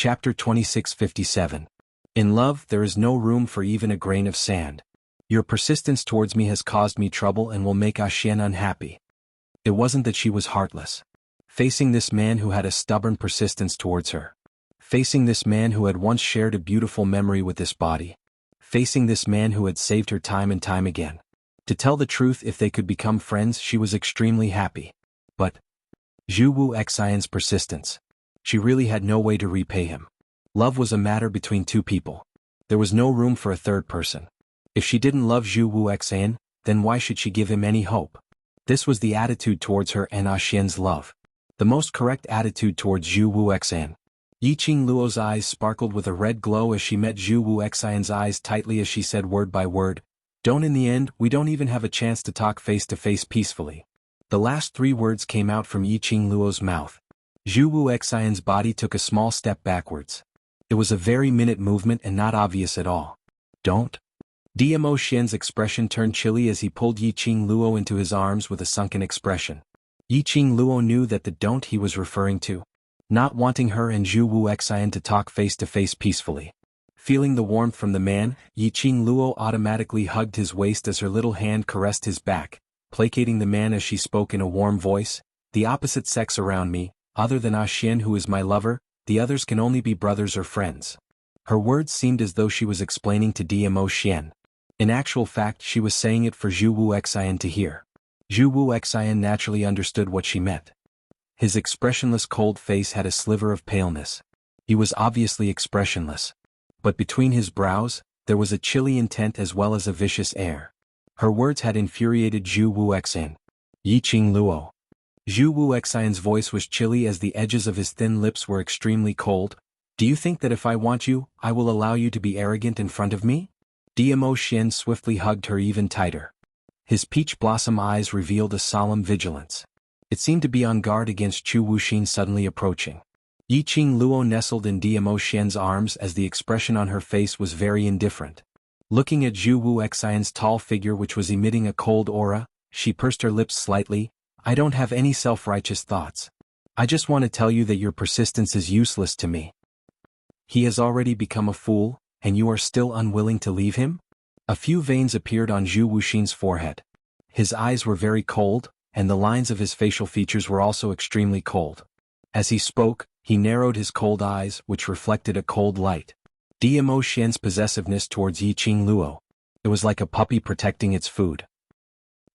Chapter 2657. In love, there is no room for even a grain of sand. Your persistence towards me has caused me trouble and will make Xian unhappy. It wasn't that she was heartless. Facing this man who had a stubborn persistence towards her. Facing this man who had once shared a beautiful memory with this body. Facing this man who had saved her time and time again. To tell the truth, if they could become friends, she was extremely happy. But Zhu Wuxian's persistence. She really had no way to repay him. Love was a matter between two people. There was no room for a third person. If she didn't love Zhu Wuxian, then why should she give him any hope? This was the attitude towards her and Xian's love. The most correct attitude towards Zhu Wuxian. Yiqing Luo's eyes sparkled with a red glow as she met Zhu Wuxian's eyes tightly as she said word by word, "Don't. In the end, we don't even have a chance to talk face to face peacefully." The last three words came out from Yiqing Luo's mouth. Zhu Wuxian's body took a small step backwards. It was a very minute movement and not obvious at all. "Don't?" Dmo Xian's expression turned chilly as he pulled Yiqing Luo into his arms with a sunken expression. Yiqing Luo knew that the "don't" he was referring to. Not wanting her and Zhu Wuxian to talk face to face peacefully. Feeling the warmth from the man, Yiqing Luo automatically hugged his waist as her little hand caressed his back, placating the man as she spoke in a warm voice, "The opposite sex around me, other than Xian who is my lover, the others can only be brothers or friends." Her words seemed as though she was explaining to Dmo Xian. In actual fact, she was saying it for Zhu Wuxian to hear. Zhu Wuxian naturally understood what she meant. His expressionless cold face had a sliver of paleness. He was obviously expressionless. But between his brows, there was a chilly intent as well as a vicious air. Her words had infuriated Zhu Wuxian. "Yiqing Luo." Zhu Wuxian's voice was chilly as the edges of his thin lips were extremely cold. "Do you think that if I want you, I will allow you to be arrogant in front of me?" Dmo Xian swiftly hugged her even tighter. His peach blossom eyes revealed a solemn vigilance. It seemed to be on guard against Chu Wuxin suddenly approaching. Yiqing Luo nestled in Dmo Xian's arms as the expression on her face was very indifferent. Looking at Zhu Wuxian's tall figure which was emitting a cold aura, she pursed her lips slightly. "I don't have any self-righteous thoughts. I just want to tell you that your persistence is useless to me. He has already become a fool, and you are still unwilling to leave him?" A few veins appeared on Zhu Wuxin's forehead. His eyes were very cold, and the lines of his facial features were also extremely cold. As he spoke, he narrowed his cold eyes, which reflected a cold light. Dmo Xian's possessiveness towards Yiqing Luo. It was like a puppy protecting its food.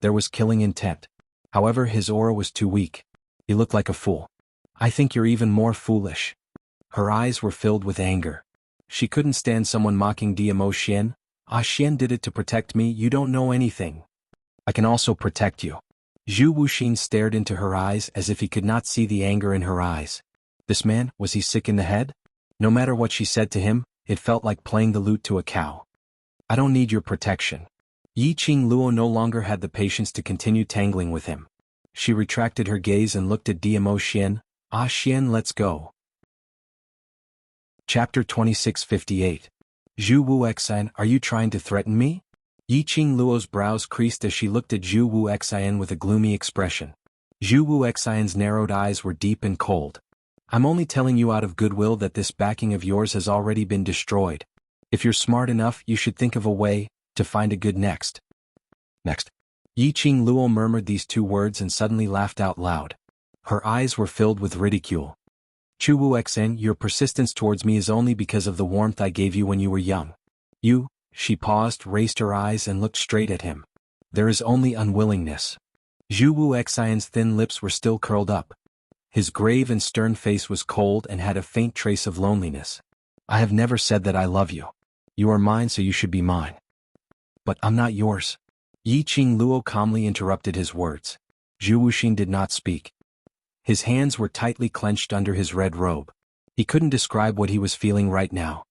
There was killing intent. However, his aura was too weak. He looked like a fool. "I think you're even more foolish." Her eyes were filled with anger. She couldn't stand someone mocking Dmo Xian. "Xian did it to protect me. You don't know anything. I can also protect you." Zhu Wuxin stared into her eyes as if he could not see the anger in her eyes. This man, was he sick in the head? No matter what she said to him, it felt like playing the lute to a cow. "I don't need your protection." Yiqing Luo no longer had the patience to continue tangling with him. She retracted her gaze and looked at Dmo Xian. "Xian, let's go." Chapter 2658. Zhu Wuxian, are you trying to threaten me? Yiqing Luo's brows creased as she looked at Zhu Wuxian with a gloomy expression. Zhu Wuxian's narrowed eyes were deep and cold. "I'm only telling you out of goodwill that this backing of yours has already been destroyed. If you're smart enough, you should think of a way to find a good next." Next. Yiqing Luo murmured these two words and suddenly laughed out loud. Her eyes were filled with ridicule. "Chu Wuxian, your persistence towards me is only because of the warmth I gave you when you were young. You..." She paused, raised her eyes and looked straight at him. "There is only unwillingness." Zhu Wuxian's thin lips were still curled up. His grave and stern face was cold and had a faint trace of loneliness. "I have never said that I love you. You are mine, so you should be mine." "But I'm not yours." Yiqing Luo calmly interrupted his words. Zhu Wuxin did not speak. His hands were tightly clenched under his red robe. He couldn't describe what he was feeling right now.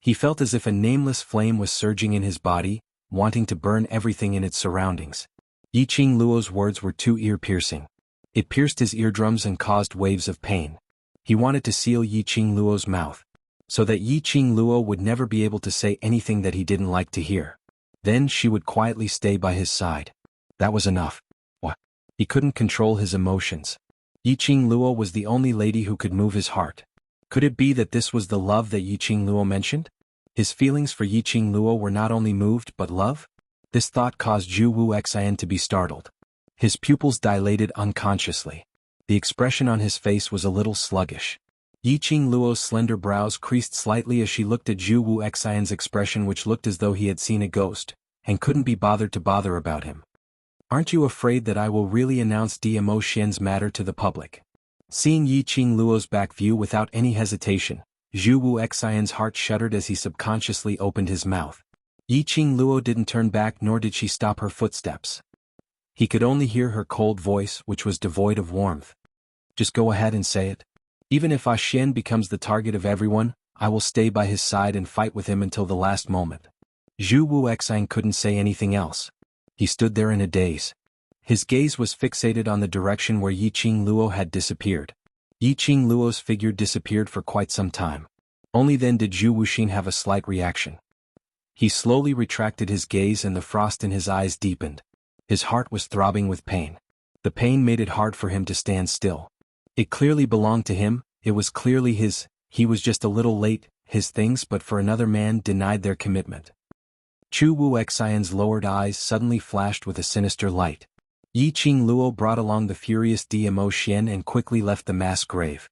He felt as if a nameless flame was surging in his body, wanting to burn everything in its surroundings. Yiqing Luo's words were too ear-piercing. It pierced his eardrums and caused waves of pain. He wanted to seal Yiqing Luo's mouth, so that Yiqing Luo would never be able to say anything that he didn't like to hear. Then she would quietly stay by his side. That was enough. What? He couldn't control his emotions. Yiqing Luo was the only lady who could move his heart. Could it be that this was the love that Yiqing Luo mentioned? His feelings for Yiqing Luo were not only moved but love? This thought caused Zhu Wuxian to be startled. His pupils dilated unconsciously. The expression on his face was a little sluggish. Yiqing Luo's slender brows creased slightly as she looked at Zhu Wuxian's expression, which looked as though he had seen a ghost, and couldn't be bothered to bother about him. Aren't you afraid that I will really announce Dmo Xian's matter to the public? Seeing Yiqing Luo's back view without any hesitation, Zhu Wuxian's heart shuddered as he subconsciously opened his mouth. Yiqing Luo didn't turn back, nor did she stop her footsteps. He could only hear her cold voice, which was devoid of warmth. Just go ahead and say it. Even if Xian becomes the target of everyone, I will stay by his side and fight with him until the last moment. Zhu Wuxian couldn't say anything else. He stood there in a daze. His gaze was fixated on the direction where Yiqing Luo had disappeared. Yiqing Luo's figure disappeared for quite some time. Only then did Zhu Wuxian have a slight reaction. He slowly retracted his gaze and the frost in his eyes deepened. His heart was throbbing with pain. The pain made it hard for him to stand still. It clearly belonged to him, it was clearly his, he was just a little late, his things but for another man denied their commitment. Zhu Wuxian's lowered eyes suddenly flashed with a sinister light. Yiqing Luo brought along the furious Dmo Xian and quickly left the mass grave.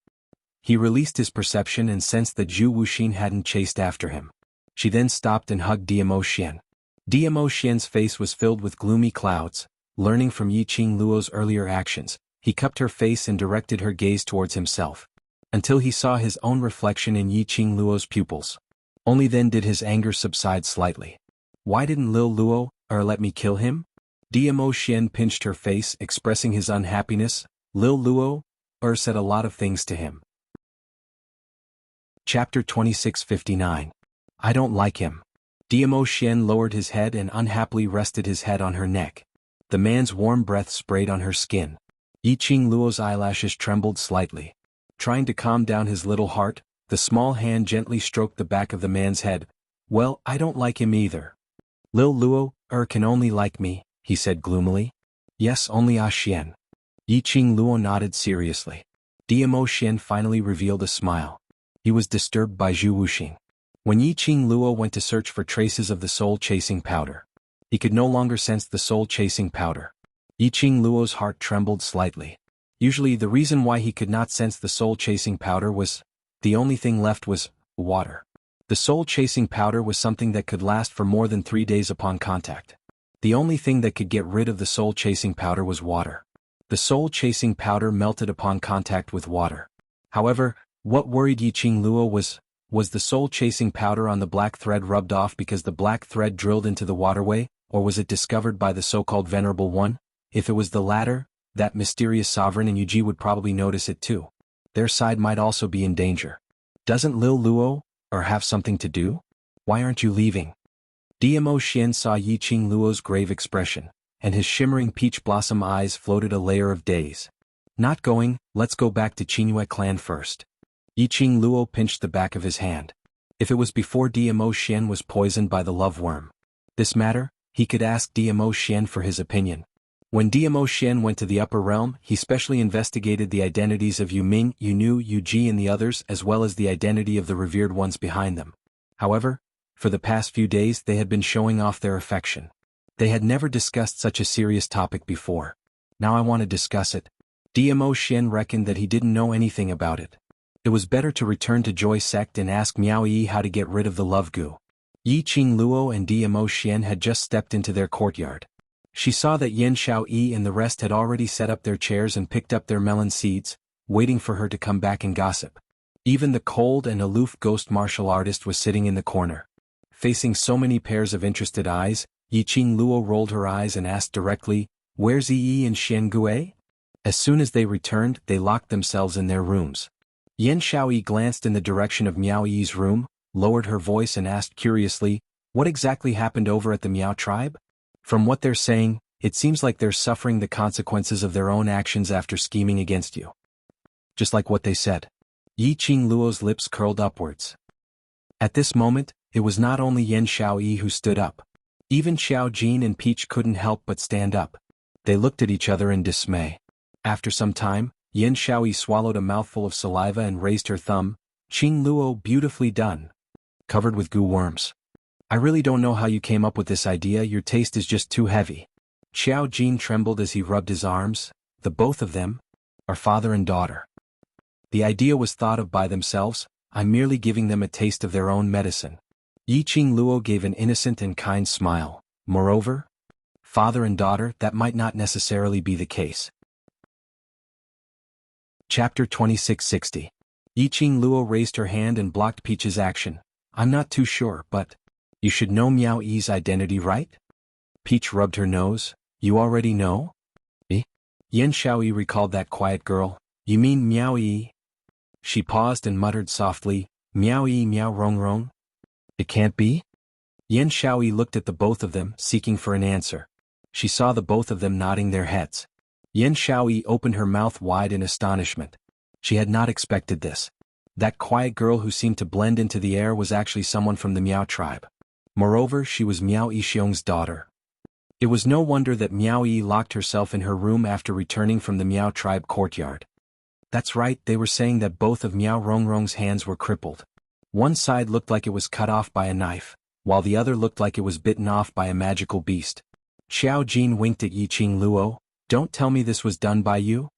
He released his perception and sensed that Zhu Wuxian hadn't chased after him. She then stopped and hugged Dmo Xian. Dmo Xian's face was filled with gloomy clouds. Learning from Yiqing Luo's earlier actions, he cupped her face and directed her gaze towards himself, until he saw his own reflection in Yiqing Luo's pupils. Only then did his anger subside slightly. Why didn't Lil Luo let me kill him? Dmo Xian pinched her face, expressing his unhappiness. Lil Luo said a lot of things to him. Chapter 2659. I don't like him. Dmo Xian lowered his head and unhappily rested his head on her neck. The man's warm breath sprayed on her skin. Yiqing Luo's eyelashes trembled slightly. Trying to calm down his little heart, the small hand gently stroked the back of the man's head. Well, I don't like him either. Lil Luo can only like me, he said gloomily. Yes, only Xian. Yiqing Luo nodded seriously. Dmo Xian finally revealed a smile. He was disturbed by Zhu Wuxian. When Yiqing Luo went to search for traces of the soul-chasing powder, he could no longer sense the soul-chasing powder. Yiqing Luo's heart trembled slightly. Usually the reason why he could not sense the soul-chasing powder was, the only thing left was, water. The soul-chasing powder was something that could last for more than 3 days upon contact. The only thing that could get rid of the soul-chasing powder was water. The soul-chasing powder melted upon contact with water. However, what worried Yiqing Luo was the soul-chasing powder on the black thread rubbed off because the black thread drilled into the waterway, or was it discovered by the so-called Venerable One? If it was the latter, that mysterious sovereign and Yuji would probably notice it too. Their side might also be in danger. Doesn't Lil Luo have something to do? Why aren't you leaving? Dmo Xian saw Yiqing Luo's grave expression, and his shimmering peach blossom eyes floated a layer of daze. Not going, let's go back to Qingyue clan first. Yiqing Luo pinched the back of his hand. If it was before Dmo Xian was poisoned by the love worm, this matter, he could ask Dmo Xian for his opinion. When Dmo Xian went to the upper realm, he specially investigated the identities of Yu Ming, Yu Nu, Yu Ji and the others, as well as the identity of the revered ones behind them. However, for the past few days they had been showing off their affection. They had never discussed such a serious topic before. Now I want to discuss it. Dmo Xian reckoned that he didn't know anything about it. It was better to return to Joy Sect and ask Miao Yi how to get rid of the love goo. Yiqing Luo and Dmo Xian had just stepped into their courtyard. She saw that Yan Xiaoyi and the rest had already set up their chairs and picked up their melon seeds, waiting for her to come back and gossip. Even the cold and aloof ghost martial artist was sitting in the corner. Facing so many pairs of interested eyes, Yiqing Luo rolled her eyes and asked directly, "Where's Yi and Xian Gue?" As soon as they returned, they locked themselves in their rooms. Yan Xiaoyi glanced in the direction of Miao Yi's room, lowered her voice and asked curiously, "What exactly happened over at the Miao tribe? From what they're saying, it seems like they're suffering the consequences of their own actions after scheming against you." Just like what they said. Yiqing Luo's lips curled upwards. At this moment, it was not only Yan Xiaoyi who stood up. Even Xiao Jin and Peach couldn't help but stand up. They looked at each other in dismay. After some time, Yan Xiaoyi swallowed a mouthful of saliva and raised her thumb. Qing Luo, beautifully done. Covered with goo worms. I really don't know how you came up with this idea, your taste is just too heavy. Xiao Jin trembled as he rubbed his arms. The both of them are father and daughter. The idea was thought of by themselves, I'm merely giving them a taste of their own medicine. Yi Qing Luo gave an innocent and kind smile. Moreover, father and daughter, that might not necessarily be the case. Chapter 2660. Yi Qing Luo raised her hand and blocked Peach's action. I'm not too sure, but you should know Miao Yi's identity, right? Peach rubbed her nose. You already know? Yan Xiaoyi recalled that quiet girl. You mean Miao Yi? She paused and muttered softly, Miao Yi Miao Rong Rong? It can't be? Yan Xiaoyi looked at the both of them, seeking for an answer. She saw the both of them nodding their heads. Yan Xiaoyi opened her mouth wide in astonishment. She had not expected this. That quiet girl who seemed to blend into the air was actually someone from the Miao tribe. Moreover, she was Miao Yixiong's daughter. It was no wonder that Miao Yi locked herself in her room after returning from the Miao tribe courtyard. That's right, they were saying that both of Miao Rongrong's hands were crippled. One side looked like it was cut off by a knife, while the other looked like it was bitten off by a magical beast. Xiao Jin winked at Yi Qing Luo. Don't tell me this was done by you?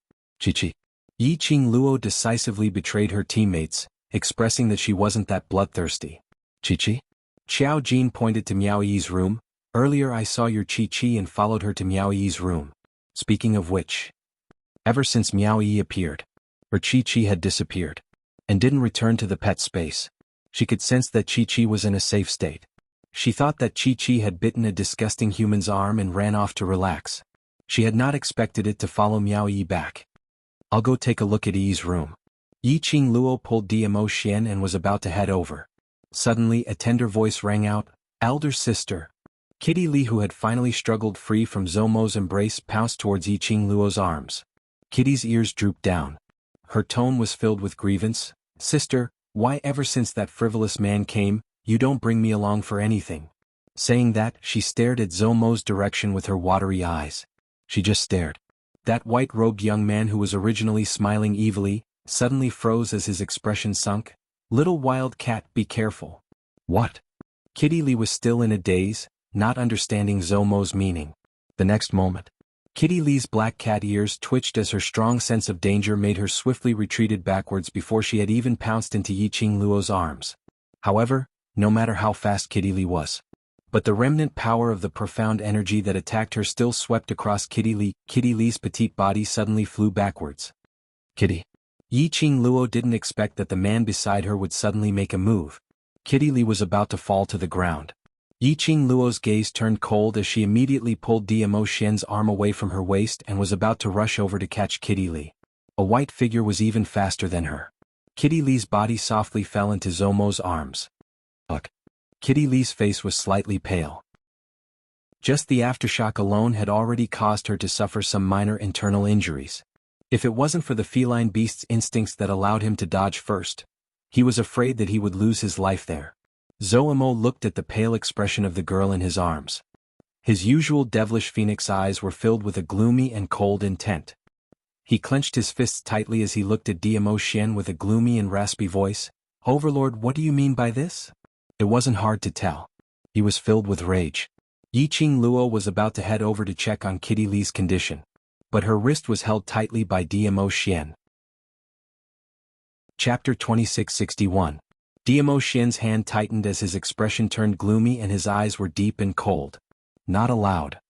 Chi-chi. Yi Qing Luo decisively betrayed her teammates, expressing that she wasn't that bloodthirsty. Chi-chi? Xiao Jin pointed to Miao Yi's room. Earlier I saw your Chi-chi and followed her to Miao Yi's room. Speaking of which, ever since Miao Yi appeared, her Chi-chi had disappeared, and didn't return to the pet space. She could sense that Chi-chi was in a safe state. She thought that Chi-chi had bitten a disgusting human's arm and ran off to relax. She had not expected it to follow Miao Yi back. I'll go take a look at Yi's room. Yi Qing Luo pulled Dmo Xian and was about to head over. Suddenly a tender voice rang out, Elder sister. Kitty Li, who had finally struggled free from Zomo's embrace, pounced towards Yi Qing Luo's arms. Kitty's ears drooped down. Her tone was filled with grievance. Sister, why ever since that frivolous man came, you don't bring me along for anything? Saying that, she stared at Zomo's direction with her watery eyes. She just stared. That white-robed young man who was originally smiling evilly, suddenly froze as his expression sunk. Little wild cat, be careful. What? Kitty Li was still in a daze, not understanding Zomo's meaning. The next moment, Kitty Li's black cat ears twitched as her strong sense of danger made her swiftly retreated backwards before she had even pounced into Yi Qing Luo's arms. However, no matter how fast Kitty Li was, but the remnant power of the profound energy that attacked her still swept across Kitty Li. Kitty Li's petite body suddenly flew backwards. Kitty. Yi Qing Luo didn't expect that the man beside her would suddenly make a move. Kitty Li was about to fall to the ground. Yi Qing Luo's gaze turned cold as she immediately pulled Dmo Xian's arm away from her waist and was about to rush over to catch Kitty Li. A white figure was even faster than her. Kitty Li's body softly fell into Zomo's arms. Look. Kitty Li's face was slightly pale. Just the aftershock alone had already caused her to suffer some minor internal injuries. If it wasn't for the feline beast's instincts that allowed him to dodge first, he was afraid that he would lose his life there. Zomo looked at the pale expression of the girl in his arms. His usual devilish phoenix eyes were filled with a gloomy and cold intent. He clenched his fists tightly as he looked at Dmo Xian with a gloomy and raspy voice. Overlord, what do you mean by this? It wasn't hard to tell. He was filled with rage. Yi Qing Luo was about to head over to check on Kitty Li's condition, but her wrist was held tightly by Dmo Xian. Chapter 2661. Dmo Xian's hand tightened as his expression turned gloomy and his eyes were deep and cold. Not aloud.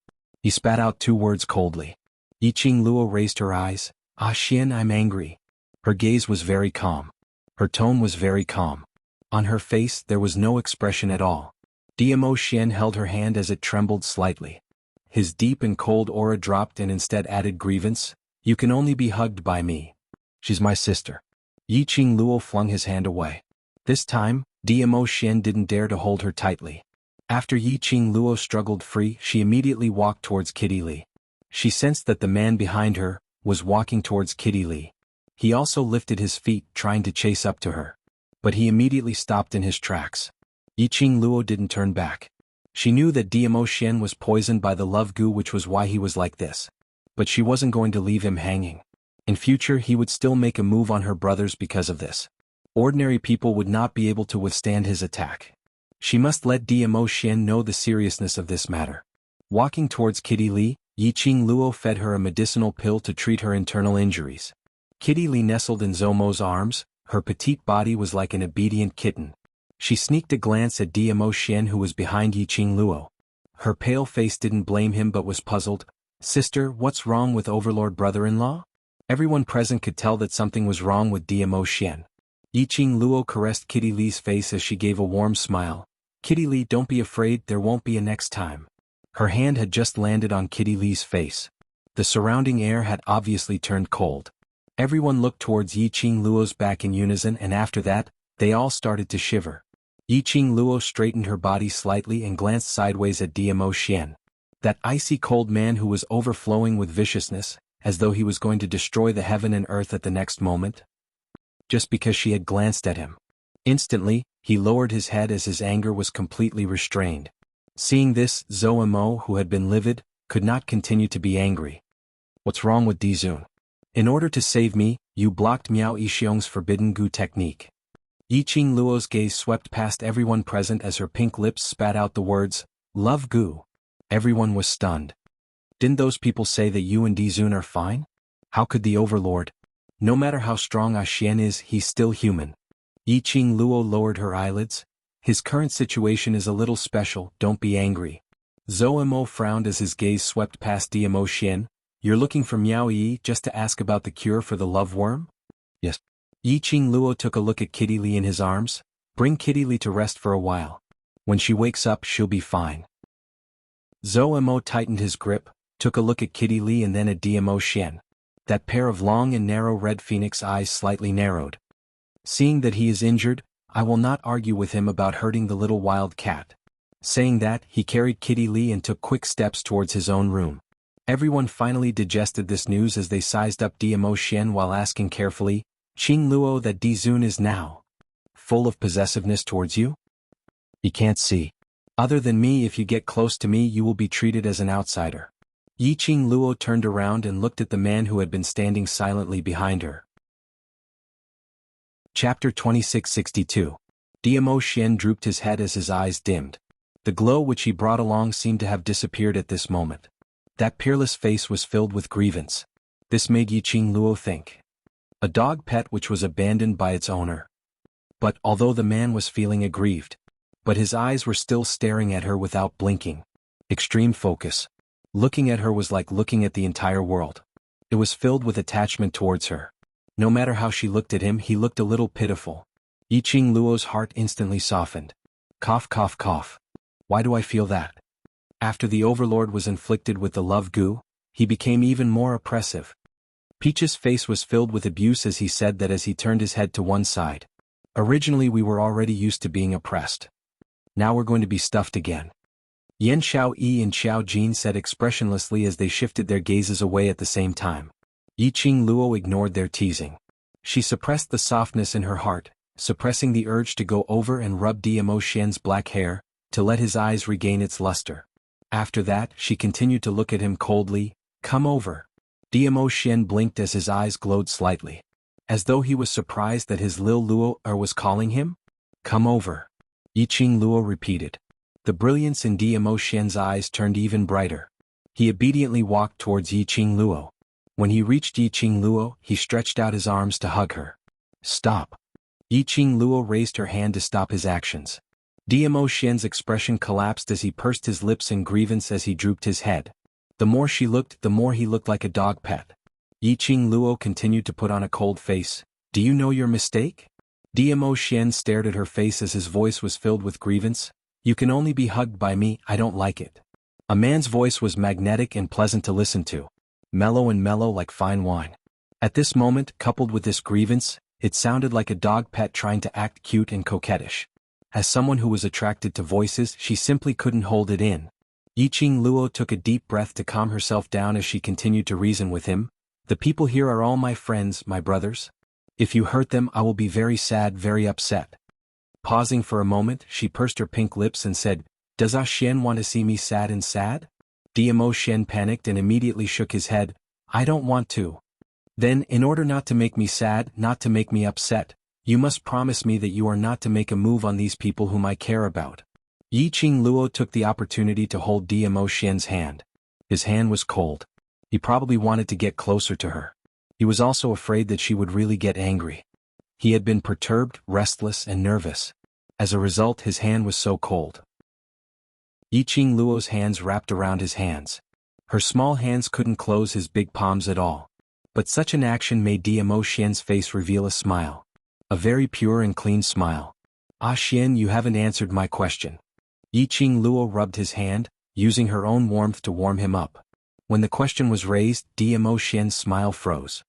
He spat out two words coldly. Yi Qing Luo raised her eyes. Ah Xian, I'm angry. Her gaze was very calm. Her tone was very calm. On her face there was no expression at all. Dmo Xian held her hand as it trembled slightly. His deep and cold aura dropped and instead added grievance. You can only be hugged by me. She's my sister. Yi Qing Luo flung his hand away. This time, Dmo Xian didn't dare to hold her tightly. After Yi Qing Luo struggled free, she immediately walked towards Kitty Li. She sensed that the man behind her was walking towards Kitty Li. He also lifted his feet, trying to chase up to her. But he immediately stopped in his tracks. Yi Qing Luo didn't turn back. She knew that Dmo Xian was poisoned by the love goo, which was why he was like this. But she wasn't going to leave him hanging. In future he would still make a move on her brothers because of this. Ordinary people would not be able to withstand his attack. She must let Dmo Xian know the seriousness of this matter. Walking towards Kitty Li, Yiqing Luo fed her a medicinal pill to treat her internal injuries. Kitty Li nestled in Zomo's arms, her petite body was like an obedient kitten. She sneaked a glance at Dmo Xian who was behind Yiqing Luo. Her pale face didn't blame him but was puzzled. "Sister, what's wrong with Overlord brother-in-law?" Everyone present could tell that something was wrong with Dmo Xian. Yiqing Luo caressed Kitty Li's face as she gave a warm smile. "Kitty Li, don't be afraid, there won't be a next time." Her hand had just landed on Kitty Li's face. The surrounding air had obviously turned cold. Everyone looked towards Yiqing Luo's back in unison, and after that, they all started to shiver. Yiqing Luo straightened her body slightly and glanced sideways at Dmo Xian. That icy cold man who was overflowing with viciousness, as though he was going to destroy the heaven and earth at the next moment. Just because she had glanced at him. Instantly, he lowered his head as his anger was completely restrained. Seeing this, Zomo, who had been livid, could not continue to be angry. "What's wrong with Dizun? In order to save me, you blocked Miao Yixiong's forbidden Gu technique." Yiqing Luo's gaze swept past everyone present as her pink lips spat out the words, "Love Gu." Everyone was stunned. "Didn't those people say that you and Dizun are fine? How could the Overlord? No matter how strong Xian is, he's still human." Yiqing Luo lowered her eyelids. "His current situation is a little special, don't be angry." Zomo frowned as his gaze swept past Dmo Xian. "You're looking for Miao Yi just to ask about the cure for the love worm?" "Yes." Yiqing Luo took a look at Kitty Li in his arms. "Bring Kitty Li to rest for a while. When she wakes up, she'll be fine." Zomo tightened his grip, took a look at Kitty Li and then at Dmo Xian. That pair of long and narrow red phoenix eyes slightly narrowed. "Seeing that he is injured, I will not argue with him about hurting the little wild cat." Saying that, he carried Kitty Li and took quick steps towards his own room. Everyone finally digested this news as they sized up Dmo Xian while asking carefully, "Qing Luo, that Dizun is now full of possessiveness towards you? He can't see. Other than me, if you get close to me you will be treated as an outsider." Yiqing Luo turned around and looked at the man who had been standing silently behind her. Chapter 2662. Dmo Xian drooped his head as his eyes dimmed. The glow which he brought along seemed to have disappeared at this moment. That peerless face was filled with grievance. This made Yiqing Luo think. A dog pet which was abandoned by its owner. But although the man was feeling aggrieved, but his eyes were still staring at her without blinking. Extreme focus. Looking at her was like looking at the entire world. It was filled with attachment towards her. No matter how she looked at him, he looked a little pitiful. Yiqing Luo's heart instantly softened. Cough, cough, cough. Why do I feel that? After the Overlord was inflicted with the love Gu, he became even more oppressive. Peach's face was filled with abuse as he said that as he turned his head to one side. Originally we were already used to being oppressed. Now we're going to be stuffed again. Yan Xiao-yi and Xiao Jin said expressionlessly as they shifted their gazes away at the same time. Yiqing Luo ignored their teasing. She suppressed the softness in her heart, suppressing the urge to go over and rub Dmo Xian's black hair, to let his eyes regain its luster. After that, she continued to look at him coldly. "Come over." Dmo Xian blinked as his eyes glowed slightly. As though he was surprised that his Lil Luo was calling him? "Come over." Yiqing Luo repeated. The brilliance in Dmo Xian's eyes turned even brighter. He obediently walked towards Yiqing Luo. When he reached Yiqing Luo, he stretched out his arms to hug her. "Stop." Yiqing Luo raised her hand to stop his actions. Dmo Xian's expression collapsed as he pursed his lips in grievance as he drooped his head. The more she looked, the more he looked like a dog pet. Yiqing Luo continued to put on a cold face. "Do you know your mistake?" Dmo Xian stared at her face as his voice was filled with grievance. "You can only be hugged by me, I don't like it." A man's voice was magnetic and pleasant to listen to. Mellow and mellow like fine wine. At this moment, coupled with this grievance, it sounded like a dog pet trying to act cute and coquettish. As someone who was attracted to voices, she simply couldn't hold it in. Yiqing Luo took a deep breath to calm herself down as she continued to reason with him. "The people here are all my friends, my brothers. If you hurt them, I will be very sad, very upset." Pausing for a moment, she pursed her pink lips and said, "Does Xian want to see me sad and sad?" Dmo Xian panicked and immediately shook his head. "I don't want to." Then, in order not to make me sad, not to make me upset, You must promise me that you are not to make a move on these people whom I care about. Yi Qingluo took the opportunity to hold Dmo Xian's hand. His hand was cold. He probably wanted to get closer to her. He was also afraid that she would really get angry. He had been perturbed, restless, and nervous. As a result, his hand was so cold. Yi Qingluo's hands wrapped around his hands. Her small hands couldn't close his big palms at all. But such an action made Dmo Xian's face reveal a smile. A very pure and clean smile. Ah Xian, you haven't answered my question. Yi Qingluo rubbed his hand, using her own warmth to warm him up. When the question was raised, Dmo Xian's smile froze.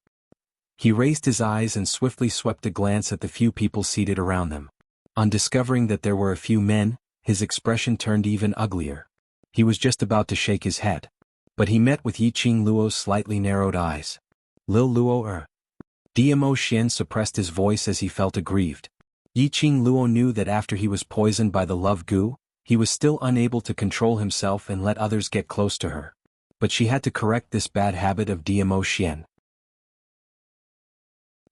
He raised his eyes and swiftly swept a glance at the few people seated around them. On discovering that there were a few men, his expression turned even uglier. He was just about to shake his head. But he met with Yi Qingluo's slightly narrowed eyes. Lil Luo Dmo Xian suppressed his voice as he felt aggrieved. Yi Qingluo knew that after he was poisoned by the love goo, he was still unable to control himself and let others get close to her. But she had to correct this bad habit of Dmo Xian.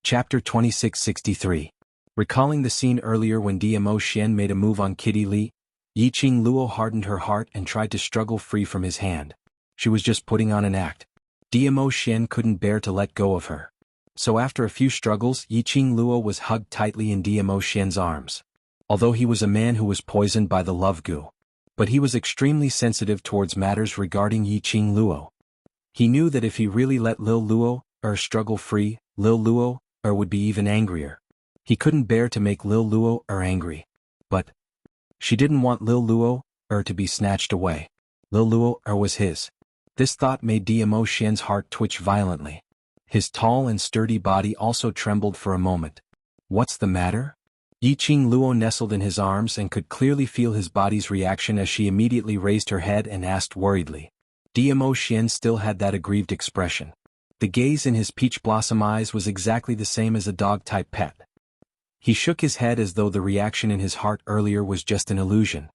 Chapter 2663. Recalling the scene earlier when Dmo Xian made a move on Kitty Li, Yi Qingluo hardened her heart and tried to struggle free from his hand. She was just putting on an act. Dmo Xian couldn't bear to let go of her. So after a few struggles, Yi Qingluo was hugged tightly in Dmo Xian's arms. Although he was a man who was poisoned by the love goo. But he was extremely sensitive towards matters regarding Yi Qingluo. He knew that if he really let Lil Luo struggle free, Lil Luo would be even angrier. He couldn't bear to make Lil Luo angry. But she didn't want Lil Luo to be snatched away. Lil Luo was his. This thought made Dmo Xian's heart twitch violently. His tall and sturdy body also trembled for a moment. What's the matter? Yi Qingluo nestled in his arms and could clearly feel his body's reaction as she immediately raised her head and asked worriedly. Dmo Xian still had that aggrieved expression. The gaze in his peach blossom eyes was exactly the same as a dog-type pet. He shook his head as though the reaction in his heart earlier was just an illusion.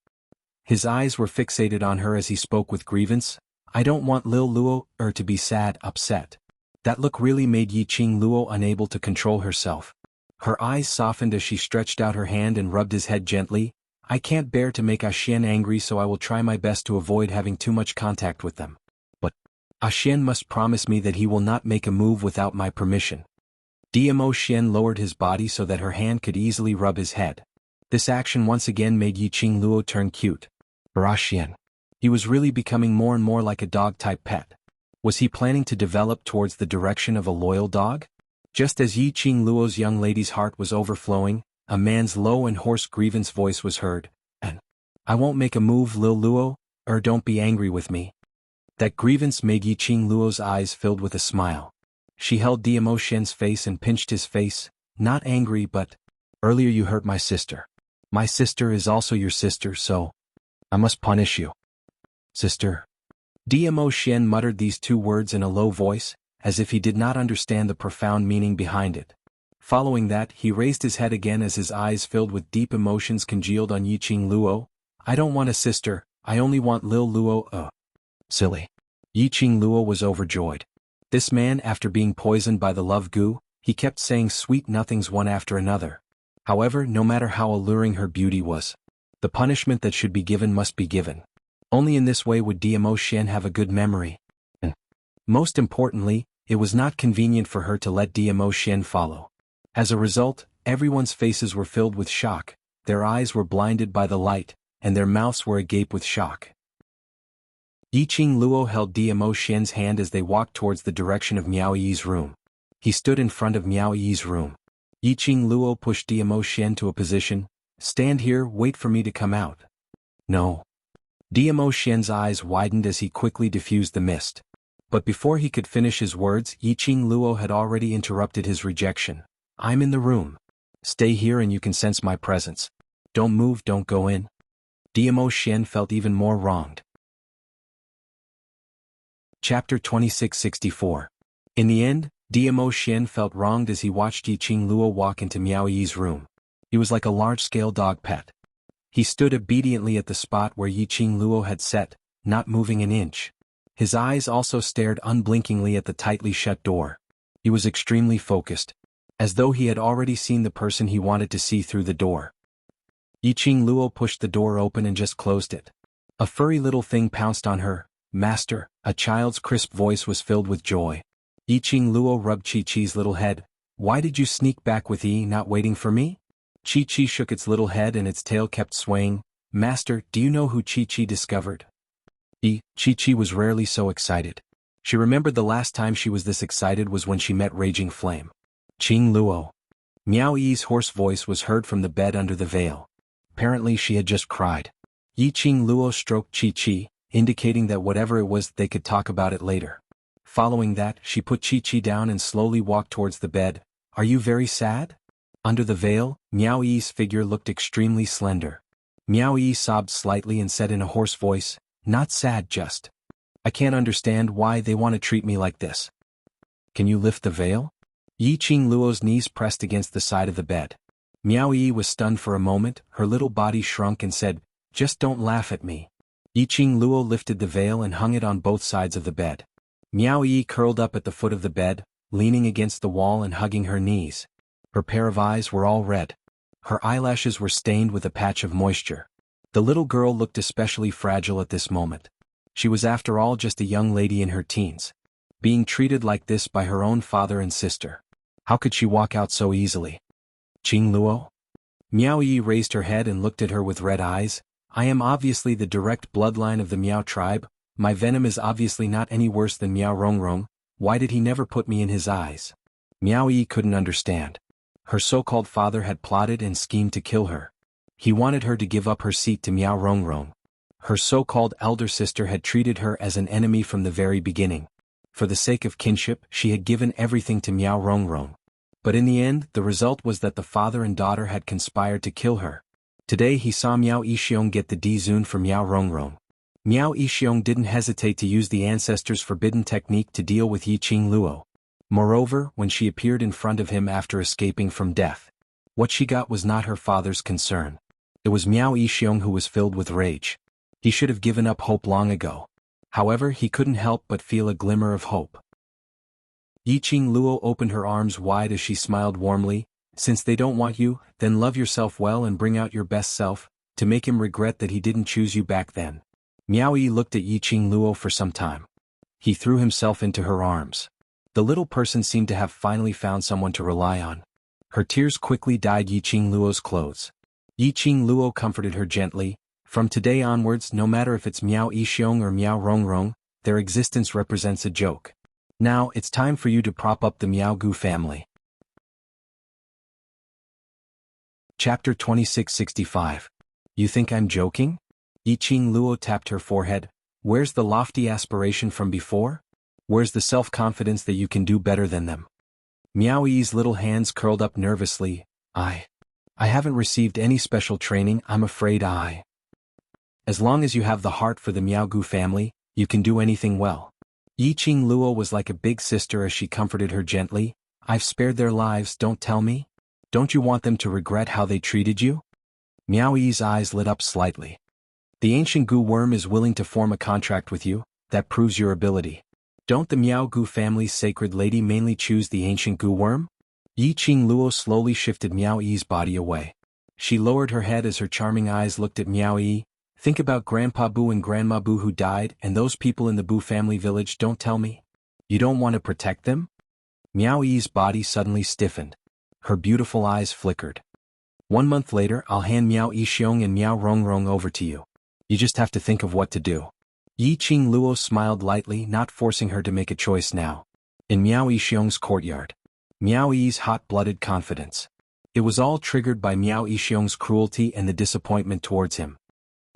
His eyes were fixated on her as he spoke with grievance. I don't want Lil Luo to be sad, upset. That look really made Yi Qingluo unable to control herself. Her eyes softened as she stretched out her hand and rubbed his head gently. I can't bear to make Ah Xian angry, so I will try my best to avoid having too much contact with them. But Ah Xian must promise me that he will not make a move without my permission. Dmo Xian lowered his body so that her hand could easily rub his head. This action once again made Yi Qingluo turn cute. Ah Xian. He was really becoming more and more like a dog-type pet. Was he planning to develop towards the direction of a loyal dog? Just as Yi Qingluo's young lady's heart was overflowing, a man's low and hoarse grievance voice was heard. And I won't make a move, Lil Luo, don't be angry with me. That grievance made Yi Qingluo's eyes filled with a smile. She held Dmo Xian's face and pinched his face, not angry but, earlier you hurt my sister. My sister is also your sister, so I must punish you. Sister. Dmo Xian muttered these two words in a low voice, as if he did not understand the profound meaning behind it. Following that, he raised his head again as his eyes filled with deep emotions congealed on Yi Qingluo. I don't want a sister, I only want Lil Luo. Silly. Yi Qingluo was overjoyed. This man, after being poisoned by the love goo, he kept saying sweet nothings one after another. However, no matter how alluring her beauty was, the punishment that should be given must be given. Only in this way would Dmo Xian have a good memory. And, most importantly, it was not convenient for her to let Dmo Xian follow. As a result, everyone's faces were filled with shock, their eyes were blinded by the light, and their mouths were agape with shock. Yi Qingluo held Dmo Xian's hand as they walked towards the direction of Miao Yi's room. He stood in front of Miao Yi's room. Yi Qingluo pushed Dmo Xian to a position. Stand here, wait for me to come out. No. Dmo Xian's eyes widened as he quickly diffused the mist. But before he could finish his words, Yi Qingluo had already interrupted his rejection. I'm in the room. Stay here and you can sense my presence. Don't move, don't go in. Dmo Xian felt even more wronged. Chapter 2664. In the end, Dmo Xian felt wronged as he watched Yi Qingluo walk into Miao Yi's room. He was like a large-scale dog pet. He stood obediently at the spot where Yi Qingluo had sat, not moving an inch. His eyes also stared unblinkingly at the tightly shut door. He was extremely focused. as though he had already seen the person he wanted to see through the door. Yiqing Luo pushed the door open and just closed it. A furry little thing pounced on her. "Master," a child's crisp voice was filled with joy. Yiqing Luo rubbed Chi-Chi's little head. "Why did you sneak back with Yi, not waiting for me?" Chi-Chi shook its little head and its tail kept swaying. "Master, do you know who Chi-Chi discovered?" Chi-Chi was rarely so excited. She remembered the last time she was this excited was when she met Raging Flame. "Qing Luo." Miao Yi's hoarse voice was heard from the bed under the veil. Apparently she had just cried. Yiqing Luo stroked Chi-Chi, indicating that whatever it was they could talk about it later. Following that, she put Chi-Chi down and slowly walked towards the bed. "Are you very sad?" Under the veil, Miao Yi's figure looked extremely slender. Miao Yi sobbed slightly and said in a hoarse voice, "Not sad, just. I can't understand why they want to treat me like this." "Can you lift the veil?" Yiqing Luo's knees pressed against the side of the bed. Miao Yi was stunned for a moment, her little body shrunk and said, "Just don't laugh at me." Yiqing Luo lifted the veil and hung it on both sides of the bed. Miao Yi curled up at the foot of the bed, leaning against the wall and hugging her knees. Her pair of eyes were all red. Her eyelashes were stained with a patch of moisture. The little girl looked especially fragile at this moment. She was after all just a young lady in her teens. Being treated like this by her own father and sister. How could she walk out so easily? "Qing Luo?" Miao Yi raised her head and looked at her with red eyes. "I am obviously the direct bloodline of the Miao tribe. My venom is obviously not any worse than Miao Rongrong. Why did he never put me in his eyes?" Miao Yi couldn't understand. Her so-called father had plotted and schemed to kill her. He wanted her to give up her seat to Miao Rongrong. Her so-called elder sister had treated her as an enemy from the very beginning. For the sake of kinship, she had given everything to Miao Rongrong. But in the end, the result was that the father and daughter had conspired to kill her. Today he saw Miao Yixiong get the D-Zun for Miao Rongrong. Miao Yixiong didn't hesitate to use the ancestors' forbidden technique to deal with Yiqing Luo. Moreover, when she appeared in front of him after escaping from death, what she got was not her father's concern. It was Miao Yixiong who was filled with rage. He should have given up hope long ago. However, he couldn't help but feel a glimmer of hope. Yiqing Luo opened her arms wide as she smiled warmly. "Since they don't want you, then love yourself well and bring out your best self, to make him regret that he didn't choose you back then." Miao Yi looked at Yiqing Luo for some time. He threw himself into her arms. The little person seemed to have finally found someone to rely on. Her tears quickly dyed Yiqing Luo's clothes. Yiqing Luo comforted her gently. "From today onwards, no matter if it's Miao Yixiong or Miao Rongrong, their existence represents a joke. Now, it's time for you to prop up the Miao Gu family." Chapter 2665. "You think I'm joking?" Yiqing Luo tapped her forehead. "Where's the lofty aspiration from before? Where's the self-confidence that you can do better than them?" Miao Yi's little hands curled up nervously. I haven't received any special training, I'm afraid As long as you have the heart for the Miao Gu family, you can do anything well." Yiqing Luo was like a big sister as she comforted her gently. "I've spared their lives, don't tell me? Don't you want them to regret how they treated you?" Miao Yi's eyes lit up slightly. "The ancient Gu worm is willing to form a contract with you, that proves your ability. Don't the Miao Gu family's sacred lady mainly choose the ancient Gu worm?" Yiqing Luo slowly shifted Miao Yi's body away. She lowered her head as her charming eyes looked at Miao Yi. "Think about Grandpa Bu and Grandma Bu who died, and those people in the Bu family village, don't tell me. You don't want to protect them?" Miao Yi's body suddenly stiffened. Her beautiful eyes flickered. "1 month later, I'll hand Miao Yixiong and Miao Rongrong over to you. You just have to think of what to do." Yiqing Luo smiled lightly, not forcing her to make a choice now. In Miao Yixiong's courtyard. Miao Yi's hot-blooded confidence. It was all triggered by Miao Yixiong's cruelty and the disappointment towards him.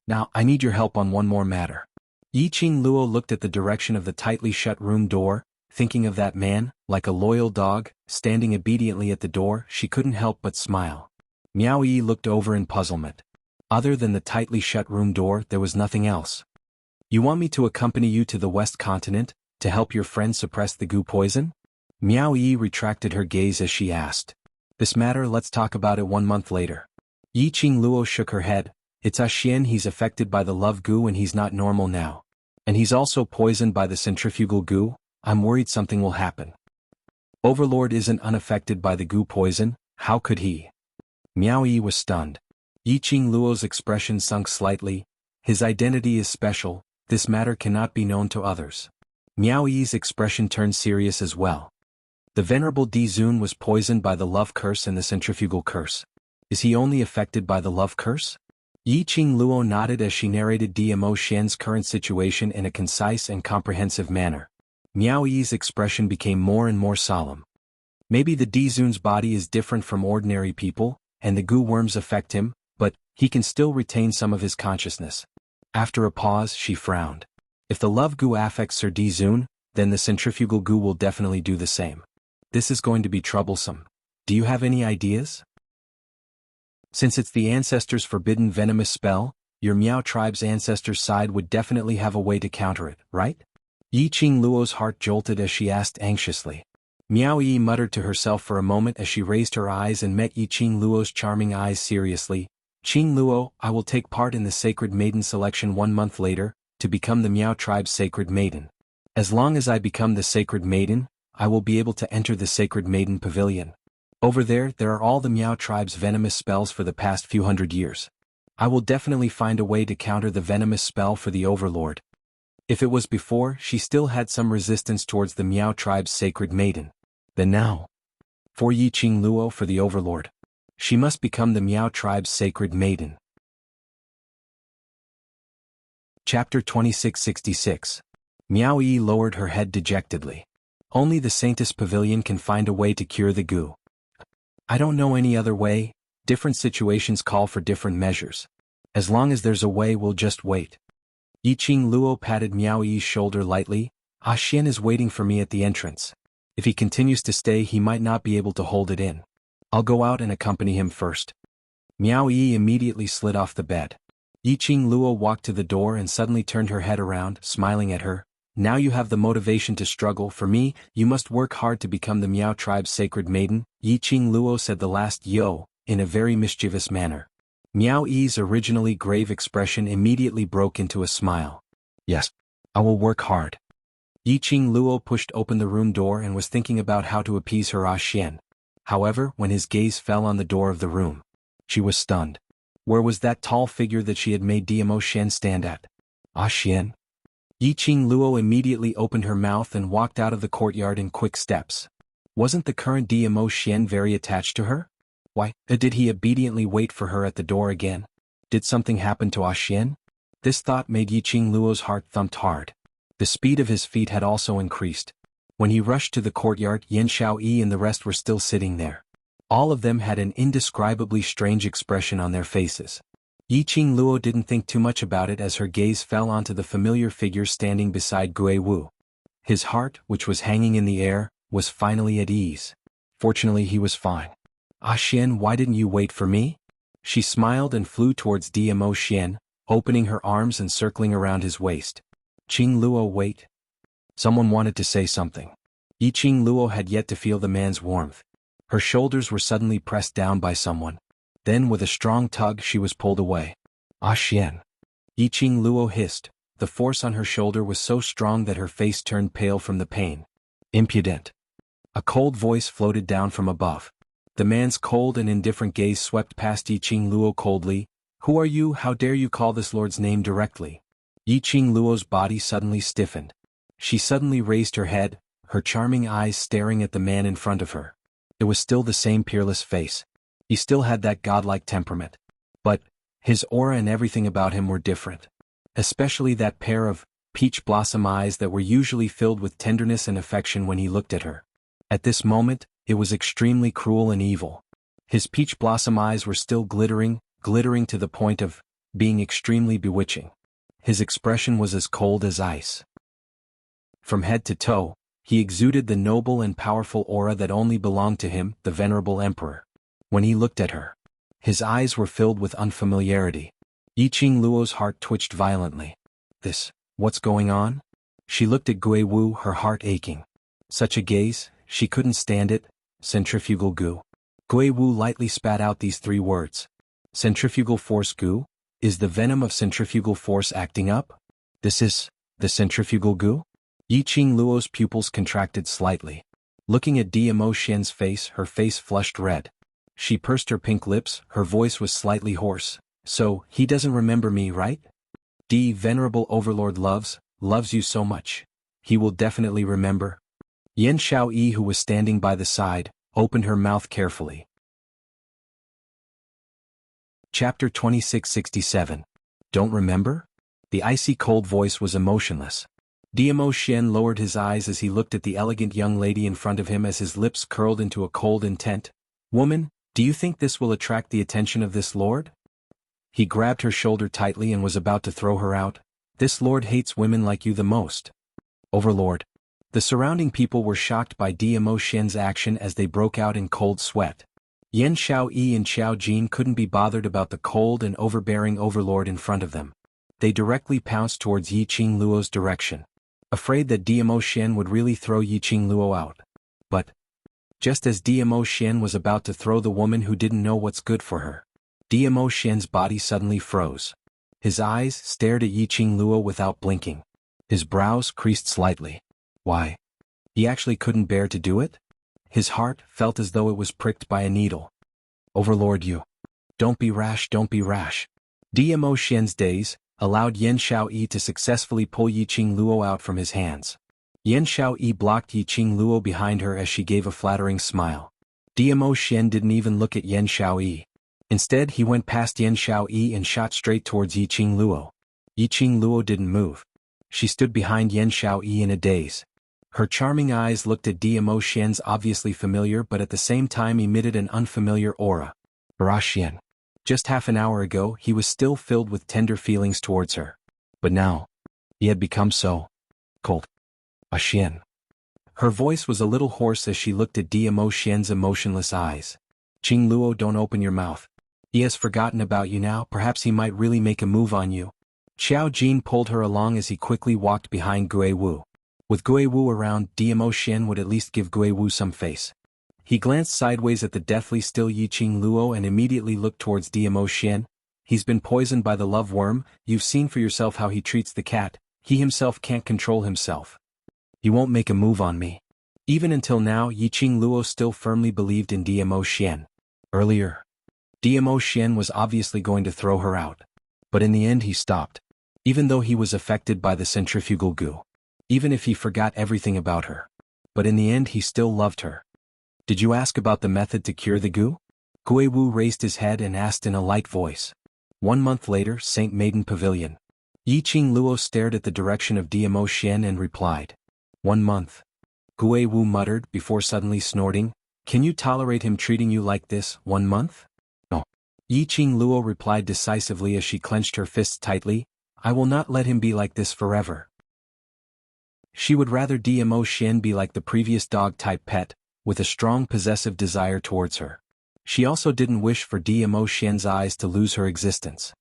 "Now, I need your help on one more matter." Yiqing Luo looked at the direction of the tightly shut room door, thinking of that man, like a loyal dog, standing obediently at the door. She couldn't help but smile. Miao Yi looked over in puzzlement. Other than the tightly shut room door, there was nothing else. "You want me to accompany you to the West Continent, to help your friend suppress the Gu poison?" Miao Yi retracted her gaze as she asked. "This matter, let's talk about it 1 month later." Yiqing Luo shook her head. "It's a Xian, he's affected by the love Gu and he's not normal now. And he's also poisoned by the centrifugal Gu. I'm worried something will happen." Overlord isn't unaffected by the goo poison, how could he? Miao Yi was stunned. Yiqing Luo's expression sunk slightly. His identity is special, this matter cannot be known to others. Miao Yi's expression turned serious as well. The venerable Di Zun was poisoned by the love curse and the centrifugal curse. Is he only affected by the love curse? Yiqing Luo nodded as she narrated Dmo Xian's current situation in a concise and comprehensive manner. Miao Yi's expression became more and more solemn. Maybe the Di Zun's body is different from ordinary people, and the goo worms affect him, but he can still retain some of his consciousness. After a pause, she frowned. If the love goo affects Sir Di Zun, then the centrifugal goo will definitely do the same. This is going to be troublesome. Do you have any ideas? Since it's the ancestors' forbidden venomous spell, your Miao tribe's ancestors' side would definitely have a way to counter it, right? Yiqing Luo's heart jolted as she asked anxiously. Miao Yi muttered to herself for a moment as she raised her eyes and met Yiqing Luo's charming eyes seriously. Qing Luo, I will take part in the Sacred Maiden selection 1 month later, to become the Miao tribe's Sacred Maiden. As long as I become the Sacred Maiden, I will be able to enter the Sacred Maiden Pavilion. Over there are all the Miao tribe's venomous spells for the past few hundred years. I will definitely find a way to counter the venomous spell for the Overlord. If it was before, she still had some resistance towards the Miao tribe's Sacred Maiden. Then now, for Yiqing Luo for the Overlord, she must become the Miao tribe's Sacred Maiden. Chapter 2666. Miao Yi lowered her head dejectedly. Only the Saintess Pavilion can find a way to cure the goo. I don't know any other way, different situations call for different measures. As long as there's a way, we'll just wait. Yiqing Luo patted Miao Yi's shoulder lightly. Ah Xian is waiting for me at the entrance. If he continues to stay, he might not be able to hold it in. I'll go out and accompany him first. Miao Yi immediately slid off the bed. Yiqing Luo walked to the door and suddenly turned her head around, smiling at her. Now you have the motivation to struggle. For me, you must work hard to become the Miao tribe's Sacred Maiden. Yiqing Luo said the last yo, in a very mischievous manner. Miao Yi's originally grave expression immediately broke into a smile. Yes, I will work hard. Yiqing Luo pushed open the room door and was thinking about how to appease her Ah Xian. However, when his gaze fell on the door of the room, she was stunned. Where was that tall figure that she had made Dmo Xian stand at? Ah Xian? Yiqing Luo immediately opened her mouth and walked out of the courtyard in quick steps. Wasn't the current Dmo Xian very attached to her? Why, did he obediently wait for her at the door again? Did something happen to Ah Xian? This thought made Yiqing Luo's heart thumped hard. The speed of his feet had also increased. When he rushed to the courtyard, Yan Xiaoyi and the rest were still sitting there. All of them had an indescribably strange expression on their faces. Yiqing Luo didn't think too much about it as her gaze fell onto the familiar figure standing beside Gui Wu. His heart, which was hanging in the air, was finally at ease. Fortunately, he was fine. Ah Xian, why didn't you wait for me? She smiled and flew towards Dmo Xian, opening her arms and circling around his waist. Qing Luo, wait. Someone wanted to say something. Yiqing Luo had yet to feel the man's warmth. Her shoulders were suddenly pressed down by someone. Then with a strong tug she was pulled away. Ah Xian. Yiqing Luo hissed. The force on her shoulder was so strong that her face turned pale from the pain. Impudent. A cold voice floated down from above. The man's cold and indifferent gaze swept past Yiqing Luo coldly. Who are you? How dare you call this lord's name directly? Yiqing Luo's body suddenly stiffened. She suddenly raised her head, her charming eyes staring at the man in front of her. It was still the same peerless face. He still had that godlike temperament. But his aura and everything about him were different. Especially that pair of peach blossom eyes that were usually filled with tenderness and affection when he looked at her. At this moment, it was extremely cruel and evil. His peach blossom eyes were still glittering to the point of being extremely bewitching. His expression was as cold as ice. From head to toe, he exuded the noble and powerful aura that only belonged to him, the venerable emperor. When he looked at her, his eyes were filled with unfamiliarity. Yiqing Luo's heart twitched violently. What's going on? She looked at Gui Wu, her heart aching. Such a gaze, she couldn't stand it. Centrifugal goo. Gui Wu lightly spat out these 3 words. Centrifugal force goo? Is the venom of centrifugal force acting up? This is the centrifugal goo? Yiqing Luo's pupils contracted slightly. Looking at Dmo Xian's face, her face flushed red. She pursed her pink lips, her voice was slightly hoarse. So, he doesn't remember me, right? Venerable Overlord loves you so much. He will definitely remember. Yan Xiaoyi, who was standing by the side, opened her mouth carefully. Chapter 2667. Don't remember? The icy cold voice was emotionless. Dmo Xian lowered his eyes as he looked at the elegant young lady in front of him as his lips curled into a cold intent. Woman, do you think this will attract the attention of this lord? He grabbed her shoulder tightly and was about to throw her out. This lord hates women like you the most. Overlord. The surrounding people were shocked by Dmo Xian's action as they broke out in cold sweat. Yan Xiaoyi and Xiao Jin couldn't be bothered about the cold and overbearing overlord in front of them. They directly pounced towards Yiqing Luo's direction, afraid that Dmo Xian would really throw Yiqing Luo out. But, just as Dmo Xian was about to throw the woman who didn't know what's good for her, Dmo Xian's body suddenly froze. His eyes stared at Yiqing Luo without blinking. His brows creased slightly. Why? He actually couldn't bear to do it? His heart felt as though it was pricked by a needle. Overlord, you. Don't be rash, don't be rash. Dmo Xian's daze allowed Yan Xiaoyi to successfully pull Yiqing Luo out from his hands. Yan Xiaoyi blocked Yiqing Luo behind her as she gave a flattering smile. Dmo Xian didn't even look at Yan Xiaoyi. Instead, he went past Yan Xiaoyi and shot straight towards Yiqing Luo. Yiqing Luo didn't move. She stood behind Yan Xiaoyi in a daze. Her charming eyes looked at Dmo Xian's obviously familiar but at the same time emitted an unfamiliar aura. Xian. Just half an hour ago he was still filled with tender feelings towards her. But now, he had become so cold. Xian. Her voice was a little hoarse as she looked at Dmo Xian's emotionless eyes. Qing Luo, don't open your mouth. He has forgotten about you now, perhaps he might really make a move on you. Xiao Jin pulled her along as he quickly walked behind Gui Wu. With Gui Wu around, Dmo Xian would at least give Gui Wu some face. He glanced sideways at the deathly still Yiqing Luo and immediately looked towards Dmo Xian. He's been poisoned by the love worm, you've seen for yourself how he treats the cat, he himself can't control himself. He won't make a move on me. Even until now, Yiqing Luo still firmly believed in Dmo Xian. Earlier, Dmo Xian was obviously going to throw her out. But in the end he stopped. Even though he was affected by the centrifugal goo. Even if he forgot everything about her. But in the end he still loved her. Did you ask about the method to cure the goo? Gui Wu raised his head and asked in a light voice. 1 month later, St. Maiden Pavilion. Yiqing Luo stared at the direction of Dmo Xian and replied. 1 month. Gui Wu muttered before suddenly snorting. Can you tolerate him treating you like this, 1 month? No. Yiqing Luo replied decisively as she clenched her fists tightly. I will not let him be like this forever. She would rather Dmo Xian be like the previous dog-type pet, with a strong possessive desire towards her. She also didn't wish for Dmo Xian's eyes to lose her existence.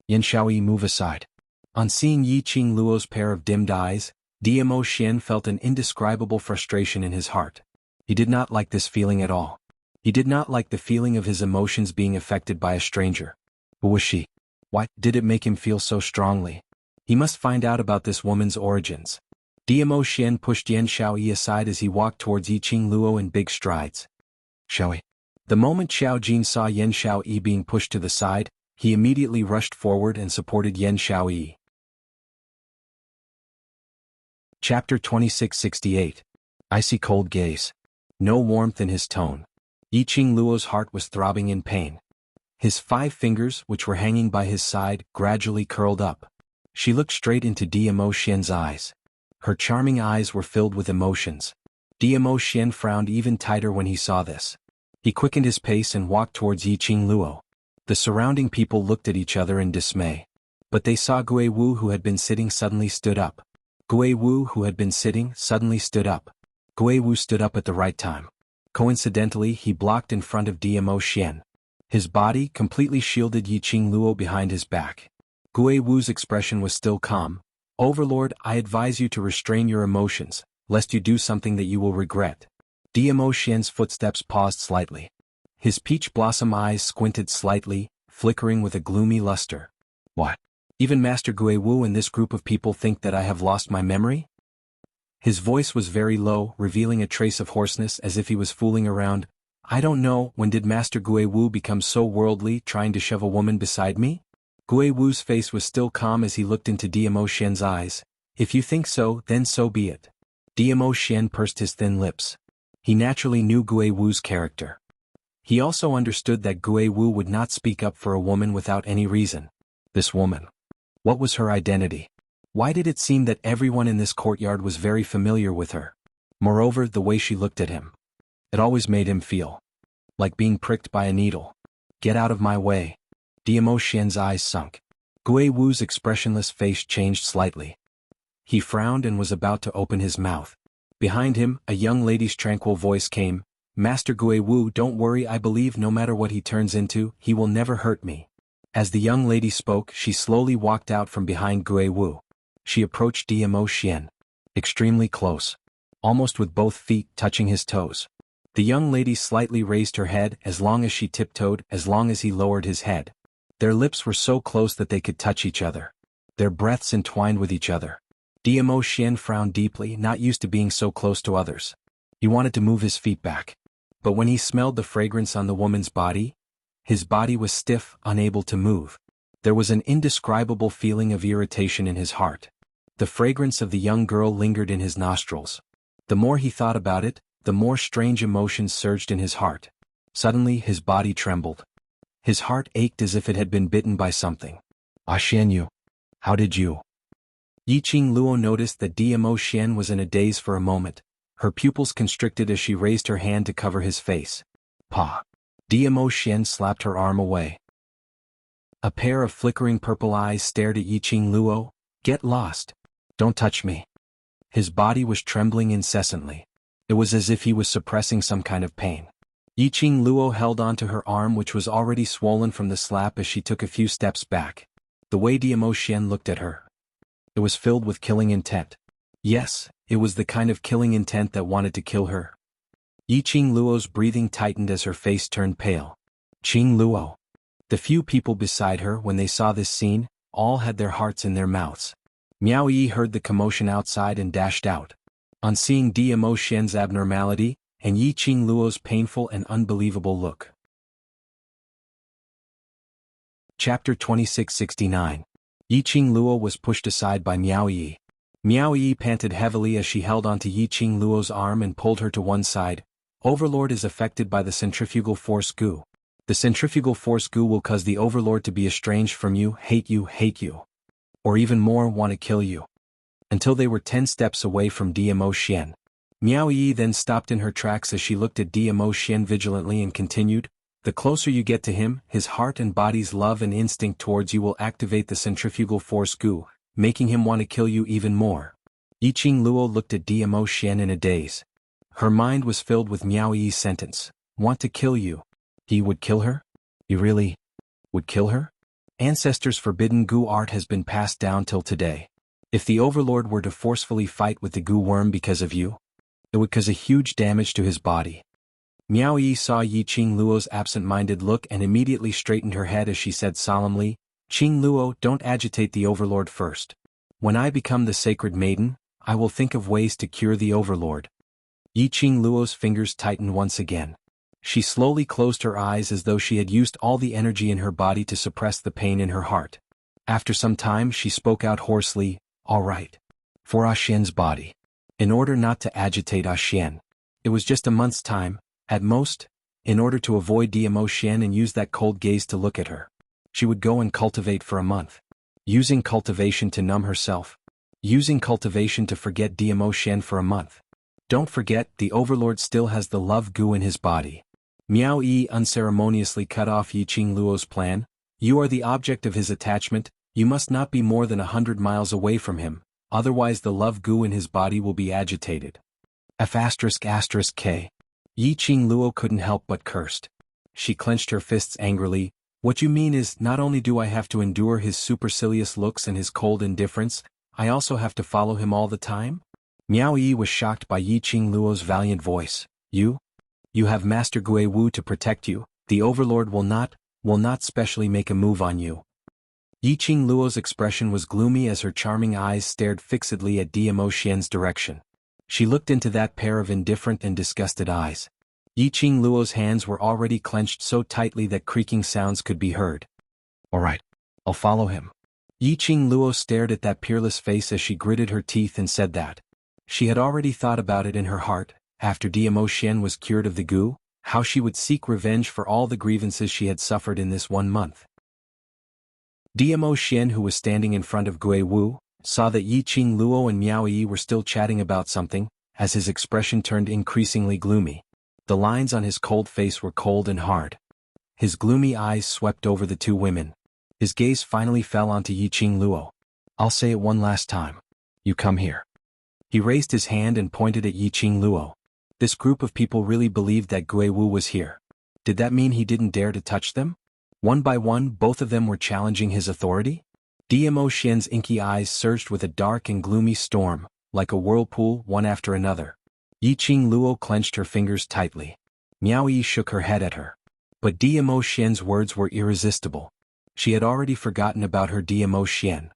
Yan Xiaoyi, move aside. On seeing Yiqing Luo's pair of dimmed eyes, Dmo Xian felt an indescribable frustration in his heart. He did not like this feeling at all. He did not like the feeling of his emotions being affected by a stranger. Who was she? Why did it make him feel so strongly? He must find out about this woman's origins. Dmo Xian pushed Yan Xiaoyi aside as he walked towards Yiqing Luo in big strides. Xiaoyi. The moment Xiao Jin saw Yan Xiaoyi being pushed to the side, he immediately rushed forward and supported Yan Xiaoyi. Chapter 2668. Icy cold gaze. No warmth in his tone. Yiqing Luo's heart was throbbing in pain. His 5 fingers, which were hanging by his side, gradually curled up. She looked straight into Dmo Xian's eyes. Her charming eyes were filled with emotions. Dmo Xian frowned even tighter when he saw this. He quickened his pace and walked towards Yiqing Luo. The surrounding people looked at each other in dismay. But they saw Gui Wu, who had been sitting, suddenly stood up. Gui Wu, who had been sitting, suddenly stood up. Gui Wu stood up at the right time. Coincidentally, he blocked in front of Dmo Xian. His body completely shielded Yiqing Luo behind his back. Gui Wu's expression was still calm. Overlord, I advise you to restrain your emotions, lest you do something that you will regret. Dmo Xian's footsteps paused slightly. His peach blossom eyes squinted slightly, flickering with a gloomy luster. What? Even Master Gui Wu and this group of people think that I have lost my memory? His voice was very low, revealing a trace of hoarseness as if he was fooling around. I don't know, when did Master Gui Wu become so worldly, trying to shove a woman beside me? Gui Wu's face was still calm as he looked into Diamo Xian's eyes. If you think so, then so be it. Diamo Xian pursed his thin lips. He naturally knew Gui Wu's character. He also understood that Gui Wu would not speak up for a woman without any reason. This woman. What was her identity? Why did it seem that everyone in this courtyard was very familiar with her? Moreover, the way she looked at him. It always made him feel like being pricked by a needle. Get out of my way. Diamo Xian's eyes sunk. Gui Wu's expressionless face changed slightly. He frowned and was about to open his mouth. Behind him, a young lady's tranquil voice came. Master Gui Wu, don't worry, I believe no matter what he turns into, he will never hurt me. As the young lady spoke, she slowly walked out from behind Gui Wu. She approached Diamo Xian. Extremely close. Almost with both feet touching his toes. The young lady slightly raised her head as long as she tiptoed, as long as he lowered his head. Their lips were so close that they could touch each other. Their breaths entwined with each other. Diamo Xian frowned deeply, not used to being so close to others. He wanted to move his feet back. But when he smelled the fragrance on the woman's body, his body was stiff, unable to move. There was an indescribable feeling of irritation in his heart. The fragrance of the young girl lingered in his nostrils. The more he thought about it, the more strange emotions surged in his heart. Suddenly his body trembled. His heart ached as if it had been bitten by something. Xian Yu. How did you? Yiqing Luo noticed that Diamo Xian was in a daze for a moment. Her pupils constricted as she raised her hand to cover his face. Pa. Diamo Xian slapped her arm away. A pair of flickering purple eyes stared at Yiqing Luo. Get lost. Don't touch me. His body was trembling incessantly. It was as if he was suppressing some kind of pain. Yiqing Luo held onto her arm, which was already swollen from the slap, as she took a few steps back. The way Diamo Xian looked at her. It was filled with killing intent. Yes, it was the kind of killing intent that wanted to kill her. Yiqing Luo's breathing tightened as her face turned pale. Qing Luo. The few people beside her, when they saw this scene, all had their hearts in their mouths. Miao Yi heard the commotion outside and dashed out. On seeing Diamo Xian's abnormality, and Yiqing Luo's painful and unbelievable look. Chapter 2669. Yiqing Luo was pushed aside by Miao Yi. Miao Yi panted heavily as she held onto Yiqing Luo's arm and pulled her to one side. Overlord is affected by the centrifugal force Gu. The centrifugal force Gu will cause the Overlord to be estranged from you, hate you, or even more, want to kill you. Until they were 10 steps away from Diamo Xian. Miao Yi then stopped in her tracks as she looked at Diamo Xian vigilantly and continued, the closer you get to him, his heart and body's love and instinct towards you will activate the centrifugal force Gu, making him want to kill you even more. Yiqing Luo looked at Diamo Xian in a daze. Her mind was filled with Miao Yi's sentence, want to kill you. He would kill her? He really would kill her? Ancestors' forbidden Gu art has been passed down till today. If the Overlord were to forcefully fight with the Gu worm because of you, it would cause a huge damage to his body. Miao Yi saw Yiqing Luo's absent-minded look and immediately straightened her head as she said solemnly, Qing Luo, don't agitate the Overlord first. When I become the Sacred Maiden, I will think of ways to cure the Overlord. Yiqing Luo's fingers tightened once again. She slowly closed her eyes as though she had used all the energy in her body to suppress the pain in her heart. After some time she spoke out hoarsely, all right. For Xian's body. In order not to agitate Xian. It was just a month's time, at most, in order to avoid Diamo Xian and use that cold gaze to look at her. She would go and cultivate for a month. Using cultivation to numb herself. Using cultivation to forget Diamo Xian for a month. Don't forget, the Overlord still has the love Gu in his body. Miao Yi unceremoniously cut off Yiqing Luo's plan. You are the object of his attachment, you must not be more than 100 miles away from him, otherwise the love Gu in his body will be agitated. F***K. Yiqing Luo couldn't help but cursed. She clenched her fists angrily. What you mean is, not only do I have to endure his supercilious looks and his cold indifference, I also have to follow him all the time? Miao Yi was shocked by Yiqing Luo's valiant voice. You have Master Gui Wu to protect you, the Overlord will not specially make a move on you. Yiqing Luo's expression was gloomy as her charming eyes stared fixedly at Diamo Xian's direction. She looked into that pair of indifferent and disgusted eyes. Yiqing Luo's hands were already clenched so tightly that creaking sounds could be heard. "All right. I'll follow him." Yiqing Luo stared at that peerless face as she gritted her teeth and said that. She had already thought about it in her heart, after Dmo Xian was cured of the goo, how she would seek revenge for all the grievances she had suffered in this 1 month. Dmo Xian, who was standing in front of Gui Wu, saw that Yiqing Luo and Miao Yi were still chatting about something, as his expression turned increasingly gloomy. The lines on his cold face were cold and hard. His gloomy eyes swept over the two women. His gaze finally fell onto Yiqing Luo. "I'll say it one last time. You come here." He raised his hand and pointed at Yiqing Luo. This group of people really believed that Gui Wu was here. Did that mean he didn't dare to touch them? One by one, both of them were challenging his authority? Dmo Xian's inky eyes surged with a dark and gloomy storm, like a whirlpool, one after another. Yiqing Luo clenched her fingers tightly. Miao Yi shook her head at her. But Dmo Xian's words were irresistible. She had already forgotten about her Dmo Xian.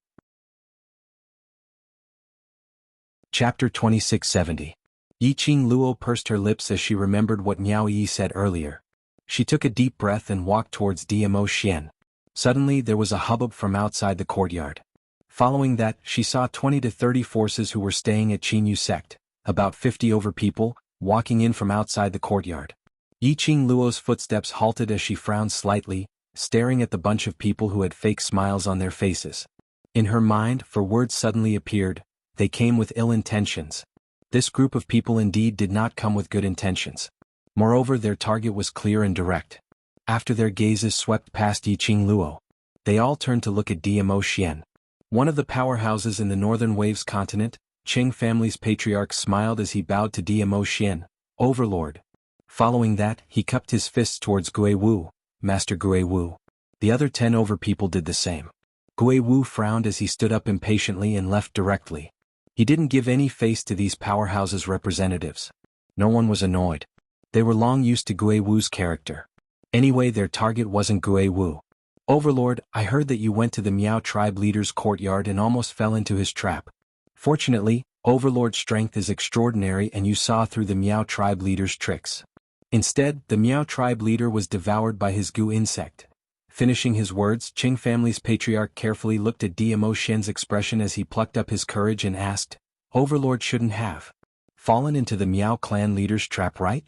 Chapter 2670. Yiqing Luo pursed her lips as she remembered what Miao Yi said earlier. She took a deep breath and walked towards Dmo Xian. Suddenly there was a hubbub from outside the courtyard. Following that, she saw 20 to 30 forces who were staying at Qinyu sect, about 50 over people, walking in from outside the courtyard. Yiqing Luo's footsteps halted as she frowned slightly, staring at the bunch of people who had fake smiles on their faces. In her mind, for words suddenly appeared, they came with ill intentions. This group of people indeed did not come with good intentions. Moreover, their target was clear and direct. After their gazes swept past Yiqing Luo, they all turned to look at Dmo Xian. One of the powerhouses in the Northern Waves continent, Qing family's patriarch smiled as he bowed to Dmo Xian, "Overlord." Following that, he cupped his fists towards Gui Wu, "Master Gui Wu." The other 10 over people did the same. Gui Wu frowned as he stood up impatiently and left directly. He didn't give any face to these powerhouses' representatives. No one was annoyed. They were long used to Gui Wu's character. Anyway, their target wasn't Gui Wu. "Overlord, I heard that you went to the Miao tribe leader's courtyard and almost fell into his trap. Fortunately, Overlord's strength is extraordinary and you saw through the Miao tribe leader's tricks. Instead, the Miao tribe leader was devoured by his goo insect." Finishing his words, Qing family's patriarch carefully looked at Dmo Xian's expression as he plucked up his courage and asked, "Overlord shouldn't have fallen into the Miao clan leader's trap, right?"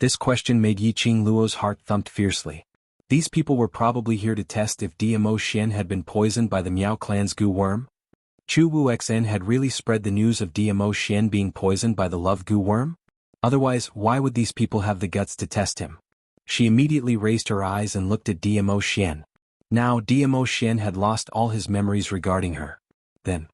This question made Yiqing Luo's heart thump fiercely. These people were probably here to test if Dmo Xian had been poisoned by the Miao clan's goo worm. Chu Wuxen had really spread the news of Dmo Xian being poisoned by the love goo worm? Otherwise, why would these people have the guts to test him? She immediately raised her eyes and looked at Dmo Xian. Now Dmo Xian had lost all his memories regarding her. Then,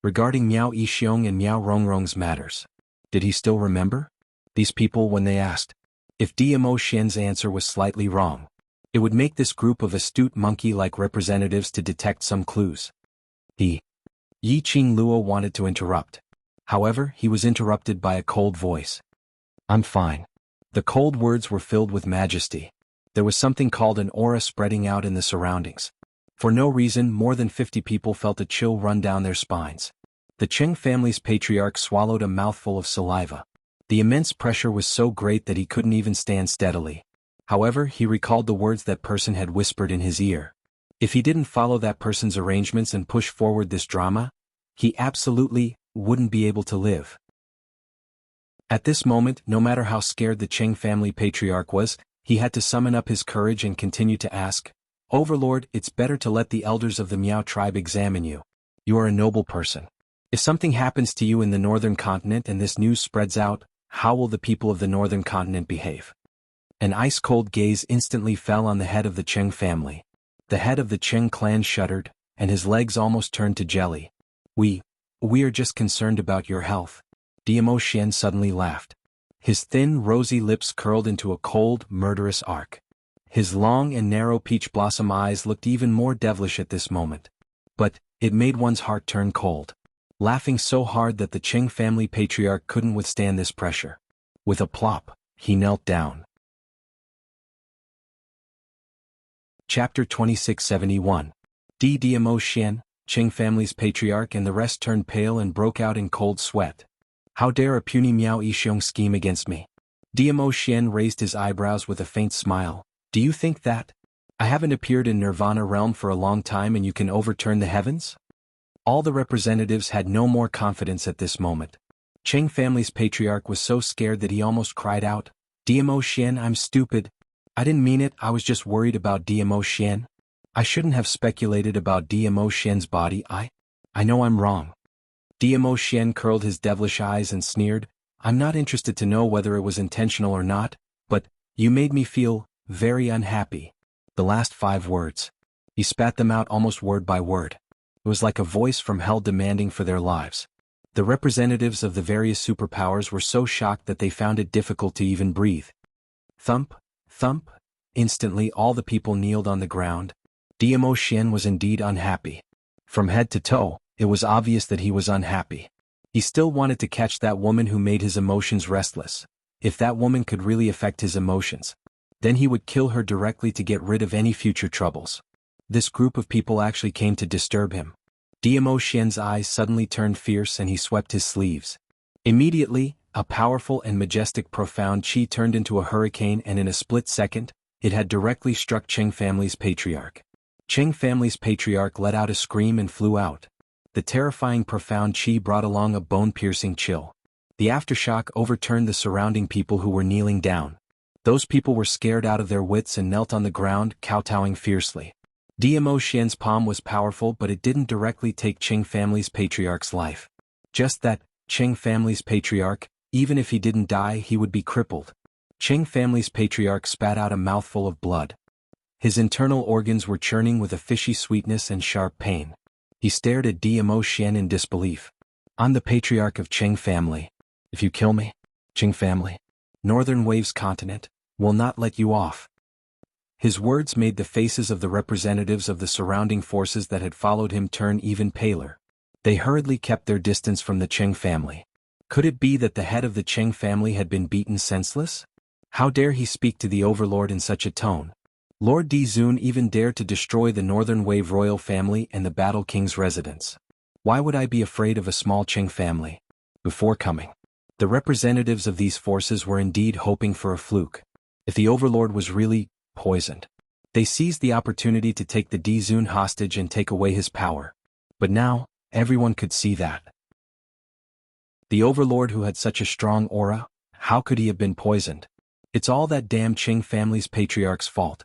regarding Miao Yixiong and Miao Rongrong's matters. Did he still remember? These people, when they asked if Dmo Xian's answer was slightly wrong, it would make this group of astute monkey-like representatives to detect some clues. Yiqing Luo wanted to interrupt. However, he was interrupted by a cold voice. "I'm fine." The cold words were filled with majesty. There was something called an aura spreading out in the surroundings. For no reason, more than 50 people felt a chill run down their spines. The Qing family's patriarch swallowed a mouthful of saliva. The immense pressure was so great that he couldn't even stand steadily. However, he recalled the words that person had whispered in his ear. If he didn't follow that person's arrangements and push forward this drama, he absolutely wouldn't be able to live. At this moment, no matter how scared the Qing family patriarch was, he had to summon up his courage and continue to ask, "Overlord, it's better to let the elders of the Miao tribe examine you. You are a noble person. If something happens to you in the northern continent and this news spreads out, how will the people of the northern continent behave?" An ice-cold gaze instantly fell on the head of the Qing family. The head of the Qing clan shuddered, and his legs almost turned to jelly. We are just concerned about your health." Dmo Xian suddenly laughed. His thin, rosy lips curled into a cold, murderous arc. His long and narrow peach blossom eyes looked even more devilish at this moment. But it made one's heart turn cold. Laughing so hard that the Qing family patriarch couldn't withstand this pressure. With a plop, he knelt down. Chapter 2671. Dmo Xian, Qing family's patriarch, and the rest turned pale and broke out in cold sweat. How dare a puny Miao Yixiong scheme against me? Diamo Xian raised his eyebrows with a faint smile. Do you think that I haven't appeared in Nirvana realm for a long time and you can overturn the heavens? All the representatives had no more confidence at this moment. Cheng family's patriarch was so scared that he almost cried out, Diamo Xian, I'm stupid. I didn't mean it, I was just worried about Diamo Xian. I shouldn't have speculated about Diamo Xian's body, I know I'm wrong. Diamo Xian curled his devilish eyes and sneered, I'm not interested to know whether it was intentional or not, but you made me feel very unhappy. The last 5 words. He spat them out almost word by word. It was like a voice from hell demanding for their lives. The representatives of the various superpowers were so shocked that they found it difficult to even breathe. Thump, thump. Instantly all the people kneeled on the ground. Diamo Xian was indeed unhappy. From head to toe, it was obvious that he was unhappy. He still wanted to catch that woman who made his emotions restless. If that woman could really affect his emotions, then he would kill her directly to get rid of any future troubles. This group of people actually came to disturb him. Diamo Xian's eyes suddenly turned fierce and he swept his sleeves. Immediately, a powerful and majestic profound qi turned into a hurricane, and in a split second, it had directly struck Cheng family's patriarch. Cheng family's patriarch let out a scream and flew out. The terrifying profound qi brought along a bone-piercing chill. The aftershock overturned the surrounding people who were kneeling down. Those people were scared out of their wits and knelt on the ground, kowtowing fiercely. Diamo Xian's palm was powerful, but it didn't directly take Cheng family's patriarch's life. Just that, Cheng family's patriarch, even if he didn't die, he would be crippled. Cheng family's patriarch spat out a mouthful of blood. His internal organs were churning with a fishy sweetness and sharp pain. He stared at Diamo Xian in disbelief. I'm the patriarch of Cheng family. If you kill me, Cheng family, Northern Waves continent, will not let you off. His words made the faces of the representatives of the surrounding forces that had followed him turn even paler. They hurriedly kept their distance from the Cheng family. Could it be that the head of the Cheng family had been beaten senseless? How dare he speak to the overlord in such a tone? Lord Di Zun even dared to destroy the Northern Wave royal family and the Battle King's residence. Why would I be afraid of a small Cheng family? Before coming, the representatives of these forces were indeed hoping for a fluke. If the overlord was really poisoned, they seized the opportunity to take the Di Zun hostage and take away his power. But now, everyone could see that the overlord who had such a strong aura, how could he have been poisoned? It's all that damn Cheng family's patriarch's fault.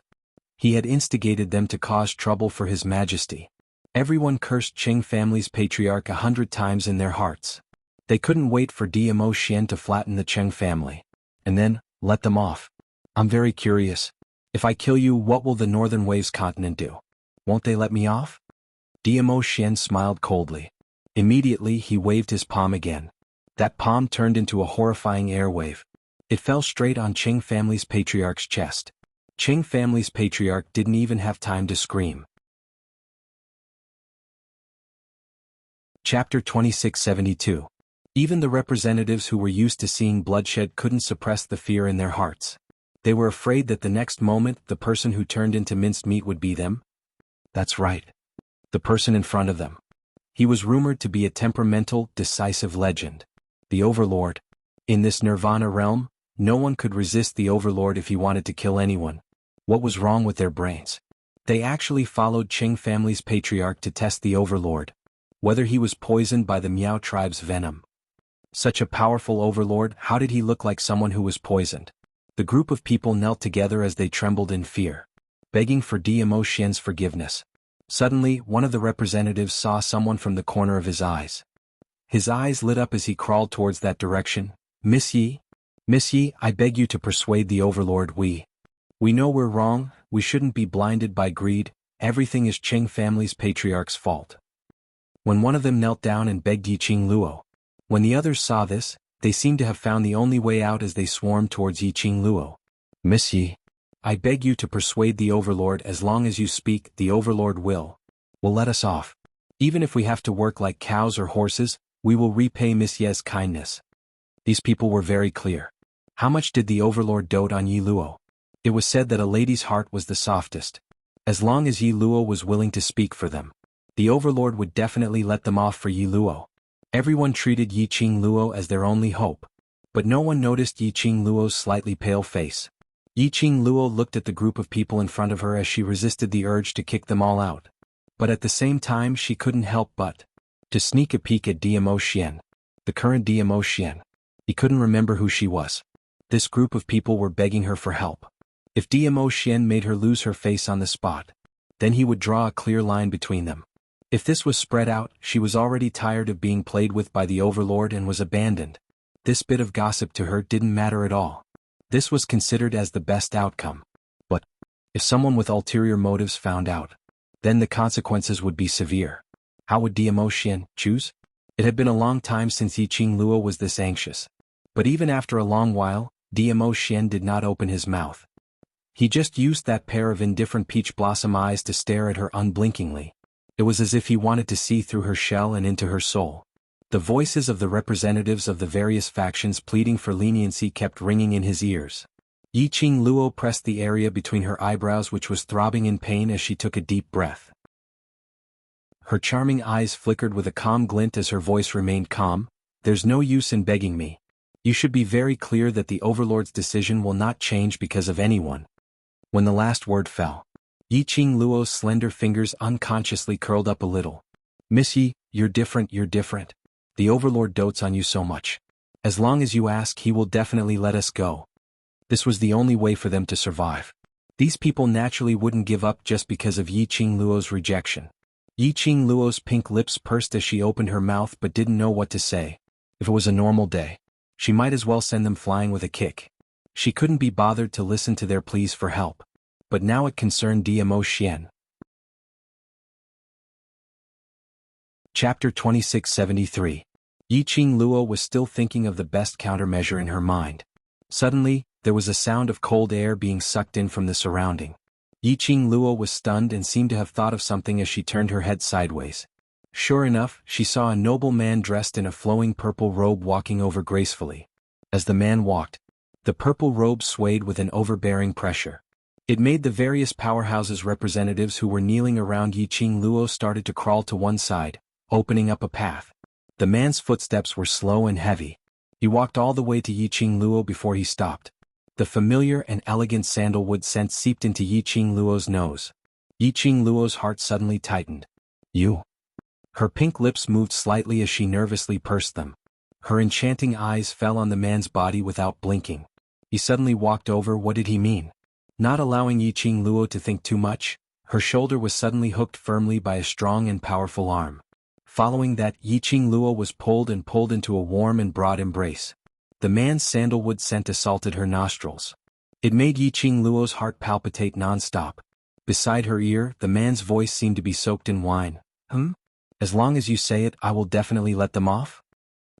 He had instigated them to cause trouble for his majesty. Everyone cursed Cheng family's patriarch 100 times in their hearts. They couldn't wait for Diamo Xian to flatten the Cheng family and then let them off. I'm very curious. If I kill you, what will the Northern Waves continent do? Won't they let me off? Diamo Xian smiled coldly. Immediately he waved his palm again. That palm turned into a horrifying airwave. It fell straight on Cheng family's patriarch's chest. Cheng family's patriarch didn't even have time to scream. Chapter 2672. Even the representatives who were used to seeing bloodshed couldn't suppress the fear in their hearts. They were afraid that the next moment the person who turned into minced meat would be them. That's right. The person in front of them. He was rumored to be a temperamental, decisive legend. The Overlord. In this Nirvana realm, no one could resist the Overlord if he wanted to kill anyone. What was wrong with their brains? They actually followed Cheng family's patriarch to test the Overlord. Whether he was poisoned by the Miao tribe's venom. Such a powerful Overlord, how did he look like someone who was poisoned? The group of people knelt together as they trembled in fear, begging for Diamo Xian's forgiveness. Suddenly, one of the representatives saw someone from the corner of his eyes. His eyes lit up as he crawled towards that direction. Miss Yi, I beg you to persuade the Overlord. We know we're wrong, we shouldn't be blinded by greed, everything is Cheng family's patriarch's fault. When one of them knelt down and begged Yi Qing Luo. When the others saw this, they seemed to have found the only way out as they swarmed towards Yi Qing Luo. Miss Yi, I beg you to persuade the Overlord. As long as you speak, the Overlord will let us off. Even if we have to work like cows or horses, we will repay Miss Ye's kindness. These people were very clear. How much did the Overlord dote on Yi Luo? It was said that a lady's heart was the softest. As long as Yi Luo was willing to speak for them, the Overlord would definitely let them off for Yi Luo. Everyone treated Yi Qing Luo as their only hope, but no one noticed Yi Qing Luo's slightly pale face. Yi Qing Luo looked at the group of people in front of her as she resisted the urge to kick them all out. But at the same time she couldn't help but to sneak a peek at Diamo Xian, the current Diamo Xian. He couldn't remember who she was. This group of people were begging her for help. If Diamo Xian made her lose her face on the spot, then he would draw a clear line between them. If this was spread out, she was already tired of being played with by the overlord and was abandoned. This bit of gossip to her didn't matter at all. This was considered as the best outcome. But if someone with ulterior motives found out, then the consequences would be severe. How would Diamo Xian choose? It had been a long time since Yi Qing Luo was this anxious. But even after a long while, Diamo Xian did not open his mouth. He just used that pair of indifferent peach blossom eyes to stare at her unblinkingly. It was as if he wanted to see through her shell and into her soul. The voices of the representatives of the various factions pleading for leniency kept ringing in his ears. Yi Qing Luo pressed the area between her eyebrows, which was throbbing in pain, as she took a deep breath. Her charming eyes flickered with a calm glint as her voice remained calm. "There's no use in begging me. You should be very clear that the overlord's decision will not change because of anyone." When the last word fell, Yi Qing Luo's slender fingers unconsciously curled up a little. "Miss Yi, you're different. The overlord dotes on you so much. As long as you ask, he will definitely let us go." This was the only way for them to survive. These people naturally wouldn't give up just because of Yi Qing Luo's rejection. Yi Qing Luo's pink lips pursed as she opened her mouth but didn't know what to say. If it was a normal day, she might as well send them flying with a kick. She couldn't be bothered to listen to their pleas for help. But now it concerned Diamo Xian. Chapter 2673. Yi Qing Luo was still thinking of the best countermeasure in her mind. Suddenly, there was a sound of cold air being sucked in from the surrounding. Yi Qing Luo was stunned and seemed to have thought of something as she turned her head sideways. Sure enough, she saw a noble man dressed in a flowing purple robe walking over gracefully. As the man walked, the purple robe swayed with an overbearing pressure. It made the various powerhouses' representatives who were kneeling around Yi Qing Luo started to crawl to one side, opening up a path. The man's footsteps were slow and heavy. He walked all the way to Yi Qing Luo before he stopped. The familiar and elegant sandalwood scent seeped into Yi Qing Luo's nose. Yi Qing Luo's heart suddenly tightened. "You?" Her pink lips moved slightly as she nervously pursed them. Her enchanting eyes fell on the man's body without blinking. He suddenly walked over. What did he mean? Not allowing Yi Qing Luo to think too much, her shoulder was suddenly hooked firmly by a strong and powerful arm. Following that, Yi Qing Luo was pulled into a warm and broad embrace. The man's sandalwood scent assaulted her nostrils. It made Yi Qing Luo's heart palpitate non-stop. Beside her ear, the man's voice seemed to be soaked in wine. As long as you say it, I will definitely let them off?"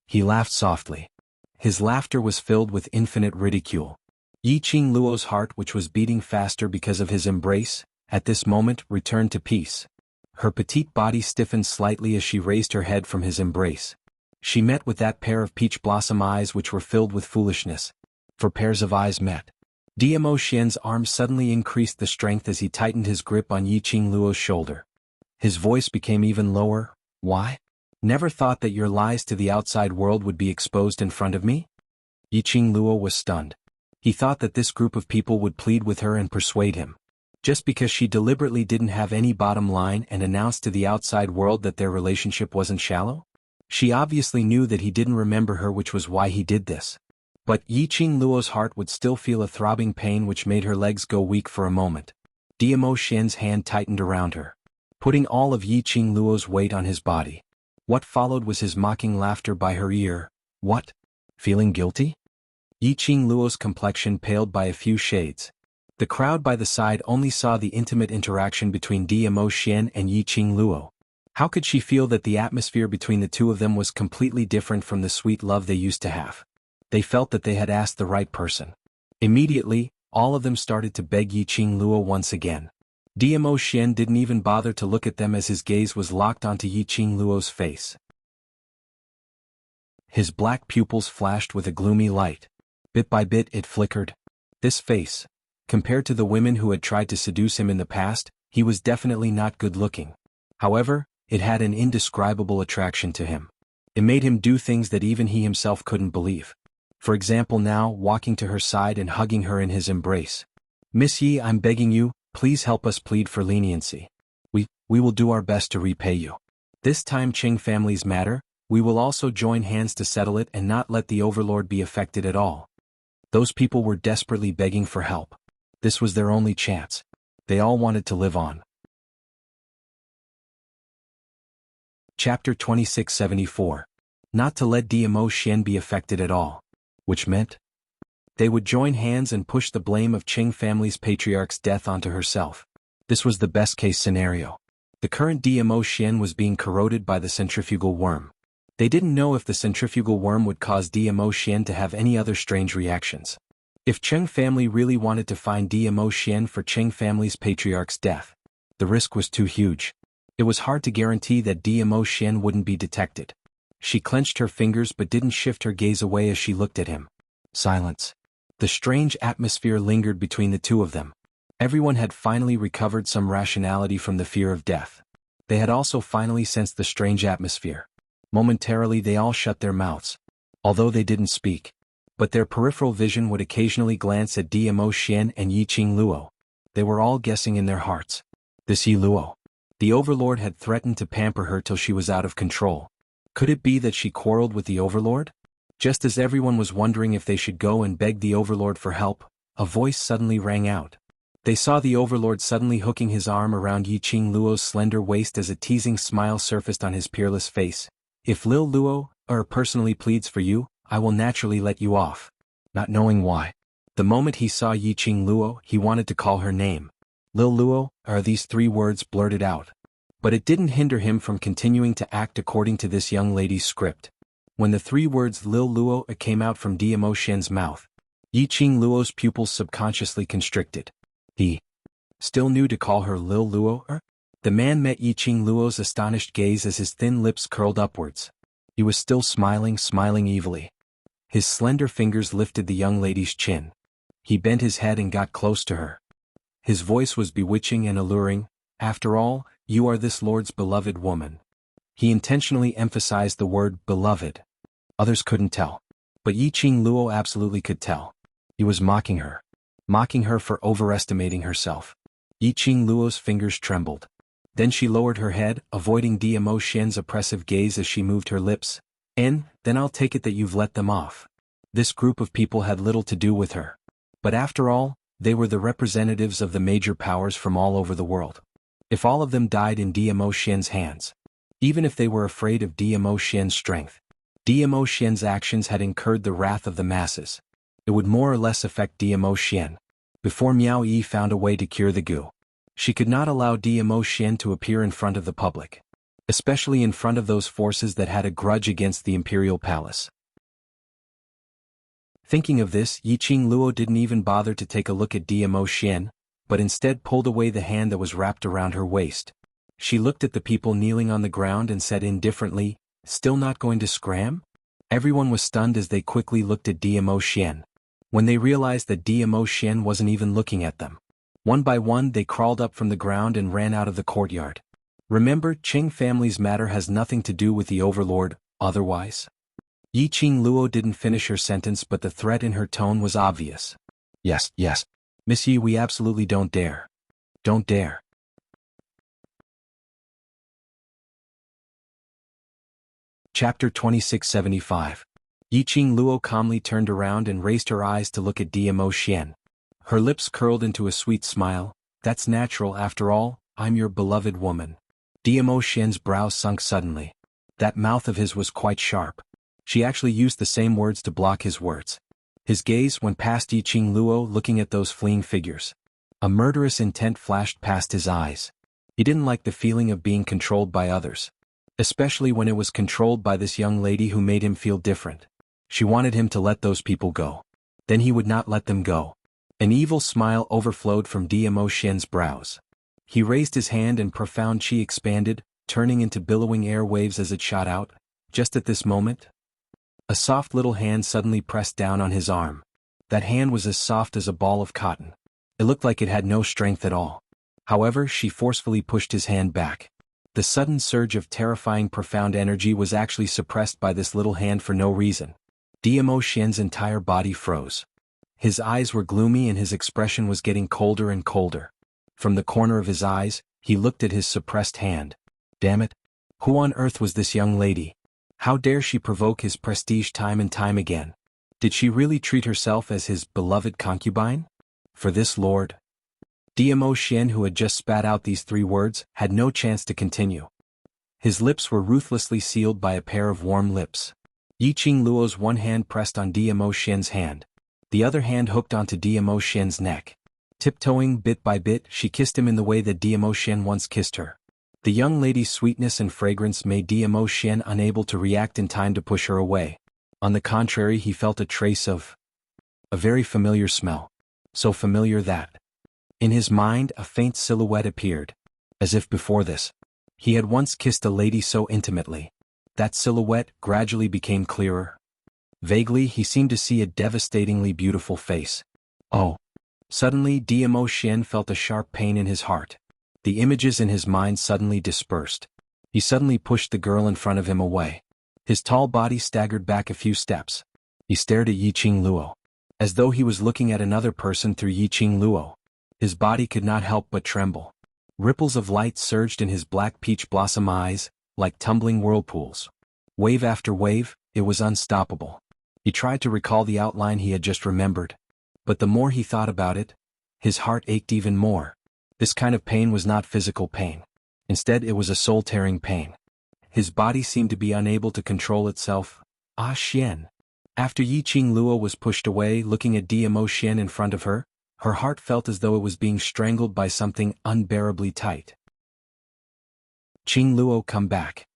He laughed softly. His laughter was filled with infinite ridicule. Yi Qing Luo's heart, which was beating faster because of his embrace, at this moment returned to peace. Her petite body stiffened slightly as she raised her head from his embrace. She met with that pair of peach blossom eyes which were filled with foolishness. For pairs of eyes met. Diamo Xian's arm suddenly increased the strength as he tightened his grip on Yi Qing Luo's shoulder. His voice became even lower. "Why? Never thought that your lies to the outside world would be exposed in front of me?" Yi Qing Luo was stunned. He thought that this group of people would plead with her and persuade him. Just because she deliberately didn't have any bottom line and announced to the outside world that their relationship wasn't shallow? She obviously knew that he didn't remember her, which was why he did this. But Yi Qing Luo's heart would still feel a throbbing pain which made her legs go weak for a moment. Diamo Xian's hand tightened around her, putting all of Yi Qing Luo's weight on his body. What followed was his mocking laughter by her ear. "What? Feeling guilty?" Yi Qing Luo's complexion paled by a few shades. The crowd by the side only saw the intimate interaction between Diamo Xian and Yi Qing Luo. How could she feel that the atmosphere between the two of them was completely different from the sweet love they used to have? They felt that they had asked the right person. Immediately, all of them started to beg Yi Qing Luo once again. Diamo Xian didn't even bother to look at them as his gaze was locked onto Yi Qing Luo's face. His black pupils flashed with a gloomy light. Bit by bit it flickered. This face, compared to the women who had tried to seduce him in the past, he was definitely not good looking. However, it had an indescribable attraction to him. It made him do things that even he himself couldn't believe. For example, now walking to her side and hugging her in his embrace. "Miss Yi, I'm begging you, please help us plead for leniency. We will do our best to repay you. This time Qing family's matter, we will also join hands to settle it and not let the overlord be affected at all." Those people were desperately begging for help. This was their only chance. They all wanted to live on. Chapter 2674. Not to let Dmo Xian be affected at all. Which meant they would join hands and push the blame of Qing family's patriarch's death onto herself. This was the best-case scenario. The current Dmo Xian was being corroded by the centrifugal worm. They didn't know if the centrifugal worm would cause Dmo Xian to have any other strange reactions. If Qing family really wanted to find Dmo Xian for Qing family's patriarch's death, the risk was too huge. It was hard to guarantee that Dmo Xian wouldn't be detected. She clenched her fingers but didn't shift her gaze away as she looked at him. Silence. The strange atmosphere lingered between the two of them. Everyone had finally recovered some rationality from the fear of death. They had also finally sensed the strange atmosphere. Momentarily they all shut their mouths. Although they didn't speak. But their peripheral vision would occasionally glance at Dmo Xian and Yiqing Luo. They were all guessing in their hearts. This Yi Luo. The overlord had threatened to pamper her till she was out of control. Could it be that she quarreled with the overlord? Just as everyone was wondering if they should go and beg the overlord for help, a voice suddenly rang out. They saw the overlord suddenly hooking his arm around Yiqing Luo's slender waist as a teasing smile surfaced on his peerless face. "If Lil Luo personally pleads for you, I will naturally let you off." Not knowing why. The moment he saw Yiqing Luo, he wanted to call her name. Lil Luo, these three words blurted out. But it didn't hinder him from continuing to act according to this young lady's script. When the three words Lil Luo came out from Dmo Xian's mouth, Yiqing Luo's pupils subconsciously constricted. He still knew to call her Lil Luo? The man met Yiqing Luo's astonished gaze as his thin lips curled upwards. He was still smiling evilly. His slender fingers lifted the young lady's chin. He bent his head and got close to her. His voice was bewitching and alluring. "After all, you are this lord's beloved woman." He intentionally emphasized the word beloved. Others couldn't tell. But Yiqing Luo absolutely could tell. He was mocking her. Mocking her for overestimating herself. Yiqing Luo's fingers trembled. Then she lowered her head, avoiding Dmo Xian's oppressive gaze as she moved her lips. "Then I'll take it that you've let them off." This group of people had little to do with her. But after all, they were the representatives of the major powers from all over the world. If all of them died in Dmo Xian's hands, even if they were afraid of Dmo Xian's strength, Dmo Xian's actions had incurred the wrath of the masses. It would more or less affect Dmo Xian. Before Miao Yi found a way to cure the goo, she could not allow Dmo Xian to appear in front of the public, especially in front of those forces that had a grudge against the imperial palace. Thinking of this, Yiqing Luo didn't even bother to take a look at Dmo Xian, but instead pulled away the hand that was wrapped around her waist. She looked at the people kneeling on the ground and said indifferently, "Still not going to scram?" Everyone was stunned as they quickly looked at Dmo Xian. When they realized that Dmo Xian wasn't even looking at them, one by one they crawled up from the ground and ran out of the courtyard. Remember, Qing family's matter has nothing to do with the overlord, otherwise. Yiqing Luo didn't finish her sentence, but the threat in her tone was obvious. Yes. Miss Yi, we absolutely don't dare. Don't dare. Chapter 2675. Yiqing Luo calmly turned around and raised her eyes to look at Dmo Xian. Her lips curled into a sweet smile. "That's natural after all, I'm your beloved woman." Dmo Xian's brows sunk suddenly. That mouth of his was quite sharp. She actually used the same words to block his words. His gaze went past Yiqing Luo, looking at those fleeing figures. A murderous intent flashed past his eyes. He didn't like the feeling of being controlled by others, especially when it was controlled by this young lady who made him feel different. She wanted him to let those people go. Then he would not let them go. An evil smile overflowed from Dmo Xian's brows. He raised his hand and profound chi expanded, turning into billowing air waves as it shot out. Just at this moment, a soft little hand suddenly pressed down on his arm. That hand was as soft as a ball of cotton. It looked like it had no strength at all. However, she forcefully pushed his hand back. The sudden surge of terrifying profound energy was actually suppressed by this little hand for no reason. Dmo Xian's entire body froze. His eyes were gloomy and his expression was getting colder and colder. From the corner of his eyes, he looked at his suppressed hand. Damn it! Who on earth was this young lady? How dare she provoke his prestige time and time again? Did she really treat herself as his beloved concubine? For this lord? Dmo Xian, who had just spat out these 3 words, had no chance to continue. His lips were ruthlessly sealed by a pair of warm lips. Yiqing Luo's one hand pressed on Dmo Xian's hand. The other hand hooked onto Dmo Xian's neck. Tiptoeing bit by bit, she kissed him in the way that Dmo Xian once kissed her. The young lady's sweetness and fragrance made Dmo Xian unable to react in time to push her away. On the contrary, he felt a trace of a very familiar smell. So familiar that, in his mind, a faint silhouette appeared. As if before this, he had once kissed a lady so intimately. That silhouette gradually became clearer. Vaguely, he seemed to see a devastatingly beautiful face. Oh! Suddenly, Dmo Xian felt a sharp pain in his heart. The images in his mind suddenly dispersed. He suddenly pushed the girl in front of him away. His tall body staggered back a few steps. He stared at Yiqing Luo, as though he was looking at another person through Yiqing Luo. His body could not help but tremble. Ripples of light surged in his black peach blossom eyes, like tumbling whirlpools. Wave after wave, it was unstoppable. He tried to recall the outline he had just remembered. But the more he thought about it, his heart ached even more. This kind of pain was not physical pain. Instead, it was a soul-tearing pain. His body seemed to be unable to control itself. Ah Xian. After Yiqing Luo was pushed away, looking at Dmo Xian in front of her, her heart felt as though it was being strangled by something unbearably tight. Qing Luo, come back.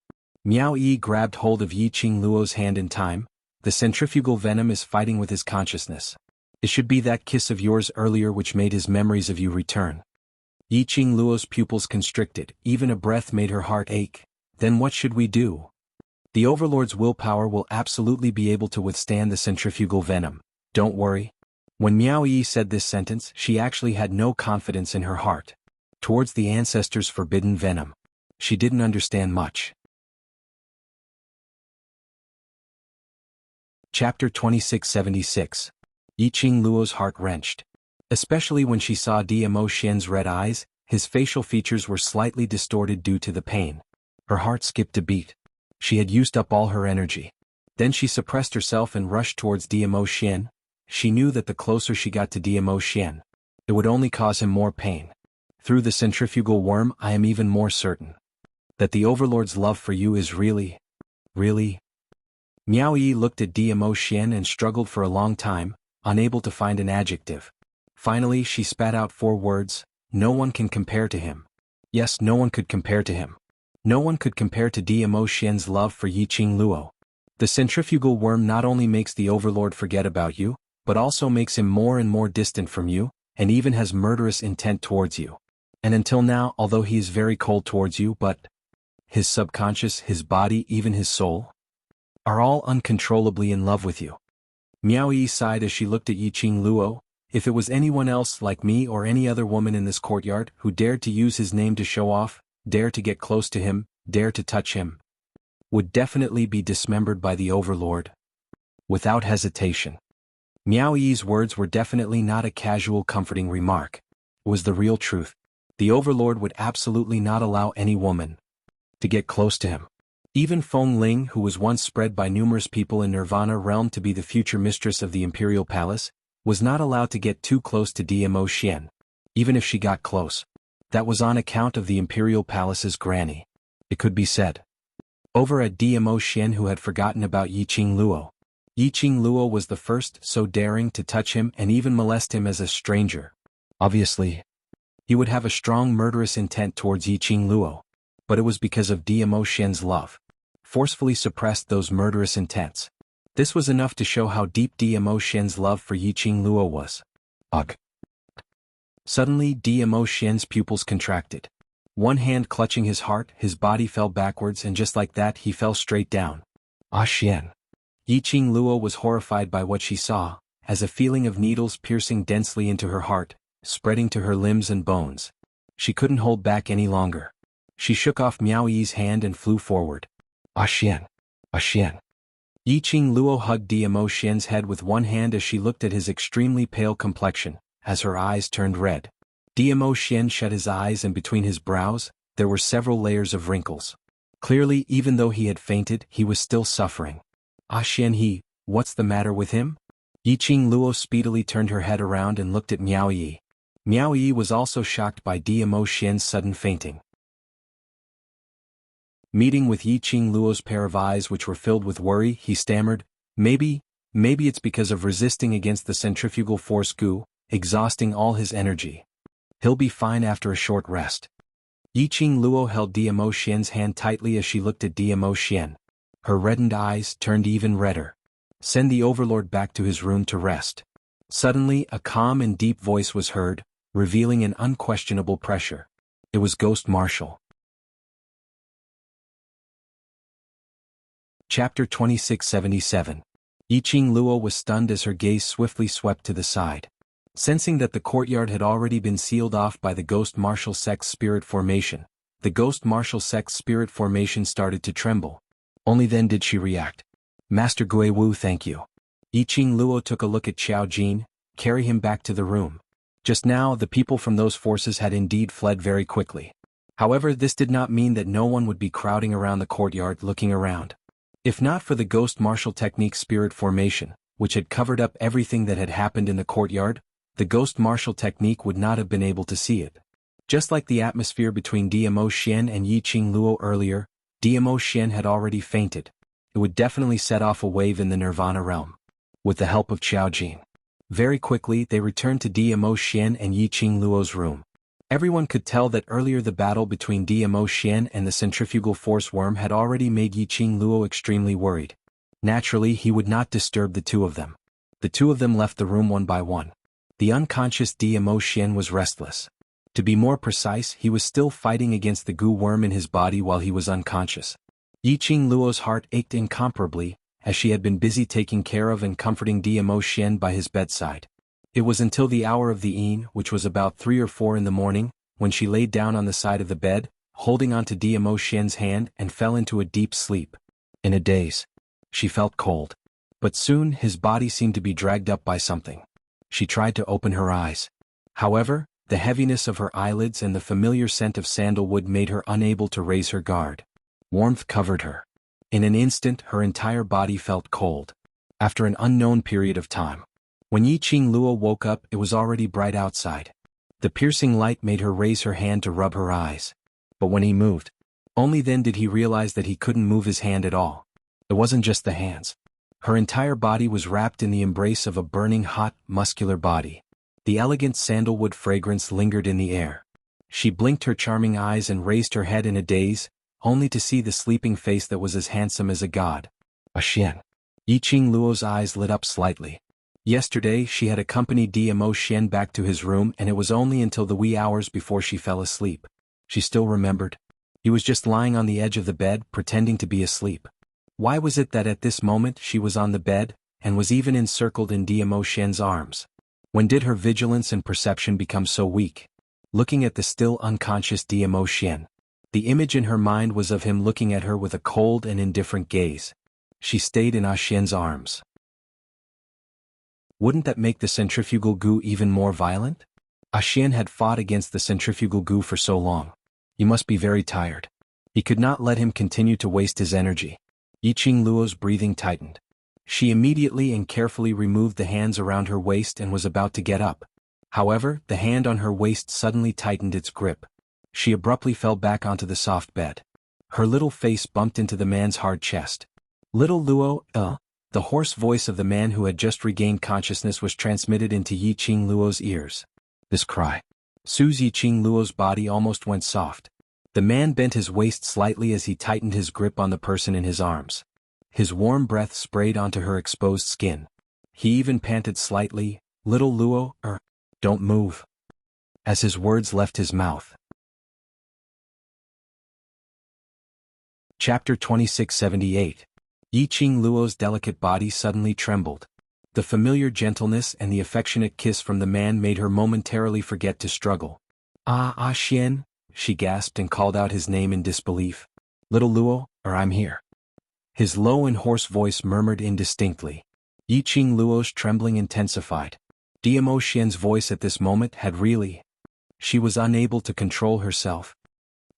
Miao Yi grabbed hold of Yiqing Luo's hand in time. The centrifugal venom is fighting with his consciousness. It should be that kiss of yours earlier which made his memories of you return. Yiqing Luo's pupils constricted, even a breath made her heart ache. Then what should we do? The Overlord's willpower will absolutely be able to withstand the centrifugal venom. Don't worry. When Miao Yi said this sentence, she actually had no confidence in her heart. Towards the ancestors' forbidden venom, she didn't understand much. Chapter 2676. Yiqing Luo's heart wrenched. Especially when she saw Dmo Xian's red eyes, his facial features were slightly distorted due to the pain. Her heart skipped a beat. She had used up all her energy. Then she suppressed herself and rushed towards Dmo Xian. She knew that the closer she got to Dmo Xian, it would only cause him more pain. Through the centrifugal worm, I am even more certain that the Overlord's love for you is really. Miao Yi looked at Dmo Xian and struggled for a long time, unable to find an adjective. Finally, she spat out 4 words: no one can compare to him. Yes, no one could compare to him. No one could compare to Dmo Xian's love for Yiqing Luo. The centrifugal worm not only makes the Overlord forget about you, but also makes him more and more distant from you, and even has murderous intent towards you. And until now, although he is very cold towards you, but his subconscious, his body, even his soul, are all uncontrollably in love with you. Miao Yi sighed as she looked at Yiqing Luo. If it was anyone else like me or any other woman in this courtyard who dared to use his name to show off, dare to get close to him, dare to touch him, would definitely be dismembered by the Overlord. Without hesitation. Miao Yi's words were definitely not a casual comforting remark. It was the real truth. The Overlord would absolutely not allow any woman to get close to him. Even Feng Ling, who was once spread by numerous people in Nirvana realm to be the future mistress of the Imperial Palace, was not allowed to get too close to Dmo Xian. Even if she got close, that was on account of the Imperial Palace's granny. It could be said. Over at Dmo Xian, who had forgotten about Yiqing Luo. Yiqing Luo was the first so daring to touch him and even molest him as a stranger. Obviously, he would have a strong murderous intent towards Yiqing Luo. But it was because of Dmo Xian's love. Forcefully suppressed those murderous intents. This was enough to show how deep Dmo Xian's love for Yiqing Luo was. Ugh. Suddenly, Dmo Xian's pupils contracted. One hand clutching his heart, his body fell backwards, and just like that he fell straight down. Ah Xian. Yiqing Luo was horrified by what she saw, as a feeling of needles piercing densely into her heart, spreading to her limbs and bones. She couldn't hold back any longer. She shook off Miao Yi's hand and flew forward. Ah Xian. Ah Xian. Yiqing Luo hugged Diamo Xian's head with one hand as she looked at his extremely pale complexion, as her eyes turned red. Diamo Xian shut his eyes, and between his brows, there were several layers of wrinkles. Clearly, even though he had fainted, he was still suffering. Ah Xian, what's the matter with him? Yiqing Luo speedily turned her head around and looked at Miao Yi. Miao Yi was also shocked by Diamo Xian's sudden fainting. Meeting with Yiqing Luo's pair of eyes which were filled with worry, he stammered, Maybe it's because of resisting against the centrifugal force Gu, exhausting all his energy. He'll be fine after a short rest. Yiqing Luo held Diamo Xian's hand tightly as she looked at Diamo Xian. Her reddened eyes turned even redder. Send the overlord back to his room to rest. Suddenly, a calm and deep voice was heard, revealing an unquestionable pressure. It was Ghost Marshal. Chapter 2677. Yiqing Luo was stunned as her gaze swiftly swept to the side. Sensing that the courtyard had already been sealed off by the Ghost Marshal Sect's spirit formation, the Ghost Marshal Sect's spirit formation started to tremble. Only then did she react. Master Gui Wu, thank you. Yiqing Luo took a look at Xiao Jin, carry him back to the room. Just now, the people from those forces had indeed fled very quickly. However, this did not mean that no one would be crowding around the courtyard looking around. If not for the Ghost Marshal Technique spirit formation, which had covered up everything that had happened in the courtyard, the Ghost Marshal Technique would not have been able to see it. Just like the atmosphere between Diamo Xian and Yiqing Luo earlier, Diamo Xian had already fainted. It would definitely set off a wave in the Nirvana realm. With the help of Xiao Jin. Very quickly they returned to Diamo Xian and Yiqing Luo's room. Everyone could tell that earlier the battle between Diamo Xian and the centrifugal force worm had already made Yiqing Luo extremely worried. Naturally, he would not disturb the two of them. The two of them left the room one by one. The unconscious Diamo Xian was restless. To be more precise, he was still fighting against the Gu worm in his body while he was unconscious. Yiqing Luo's heart ached incomparably, as she had been busy taking care of and comforting Diamo Xian by his bedside. It was until the hour of the evening, which was about 3 or 4 in the morning, when she laid down on the side of the bed, holding onto Diamo Xian's hand, and fell into a deep sleep. In a daze. She felt cold. But soon his body seemed to be dragged up by something. She tried to open her eyes. However, the heaviness of her eyelids and the familiar scent of sandalwood made her unable to raise her guard. Warmth covered her. In an instant her entire body felt cold. After an unknown period of time. When Yiqing Luo woke up, it was already bright outside. The piercing light made her raise her hand to rub her eyes. But when he moved, only then did he realize that he couldn't move his hand at all. It wasn't just the hands. Her entire body was wrapped in the embrace of a burning hot, muscular body. The elegant sandalwood fragrance lingered in the air. She blinked her charming eyes and raised her head in a daze, only to see the sleeping face that was as handsome as a god. Ah Xian. Yiqing Luo's eyes lit up slightly. Yesterday she had accompanied Diamo Xian back to his room, and it was only until the wee hours before she fell asleep. She still remembered. He was just lying on the edge of the bed, pretending to be asleep. Why was it that at this moment she was on the bed, and was even encircled in Diamo Xian's arms? When did her vigilance and perception become so weak? Looking at the still unconscious Diamo Xian. The image in her mind was of him looking at her with a cold and indifferent gaze. She stayed in Ah Xian's arms. Wouldn't that make the centrifugal Gu even more violent? Ah Xian had fought against the centrifugal Gu for so long. He must be very tired. He could not let him continue to waste his energy. Yiqing Luo's breathing tightened. She immediately and carefully removed the hands around her waist and was about to get up. However, the hand on her waist suddenly tightened its grip. She abruptly fell back onto the soft bed. Her little face bumped into the man's hard chest. Little Luo, The hoarse voice of the man who had just regained consciousness was transmitted into Yiqing Luo's ears. This cry. Sue's Yiqing Luo's body almost went soft. The man bent his waist slightly as he tightened his grip on the person in his arms. His warm breath sprayed onto her exposed skin. He even panted slightly, Little Luo, don't move. As his words left his mouth. Chapter 2678. Yiqing Luo's delicate body suddenly trembled. The familiar gentleness and the affectionate kiss from the man made her momentarily forget to struggle. Ah Xian, she gasped and called out his name in disbelief. Little Luo, or I'm here. His low and hoarse voice murmured indistinctly. Yiqing Luo's trembling intensified. Diamo Xian's voice at this moment had really. She was unable to control herself.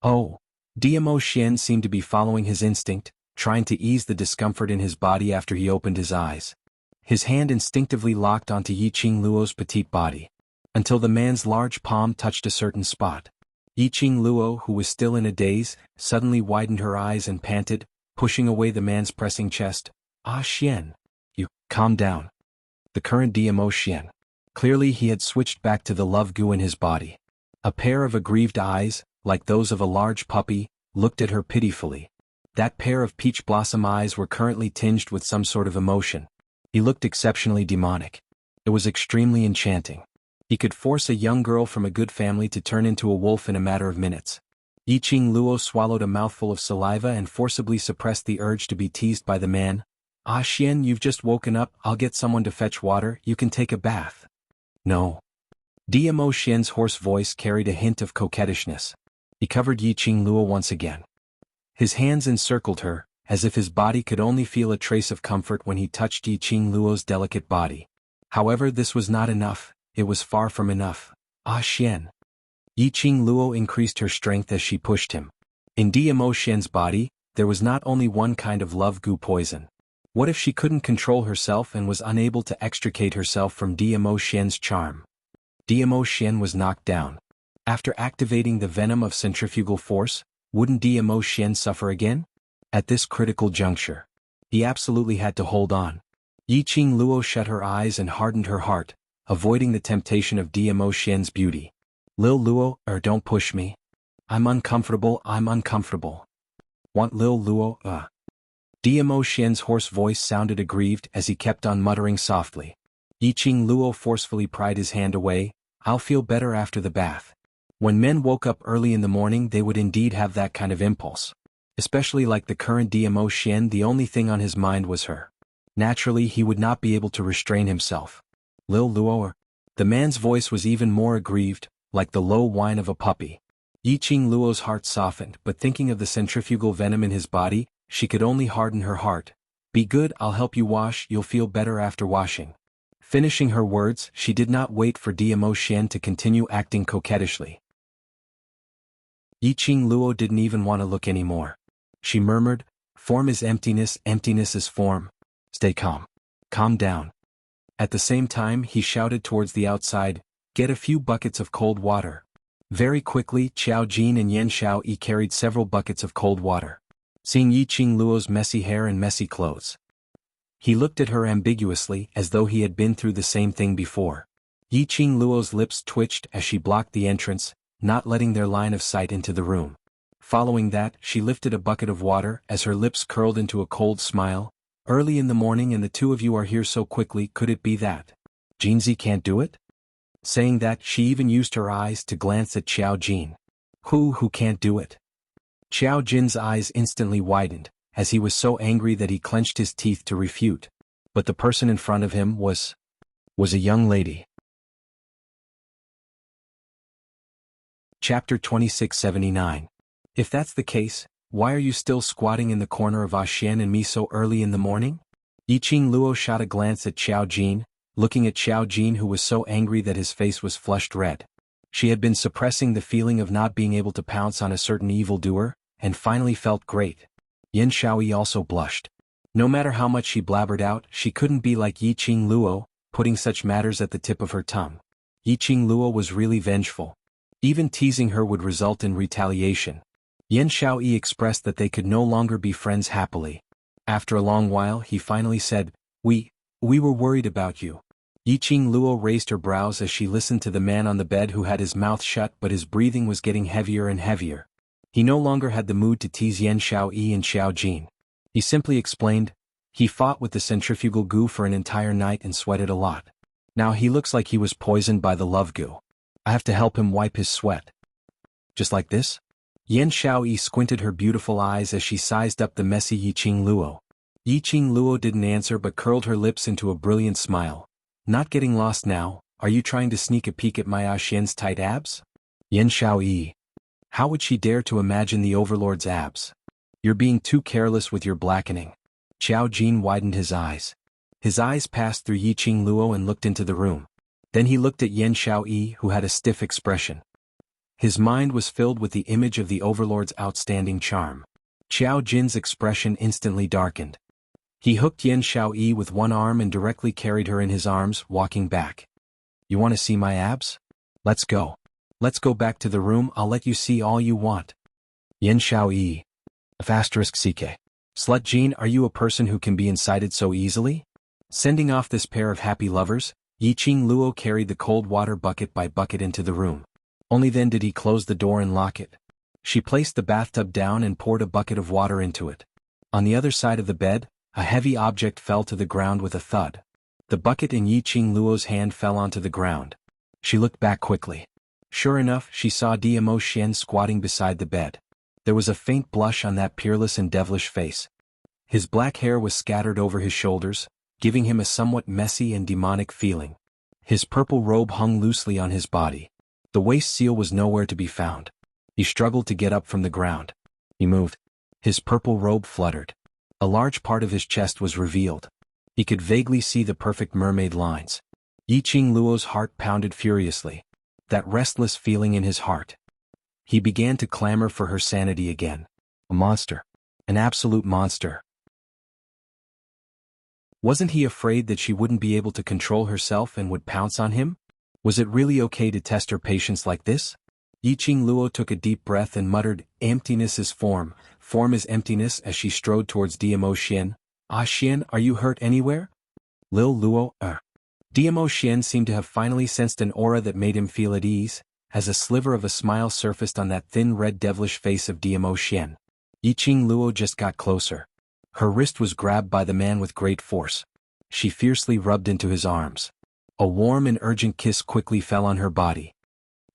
Oh. Diamo Xian seemed to be following his instinct, trying to ease the discomfort in his body after he opened his eyes. His hand instinctively locked onto Yiqing Luo's petite body, until the man's large palm touched a certain spot. Yiqing Luo, who was still in a daze, suddenly widened her eyes and panted, pushing away the man's pressing chest. Ah Xian. You, calm down. The current Diamo Xian. Clearly he had switched back to the love goo in his body. A pair of aggrieved eyes, like those of a large puppy, looked at her pitifully. That pair of peach blossom eyes were currently tinged with some sort of emotion. He looked exceptionally demonic. It was extremely enchanting. He could force a young girl from a good family to turn into a wolf in a matter of minutes. Yiqing Luo swallowed a mouthful of saliva and forcibly suppressed the urge to be teased by the man. Ah Xian, you've just woken up, I'll get someone to fetch water, you can take a bath. No. Diamo Xian's hoarse voice carried a hint of coquettishness. He covered Yiqing Luo once again. His hands encircled her, as if his body could only feel a trace of comfort when he touched Yiqing Luo's delicate body. However, this was not enough, it was far from enough. Ah Xian. Yiqing Luo increased her strength as she pushed him. In Diamo Xian's body, there was not only one kind of love goo poison. What if she couldn't control herself and was unable to extricate herself from Diamo Xian's charm? Diamo Xian was knocked down. After activating the venom of centrifugal force, wouldn't Diamo Xian suffer again? At this critical juncture, he absolutely had to hold on. Yiqing Luo shut her eyes and hardened her heart, avoiding the temptation of Diamo Xian's beauty. Lil Luo, don't push me. I'm uncomfortable. Want Lil Luo, Diamo Xian's hoarse voice sounded aggrieved as he kept on muttering softly. Yiqing Luo forcefully pried his hand away. I'll feel better after the bath. When men woke up early in the morning they would indeed have that kind of impulse. Especially like the current Diamo Xian, the only thing on his mind was her. Naturally he would not be able to restrain himself. Lil Luo. The man's voice was even more aggrieved, like the low whine of a puppy. Yiqing Luo's heart softened, but thinking of the centrifugal venom in his body, she could only harden her heart. Be good, I'll help you wash, you'll feel better after washing. Finishing her words, she did not wait for Diamo Xian to continue acting coquettishly. Yiqing Luo didn't even want to look anymore. She murmured, form is emptiness, emptiness is form. Stay calm. Calm down. At the same time he shouted towards the outside, get a few buckets of cold water. Very quickly Qiao Jin and Yan Xiaoyi carried several buckets of cold water. Seeing Yiqing Luo's messy hair and messy clothes, he looked at her ambiguously as though he had been through the same thing before. Yiqing Luo's lips twitched as she blocked the entrance, not letting their line of sight into the room. Following that, she lifted a bucket of water as her lips curled into a cold smile. Early in the morning and the two of you are here so quickly, could it be that Jinzi can't do it? Saying that, she even used her eyes to glance at Qiao Jin. Who can't do it? Qiao Jin's eyes instantly widened, as he was so angry that he clenched his teeth to refute. But the person in front of him was a young lady. Chapter 2679. If that's the case, why are you still squatting in the corner of Xian and me so early in the morning? Yiqing Luo shot a glance at Qiao Jin, looking at Qiao Jin who was so angry that his face was flushed red. She had been suppressing the feeling of not being able to pounce on a certain evildoer, and finally felt great. Yan Xiaoyi also blushed. No matter how much she blabbered out, she couldn't be like Yiqing Luo, putting such matters at the tip of her tongue. Yiqing Luo was really vengeful. Even teasing her would result in retaliation. Yan Xiaoyi expressed that they could no longer be friends happily. After a long while he finally said, We were worried about you. Yiqing Luo raised her brows as she listened to the man on the bed who had his mouth shut but his breathing was getting heavier and heavier. He no longer had the mood to tease Yan Xiaoyi and Qiao Jin. He simply explained, he fought with the centrifugal goo for an entire night and sweated a lot. Now he looks like he was poisoned by the love goo. I have to help him wipe his sweat. Just like this? Yan Xiaoyi squinted her beautiful eyes as she sized up the messy Yiqing Luo. Yiqing Luo didn't answer but curled her lips into a brilliant smile. Not getting lost now, are you trying to sneak a peek at my Xian's tight abs? Yan Xiaoyi. How would she dare to imagine the overlord's abs? You're being too careless with your blackening. Xiao Jin widened his eyes. His eyes passed through Yiqing Luo and looked into the room. Then he looked at Yan Xiaoyi, who had a stiff expression. His mind was filled with the image of the overlord's outstanding charm. Xiao Jin's expression instantly darkened. He hooked Yan Xiaoyi with one arm and directly carried her in his arms, walking back. You want to see my abs? Let's go. Let's go back to the room, I'll let you see all you want. Yan Xiaoyi. *CK. Slut Jean, are you a person who can be incited so easily? Sending off this pair of happy lovers, Yiqing Luo carried the cold water bucket by bucket into the room. Only then did he close the door and lock it. She placed the bathtub down and poured a bucket of water into it. On the other side of the bed, a heavy object fell to the ground with a thud. The bucket in Yiqing Luo's hand fell onto the ground. She looked back quickly. Sure enough, she saw Diamo Xian squatting beside the bed. There was a faint blush on that peerless and devilish face. His black hair was scattered over his shoulders, giving him a somewhat messy and demonic feeling. His purple robe hung loosely on his body. The waist seal was nowhere to be found. He struggled to get up from the ground. He moved. His purple robe fluttered. A large part of his chest was revealed. He could vaguely see the perfect mermaid lines. Yiqing Luo's heart pounded furiously. That restless feeling in his heart. He began to clamor for her sanity again. A monster. An absolute monster. Wasn't he afraid that she wouldn't be able to control herself and would pounce on him? Was it really okay to test her patience like this? Yiqing Luo took a deep breath and muttered, emptiness is form is emptiness, as she strode towards Diamo Xian. Ah Xian, are you hurt anywhere? Lil Luo, Diamo Xian seemed to have finally sensed an aura that made him feel at ease, as a sliver of a smile surfaced on that thin red devilish face of Diamo Xian. Yiqing Luo just got closer. Her wrist was grabbed by the man with great force. She fiercely rubbed into his arms. A warm and urgent kiss quickly fell on her body.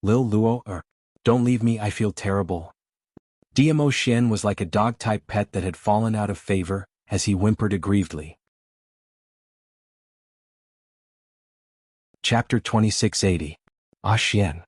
Lil Luo, don't leave me, I feel terrible. Diamo Xian was like a dog-type pet that had fallen out of favor, as he whimpered aggrievedly. Chapter 2680. Ah Xian.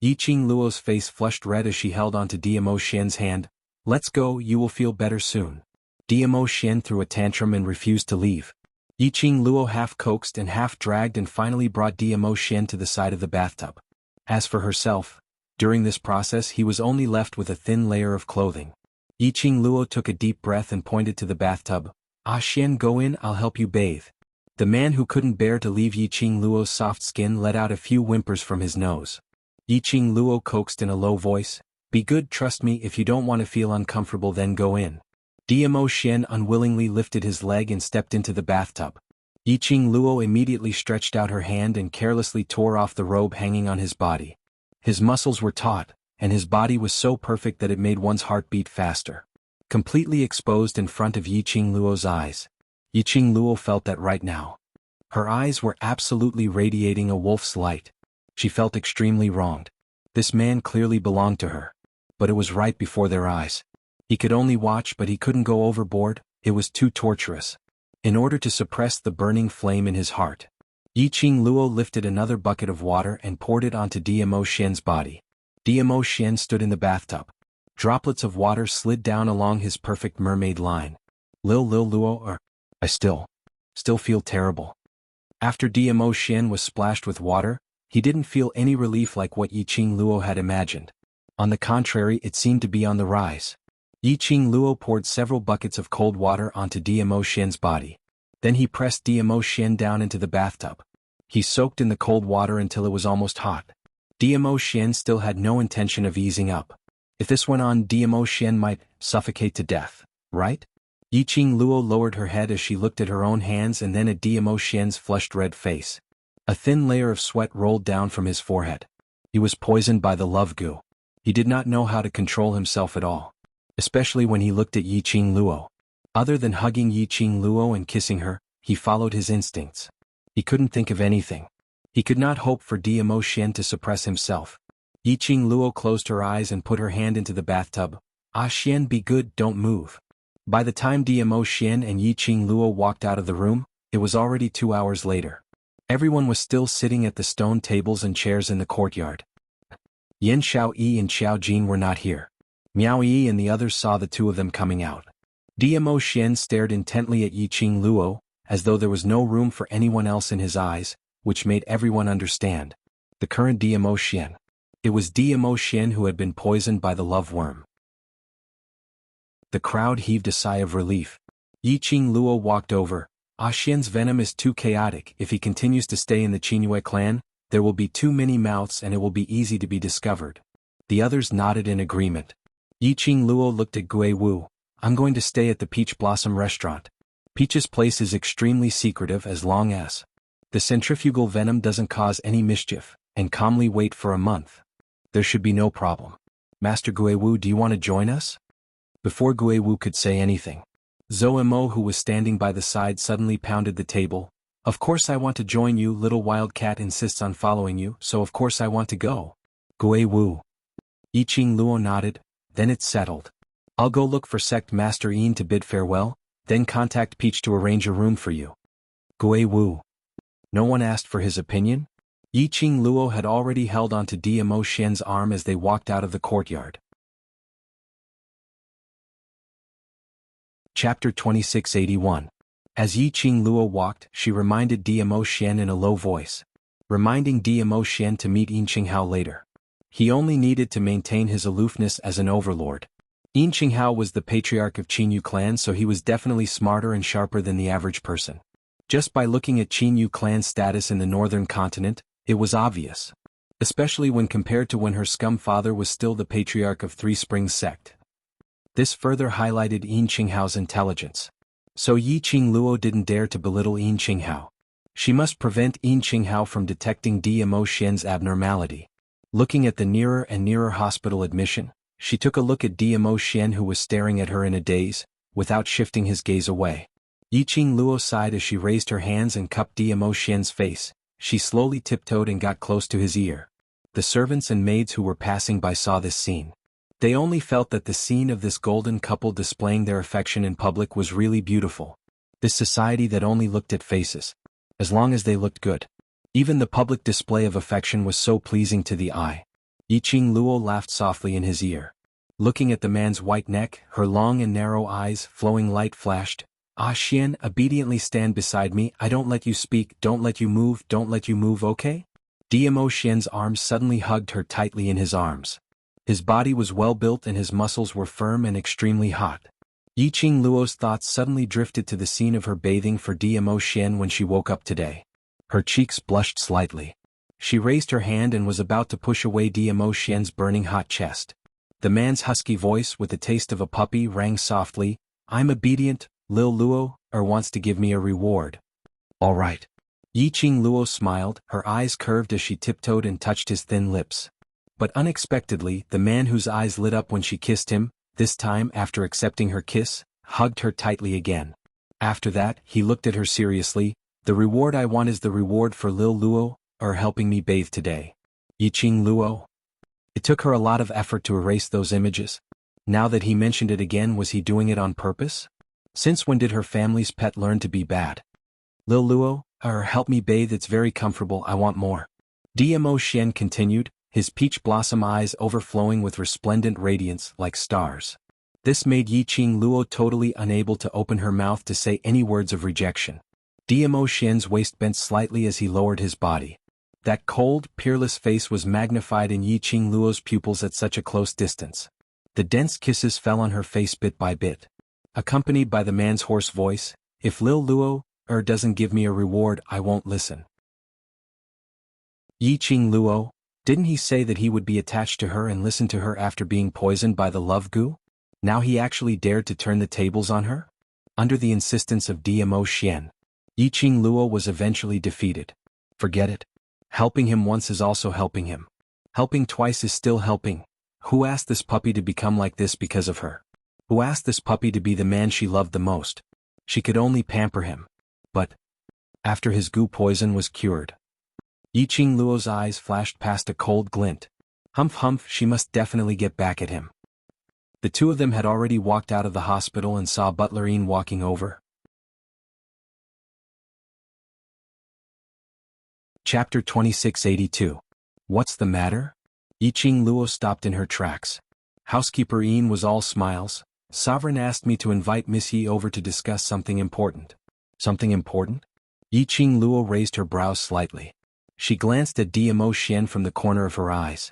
Yiqing Luo's face flushed red as she held onto Diamo Xian's hand. Let's go, you will feel better soon. Diamo Xian threw a tantrum and refused to leave. Yiqing Luo half coaxed and half dragged and finally brought Diamo Xian to the side of the bathtub. As for herself, during this process he was only left with a thin layer of clothing. Yiqing Luo took a deep breath and pointed to the bathtub. Ah Xian, go in, I'll help you bathe. The man who couldn't bear to leave Yiqing Luo's soft skin let out a few whimpers from his nose. Yiqing Luo coaxed in a low voice, be good, trust me, if you don't want to feel uncomfortable then go in. Diamo Xian unwillingly lifted his leg and stepped into the bathtub. Yiqing Luo immediately stretched out her hand and carelessly tore off the robe hanging on his body. His muscles were taut, and his body was so perfect that it made one's heart beat faster. Completely exposed in front of Yiqing Luo's eyes. Yiqing Luo felt that right now. Her eyes were absolutely radiating a wolf's light. She felt extremely wronged. This man clearly belonged to her. But it was right before their eyes. He could only watch, but he couldn't go overboard, it was too torturous. In order to suppress the burning flame in his heart, Yiqing Luo lifted another bucket of water and poured it onto Diamo Xian's body. Diamo Xian stood in the bathtub. Droplets of water slid down along his perfect mermaid line. Lil Luo, I still feel terrible. After Diamo Xian was splashed with water, he didn't feel any relief like what Yiqing Luo had imagined. On the contrary, it seemed to be on the rise. Yiqing Luo poured several buckets of cold water onto Diamo Xian's body. Then he pressed Diamo Xian down into the bathtub. He soaked in the cold water until it was almost hot. Diamo Xian still had no intention of easing up. If this went on, Diamo Xian might suffocate to death, right? Yiqing Luo lowered her head as she looked at her own hands and then at Diamo Xian's flushed red face. A thin layer of sweat rolled down from his forehead. He was poisoned by the love goo. He did not know how to control himself at all. Especially when he looked at Yiqing Luo. Other than hugging Yiqing Luo and kissing her, he followed his instincts. He couldn't think of anything. He could not hope for Diamo Xian to suppress himself. Yiqing Luo closed her eyes and put her hand into the bathtub. Ah Xian, be good, don't move. By the time Diamo Xian and Yiqing Luo walked out of the room, it was already 2 hours later. Everyone was still sitting at the stone tables and chairs in the courtyard. Yen Xiao Yi and Xiao Jin were not here. Miao Yi and the others saw the two of them coming out. Dmo Xian stared intently at Yiqing Luo, as though there was no room for anyone else in his eyes, which made everyone understand. The current Dmo Xian. It was Dmo Xian who had been poisoned by the love worm. The crowd heaved a sigh of relief. Yiqing Luo walked over. Xian's venom is too chaotic. If he continues to stay in the Qingyue clan, there will be too many mouths and it will be easy to be discovered. The others nodded in agreement. Yiqing Luo looked at Gui Wu. I'm going to stay at the Peach Blossom restaurant. Peach's place is extremely secretive as long as the centrifugal venom doesn't cause any mischief, and calmly wait for a month. There should be no problem. Master Gui Wu, do you want to join us? Before Gui Wu could say anything, Zhou Mo, who was standing by the side, suddenly pounded the table. Of course I want to join you. Little Wildcat insists on following you, so of course I want to go. Gui Wu. Yiqing Luo nodded. Then it's settled. I'll go look for Sect Master Yin to bid farewell, then contact Peach to arrange a room for you. Gui Wu. No one asked for his opinion? Yiqing Luo had already held onto Dmo Xian's arm as they walked out of the courtyard. Chapter 2681. As Yiqing Luo walked, she reminded Dmo Xian in a low voice, reminding Dmo Xian to meet Yin Qinghao later. He only needed to maintain his aloofness as an overlord. Yin Qinghao was the patriarch of Qinyu clan, so he was definitely smarter and sharper than the average person. Just by looking at Qinyu clan's status in the northern continent, it was obvious. Especially when compared to when her scum father was still the patriarch of Three Springs sect. This further highlighted Yin Qinghao's intelligence. So Yiqing Luo didn't dare to belittle Yin Qinghao. She must prevent Yin Qinghao from detecting Dmo Xian's abnormality. Looking at the nearer and nearer hospital admission, she took a look at Dmo Xian, who was staring at her in a daze, without shifting his gaze away. Yiqing Luo sighed as she raised her hands and cupped Dmo Xian's face. She slowly tiptoed and got close to his ear. The servants and maids who were passing by saw this scene. They only felt that the scene of this golden couple displaying their affection in public was really beautiful. This society that only looked at faces. As long as they looked good. Even the public display of affection was so pleasing to the eye. Yiqing Luo laughed softly in his ear. Looking at the man's white neck, her long and narrow eyes, flowing light flashed. Xian, obediently stand beside me. I don't let you speak, don't let you move, okay? Dmo Xian's arms suddenly hugged her tightly in his arms. His body was well built and his muscles were firm and extremely hot. Yiqing Luo's thoughts suddenly drifted to the scene of her bathing for Dmo Xian when she woke up today. Her cheeks blushed slightly. She raised her hand and was about to push away Dmo Xian's burning hot chest. The man's husky voice, with the taste of a puppy, rang softly. I'm obedient, Lil Luo, wants to give me a reward. All right. Yiqing Luo smiled, her eyes curved as she tiptoed and touched his thin lips. But unexpectedly, the man whose eyes lit up when she kissed him, this time after accepting her kiss, hugged her tightly again. After that, he looked at her seriously. The reward I want is the reward for Lil Luo, helping me bathe today. Yiqing Luo. It took her a lot of effort to erase those images. Now that he mentioned it again, was he doing it on purpose? Since when did her family's pet learn to be bad? Lil Luo, help me bathe, it's very comfortable, I want more. Dmo Xian continued, his peach blossom eyes overflowing with resplendent radiance like stars. This made Yiqing Luo totally unable to open her mouth to say any words of rejection. Dmo Xian's waist bent slightly as he lowered his body. That cold, peerless face was magnified in Yiqing Luo's pupils at such a close distance. The dense kisses fell on her face bit by bit. Accompanied by the man's hoarse voice, if Lil Luo, doesn't give me a reward, I won't listen. Yiqing Luo, didn't he say that he would be attached to her and listen to her after being poisoned by the love goo? Now he actually dared to turn the tables on her? Under the insistence of Dmo Xian, Yiqing Luo was eventually defeated. Forget it. Helping him once is also helping him. Helping twice is still helping. Who asked this puppy to become like this because of her? Who asked this puppy to be the man she loved the most? She could only pamper him. But after his goo poison was cured, Yiqing Luo's eyes flashed past a cold glint. Humph humph, she must definitely get back at him. The two of them had already walked out of the hospital and saw Butler Yin walking over. Chapter 2682. What's the matter? Yiqing Luo stopped in her tracks. Housekeeper Yin was all smiles. Sovereign asked me to invite Miss Yi over to discuss something important. Something important? Yiqing Luo raised her brows slightly. She glanced at DMO Xian from the corner of her eyes.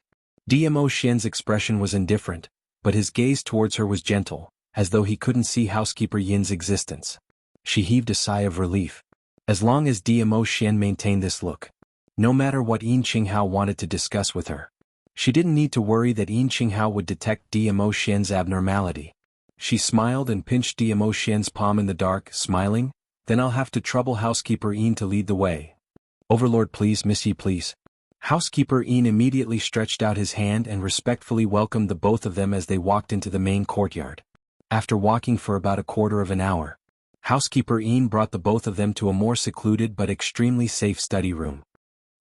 DMO Xian's expression was indifferent, but his gaze towards her was gentle, as though he couldn't see housekeeper Yin's existence. She heaved a sigh of relief. As long as DMO Xian maintained this look, no matter what Yin Qinghao wanted to discuss with her, she didn't need to worry that Yin Qinghao would detect DMO Xian's abnormality. She smiled and pinched DMO Xian's palm in the dark, smiling, "Then I'll have to trouble housekeeper Yin to lead the way." "Overlord, please, Miss Yi, please." Housekeeper Yin immediately stretched out his hand and respectfully welcomed the both of them as they walked into the main courtyard. After walking for about a quarter of an hour, Housekeeper Yin brought the both of them to a more secluded but extremely safe study room.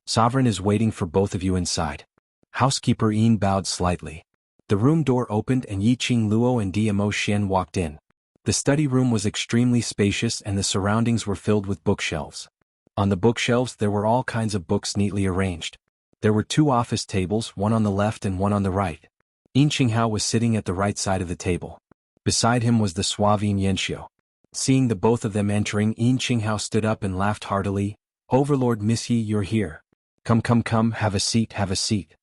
"Sovereign is waiting for both of you inside." Housekeeper Yin bowed slightly. The room door opened and Yiqing Luo and DMO Xian walked in. The study room was extremely spacious and the surroundings were filled with bookshelves. On the bookshelves there were all kinds of books neatly arranged. There were 2 office tables, one on the left and one on the right. Yin Qinghao was sitting at the right side of the table. Beside him was the suave Yin Yanxiu. Seeing the both of them entering, Yin Qinghao stood up and laughed heartily. "Overlord Miss Yi, you're here. Come, have a seat, have a seat."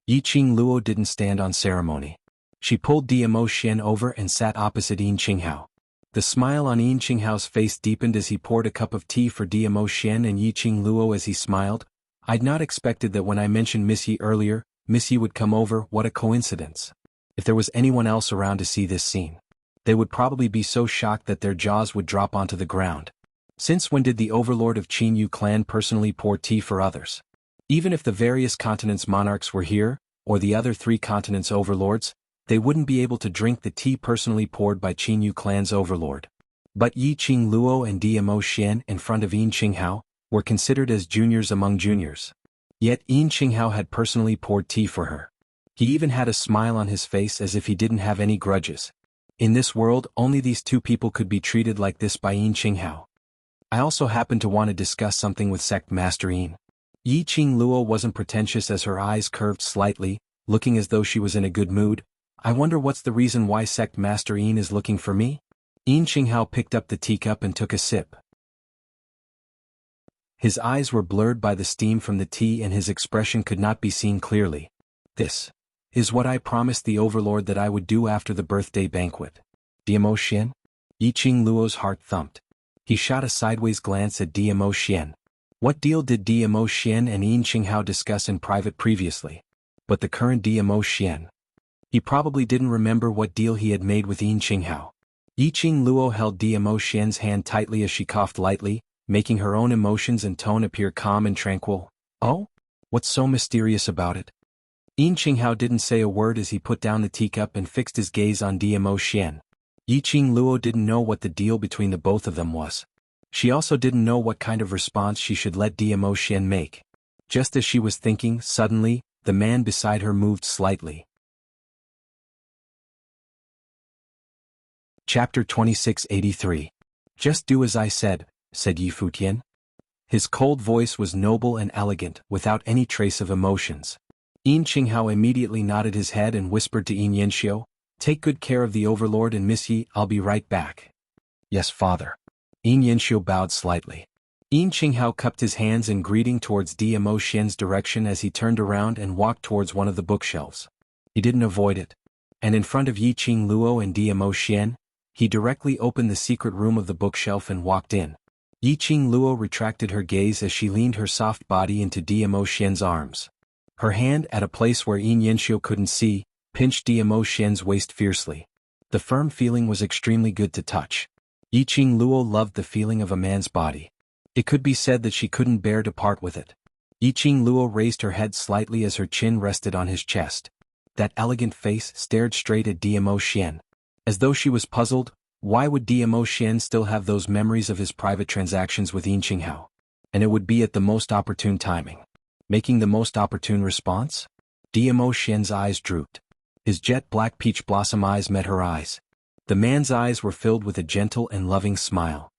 Yiqing Luo didn't stand on ceremony. She pulled DMO Xian over and sat opposite Yin Qinghao. The smile on Yin Qinghao's face deepened as he poured a cup of tea for DMO Xian and Yiqing Luo as he smiled. "I'd not expected that when I mentioned Miss Yi earlier, Miss Yi would come over. What a coincidence. If there was anyone else around to see this scene, they would probably be so shocked that their jaws would drop onto the ground. Since when did the overlord of Qin Yu clan personally pour tea for others? Even if the various continents' monarchs were here, or the other 3 continents' overlords, they wouldn't be able to drink the tea personally poured by Qin Yu clan's overlord." But Yiqing Luo and DMO Xian in front of Yin Qinghao were considered as juniors among juniors. Yet Yin Qinghao had personally poured tea for her. He even had a smile on his face as if he didn't have any grudges. In this world, only these 2 people could be treated like this by Yin Qinghao. "I also happen to want to discuss something with Sect Master Yin." Yiqing Luo wasn't pretentious as her eyes curved slightly, looking as though she was in a good mood. "I wonder what's the reason why Sect Master Yin is looking for me?" Yin Qinghao picked up the teacup and took a sip. His eyes were blurred by the steam from the tea and his expression could not be seen clearly. "This is what I promised the overlord that I would do after the birthday banquet." "DMO Xian?" Yiqing Luo's heart thumped. He shot a sideways glance at DMO Xian. What deal did DMO Xian and Yin Qinghao discuss in private previously? But the current DMO Xian, he probably didn't remember what deal he had made with Yin Qinghao. Yiqing Luo held DMO Xian's hand tightly as she coughed lightly, making her own emotions and tone appear calm and tranquil. "Oh? What's so mysterious about it?" Yin Qinghao didn't say a word as he put down the teacup and fixed his gaze on DMO Xian. Yiqing Luo didn't know what the deal between the both of them was. She also didn't know what kind of response she should let DMO Xian make. Just as she was thinking, suddenly, the man beside her moved slightly. Chapter 2683. "Just do as I said," said Yi Futian. His cold voice was noble and elegant, without any trace of emotions. Yin Qinghao immediately nodded his head and whispered to Yin Yanxiu, "Take good care of the overlord and Miss Yi, I'll be right back." "Yes, father." Yin Yanxiu bowed slightly. Yin Qinghao cupped his hands in greeting towards DMO Xian's direction as he turned around and walked towards one of the bookshelves. He didn't avoid it. And in front of Yiqing Luo and DMO Xian, he directly opened the secret room of the bookshelf and walked in. Yiqing Luo retracted her gaze as she leaned her soft body into DMO Xian's arms. Her hand, at a place where Yin Yanxiu couldn't see, pinched DMO Xian's waist fiercely. The firm feeling was extremely good to touch. Yiqing Luo loved the feeling of a man's body. It could be said that she couldn't bear to part with it. Yiqing Luo raised her head slightly as her chin rested on his chest. That elegant face stared straight at DMO Xian. As though she was puzzled, why would DMO Xian still have those memories of his private transactions with Yin Qinghao? And it would be at the most opportune timing. Making the most opportune response? DMO Xian's eyes drooped. His jet-black peach blossom eyes met her eyes. The man's eyes were filled with a gentle and loving smile.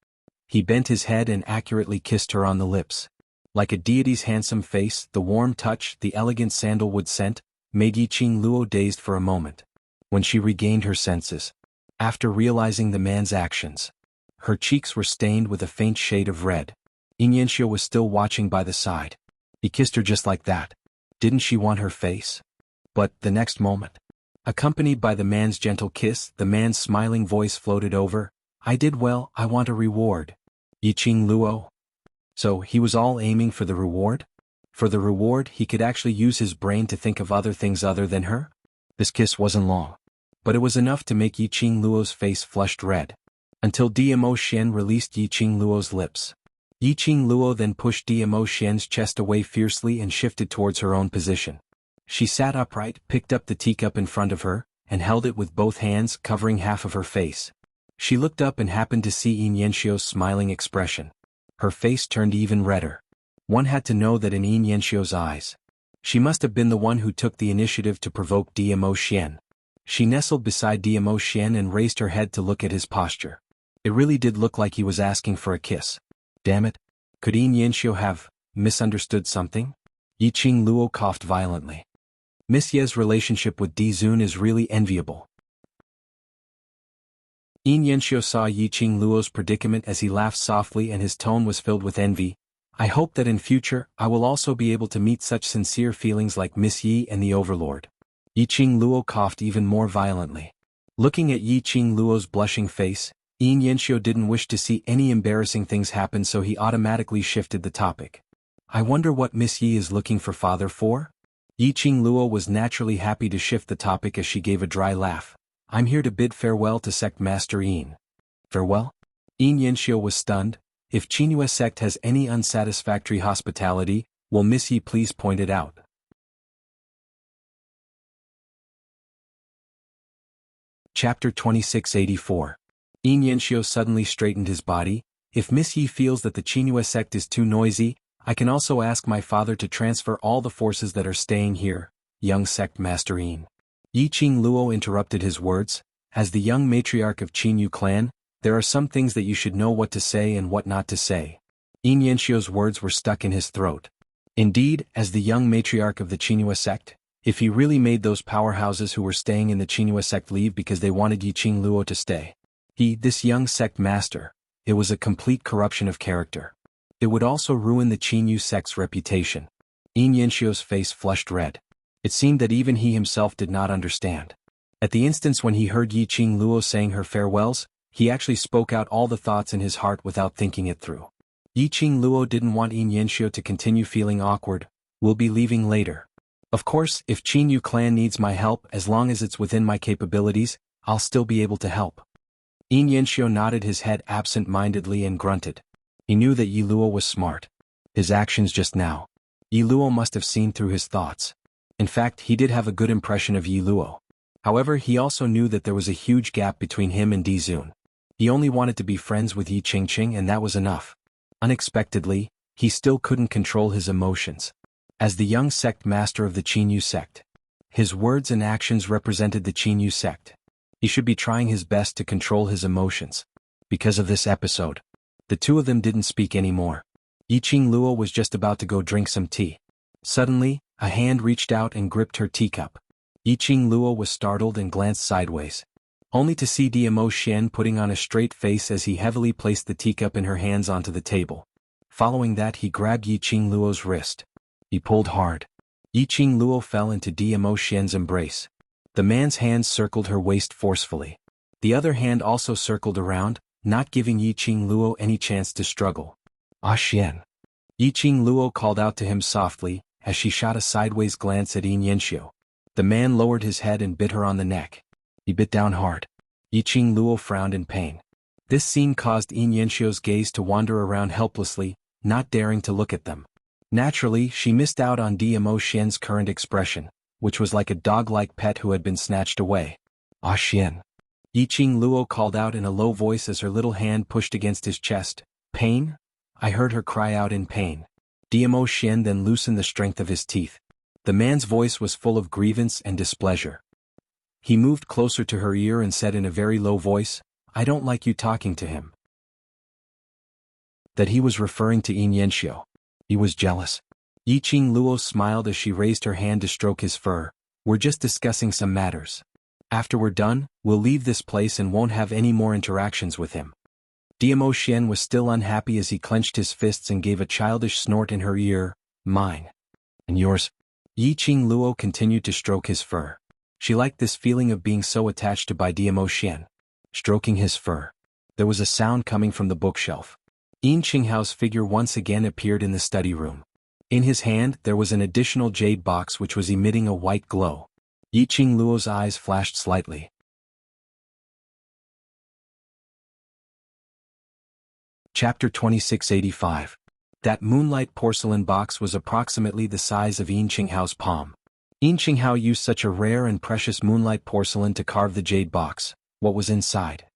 He bent his head and accurately kissed her on the lips. Like a deity's handsome face, the warm touch, the elegant sandalwood scent, made Yiqing Luo dazed for a moment. When she regained her senses, after realizing the man's actions, her cheeks were stained with a faint shade of red. Yin Yanxiu was still watching by the side. He kissed her just like that. Didn't she want her face? But, the next moment, accompanied by the man's gentle kiss, the man's smiling voice floated over, "I did well, I want a reward." Yiqing Luo. So, he was all aiming for the reward? For the reward, he could actually use his brain to think of other things other than her? This kiss wasn't long, but it was enough to make Yiqing Luo's face flushed red. Until Dmo Xian released Yiqing Luo's lips. Yiqing Luo then pushed Dmo Xian's chest away fiercely and shifted towards her own position. She sat upright, picked up the teacup in front of her, and held it with both hands, covering half of her face. She looked up and happened to see Yin Yanxiu's smiling expression. Her face turned even redder. One had to know that in Yin Yanxiu's eyes, she must have been the one who took the initiative to provoke Dmo Xian. She nestled beside Dmo Xian and raised her head to look at his posture. It really did look like he was asking for a kiss. Damn it. Could Yin Yanxiu have misunderstood something? Yiqing Luo coughed violently. Miss Ye's relationship with Di Zun is really enviable. Yin Yanxiu saw Yiqing Luo's predicament as he laughed softly and his tone was filled with envy. I hope that in future, I will also be able to meet such sincere feelings like Miss Yi and the Overlord. Yiqing Luo coughed even more violently. Looking at Yiqing Luo's blushing face, Yin Yanxiu didn't wish to see any embarrassing things happen, so he automatically shifted the topic. I wonder what Miss Yi is looking for father for? Yiqing Luo was naturally happy to shift the topic as she gave a dry laugh. I'm here to bid farewell to Sect Master Yin. Farewell? Yin Yanxiu was stunned. If Qinghua sect has any unsatisfactory hospitality, will Miss Yi please point it out? Chapter 2684. Yin Yanxiu suddenly straightened his body. If Miss Yi feels that the Qinghua sect is too noisy, I can also ask my father to transfer all the forces that are staying here, young sect master Yin. Yiqing Luo interrupted his words. As the young matriarch of Qinyu clan, there are some things that you should know what to say and what not to say. Yin Yanxiu's words were stuck in his throat. Indeed, as the young matriarch of the Qinghua sect, if he really made those powerhouses who were staying in the Qinghua sect leave because they wanted Yiqing Luo to stay, this young sect master, it was a complete corruption of character. It would also ruin the Qinyu sect's reputation. Yin Yanxiu's face flushed red. It seemed that even he himself did not understand. At the instance when he heard Yiqing Luo saying her farewells, he actually spoke out all the thoughts in his heart without thinking it through. Yiqing Luo didn't want Yin Yanxiu to continue feeling awkward. We'll be leaving later. Of course, if Qinyu clan needs my help, as long as it's within my capabilities, I'll still be able to help. Yin Yanxiu nodded his head absent-mindedly and grunted. He knew that Yi Luo was smart. His actions just now. Yi Luo must have seen through his thoughts. In fact, he did have a good impression of Yi Luo. However, he also knew that there was a huge gap between him and Di Zun. He only wanted to be friends with Yi Qingqing and that was enough. Unexpectedly, he still couldn't control his emotions. As the young sect master of the Qinyu sect, his words and actions represented the Qinyu sect. He should be trying his best to control his emotions. Because of this episode, the two of them didn't speak anymore. Yiqing Luo was just about to go drink some tea. Suddenly, a hand reached out and gripped her teacup. Yiqing Luo was startled and glanced sideways, only to see Dmo Xian putting on a straight face as he heavily placed the teacup in her hands onto the table. Following that, he grabbed Yiqing Luo's wrist. He pulled hard. Yiqing Luo fell into Dmo Xian's embrace. The man's hands circled her waist forcefully. The other hand also circled around, not giving Yiqing Luo any chance to struggle. Ah Xian. Yiqing Luo called out to him softly, as she shot a sideways glance at Yin Yanxiu. The man lowered his head and bit her on the neck. He bit down hard. Yiqing Luo frowned in pain. This scene caused Yin Yanxiu's gaze to wander around helplessly, not daring to look at them. Naturally, she missed out on Dmo Xian's current expression, which was like a dog-like pet who had been snatched away. Ah Xian. Yiqing Luo called out in a low voice as her little hand pushed against his chest. Pain? I heard her cry out in pain. Dmo Xian then loosened the strength of his teeth. The man's voice was full of grievance and displeasure. He moved closer to her ear and said in a very low voice, I don't like you talking to him. That he was referring to Yin Yanxiu. He was jealous. Yiqing Luo smiled as she raised her hand to stroke his fur. We're just discussing some matters. After we're done, we'll leave this place and won't have any more interactions with him." Diamo Xian was still unhappy as he clenched his fists and gave a childish snort in her ear. "Mine. And yours." Yi Qing Luo continued to stroke his fur. She liked this feeling of being so attached to by Diamo Xian. Stroking his fur. There was a sound coming from the bookshelf. Yin Qinghao's figure once again appeared in the study room. In his hand there was an additional jade box which was emitting a white glow. Yi Qing Luo's eyes flashed slightly. Chapter 2685. That moonlight porcelain box was approximately the size of Yin Qinghao's palm. Yin Qinghao used such a rare and precious moonlight porcelain to carve the jade box. What was inside?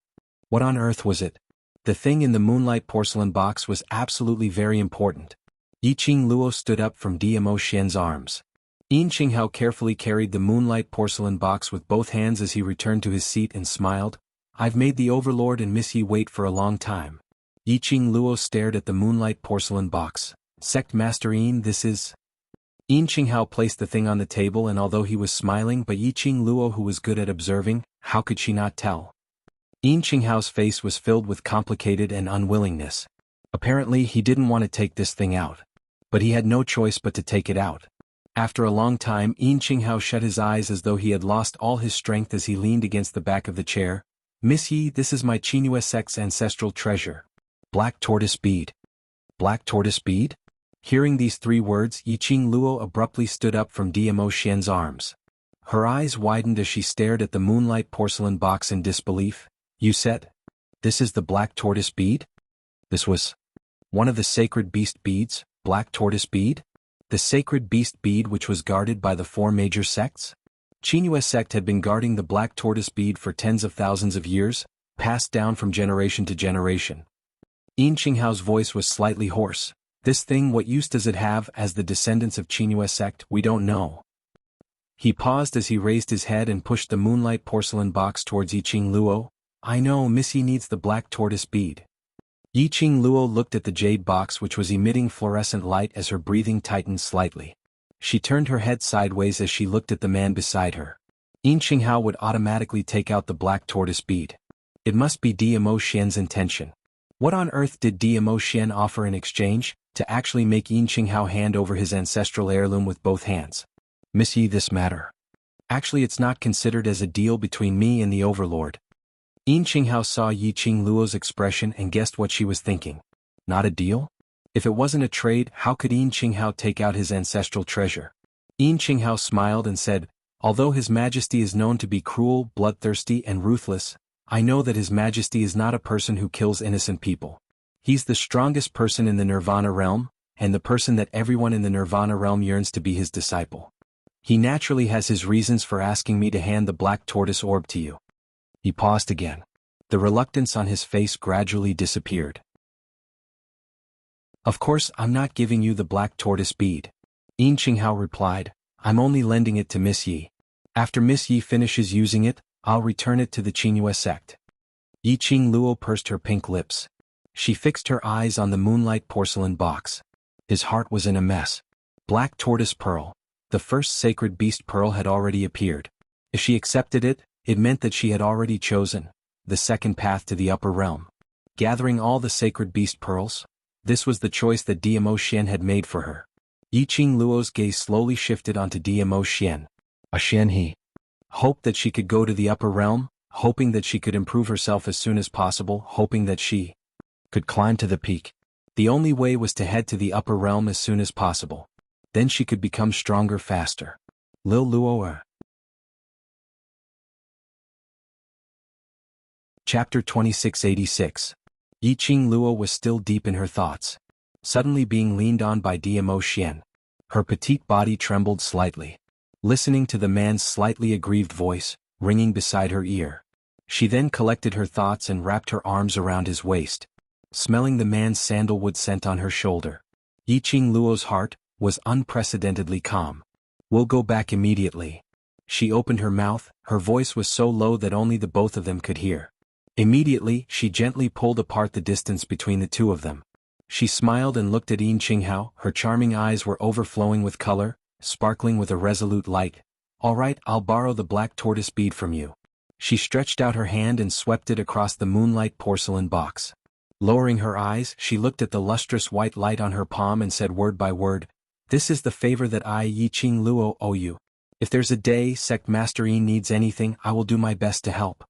What on earth was it? The thing in the moonlight porcelain box was absolutely very important. Yi Qing Luo stood up from Diamo Xian's arms. Yin Qinghao carefully carried the moonlight porcelain box with both hands as he returned to his seat and smiled. "I've made the Overlord and Miss Yi wait for a long time." Yi Qing Luo stared at the moonlight porcelain box. "Sect Master Yin, this is..." Yin Qinghao placed the thing on the table, and although he was smiling, but Yi Qing Luo, who was good at observing, how could she not tell? Yin Qinghao's face was filled with complicated and unwillingness. Apparently he didn't want to take this thing out. But he had no choice but to take it out. After a long time, Yin Qinghao shut his eyes as though he had lost all his strength as he leaned against the back of the chair. "Miss Yi, this is my Qinghua sect's ancestral treasure. Black tortoise bead." Black tortoise bead? Hearing these three words, Yi Qing Luo abruptly stood up from Diamo Xian's arms. Her eyes widened as she stared at the moonlight porcelain box in disbelief. "You said, this is the black tortoise bead?" This was one of the sacred beast beads, black tortoise bead? The sacred beast bead which was guarded by the four major sects? Qinghua sect had been guarding the black tortoise bead for tens of thousands of years, passed down from generation to generation. Yin Qinghao's voice was slightly hoarse. "This thing, what use does it have as the descendants of Qinghua sect? We don't know." He paused as he raised his head and pushed the moonlight porcelain box towards Yi Qing Luo. "I know Miss Yi needs the black tortoise bead." Yi Qing Luo looked at the jade box which was emitting fluorescent light as her breathing tightened slightly. She turned her head sideways as she looked at the man beside her. Yin Qinghao would automatically take out the black tortoise bead. It must be Diamo Xian's intention. What on earth did Diamo Xian offer in exchange? To actually make Yin Qinghao hand over his ancestral heirloom with both hands. "Miss Yi, this matter. Actually, it's not considered as a deal between me and the Overlord." Yin Qinghao saw Yi Qing Luo's expression and guessed what she was thinking. Not a deal? If it wasn't a trade, how could Yin Qinghao take out his ancestral treasure? Yin Qinghao smiled and said, "Although His Majesty is known to be cruel, bloodthirsty, and ruthless, I know that His Majesty is not a person who kills innocent people. He's the strongest person in the Nirvana realm, and the person that everyone in the Nirvana realm yearns to be his disciple. He naturally has his reasons for asking me to hand the black tortoise orb to you." He paused again. The reluctance on his face gradually disappeared. "Of course, I'm not giving you the black tortoise bead," Yin Qinghao replied. "I'm only lending it to Miss Yi. After Miss Yi finishes using it, I'll return it to the Qinghua sect." Yi Qing Luo pursed her pink lips. She fixed her eyes on the moonlight porcelain box. His heart was in a mess. Black tortoise pearl. The first sacred beast pearl had already appeared. If she accepted it, it meant that she had already chosen the second path to the upper realm. Gathering all the sacred beast pearls? This was the choice that Diamo Xian had made for her. Yi Qing Luo's gaze slowly shifted onto Diamo Xian. Xian he hoped that she could go to the upper realm, hoping that she could improve herself as soon as possible, hoping that she could climb to the peak. The only way was to head to the upper realm as soon as possible. Then she could become stronger faster. Lil Luo. Chapter 2686. Yi Qing Luo was still deep in her thoughts. Suddenly being leaned on by Diamo Xian. Her petite body trembled slightly. Listening to the man's slightly aggrieved voice, ringing beside her ear. She then collected her thoughts and wrapped her arms around his waist. Smelling the man's sandalwood scent on her shoulder. Yi Qing Luo's heart was unprecedentedly calm. "We'll go back immediately." She opened her mouth, her voice was so low that only the both of them could hear. Immediately, she gently pulled apart the distance between the two of them. She smiled and looked at Yin Qinghao. Her charming eyes were overflowing with color, sparkling with a resolute light. All right, I'll borrow the black tortoise bead from you. She stretched out her hand and swept it across the moonlight porcelain box. Lowering her eyes, she looked at the lustrous white light on her palm and said word by word, "This is the favor that I, Yiqing Luo, owe you. If there's a day Sect Master Yi needs anything, I will do my best to help."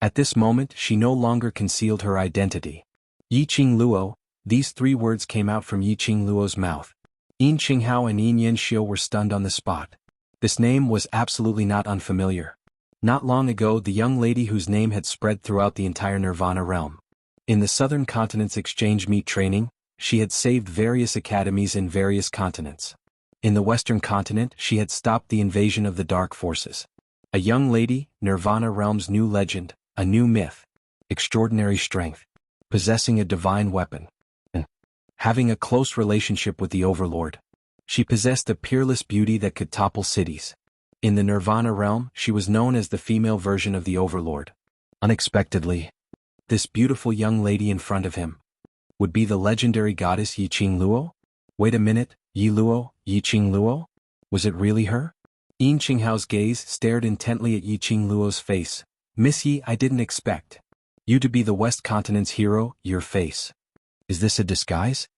At this moment, she no longer concealed her identity. Yiqing Luo, these three words came out from Yiqing Luo's mouth. Yin Qinghao and Yin Yanxiu were stunned on the spot. This name was absolutely not unfamiliar. Not long ago, the young lady whose name had spread throughout the entire Nirvana realm. In the Southern Continent's exchange meet training, she had saved various academies in various continents. In the Western Continent, she had stopped the invasion of the Dark Forces. A young lady, Nirvana realm's new legend, a new myth. Extraordinary strength. Possessing a divine weapon. And having a close relationship with the Overlord. She possessed a peerless beauty that could topple cities. In the Nirvana realm, she was known as the female version of the Overlord. Unexpectedly, this beautiful young lady in front of him would be the legendary goddess Yiqing Luo? Wait a minute, Yi Luo, Yiqing Luo? Was it really her? Yin Qinghao's gaze stared intently at Yiqing Luo's face. "Miss Yi, I didn't expect you to be the West Continent's hero, your face. Is this a disguise?"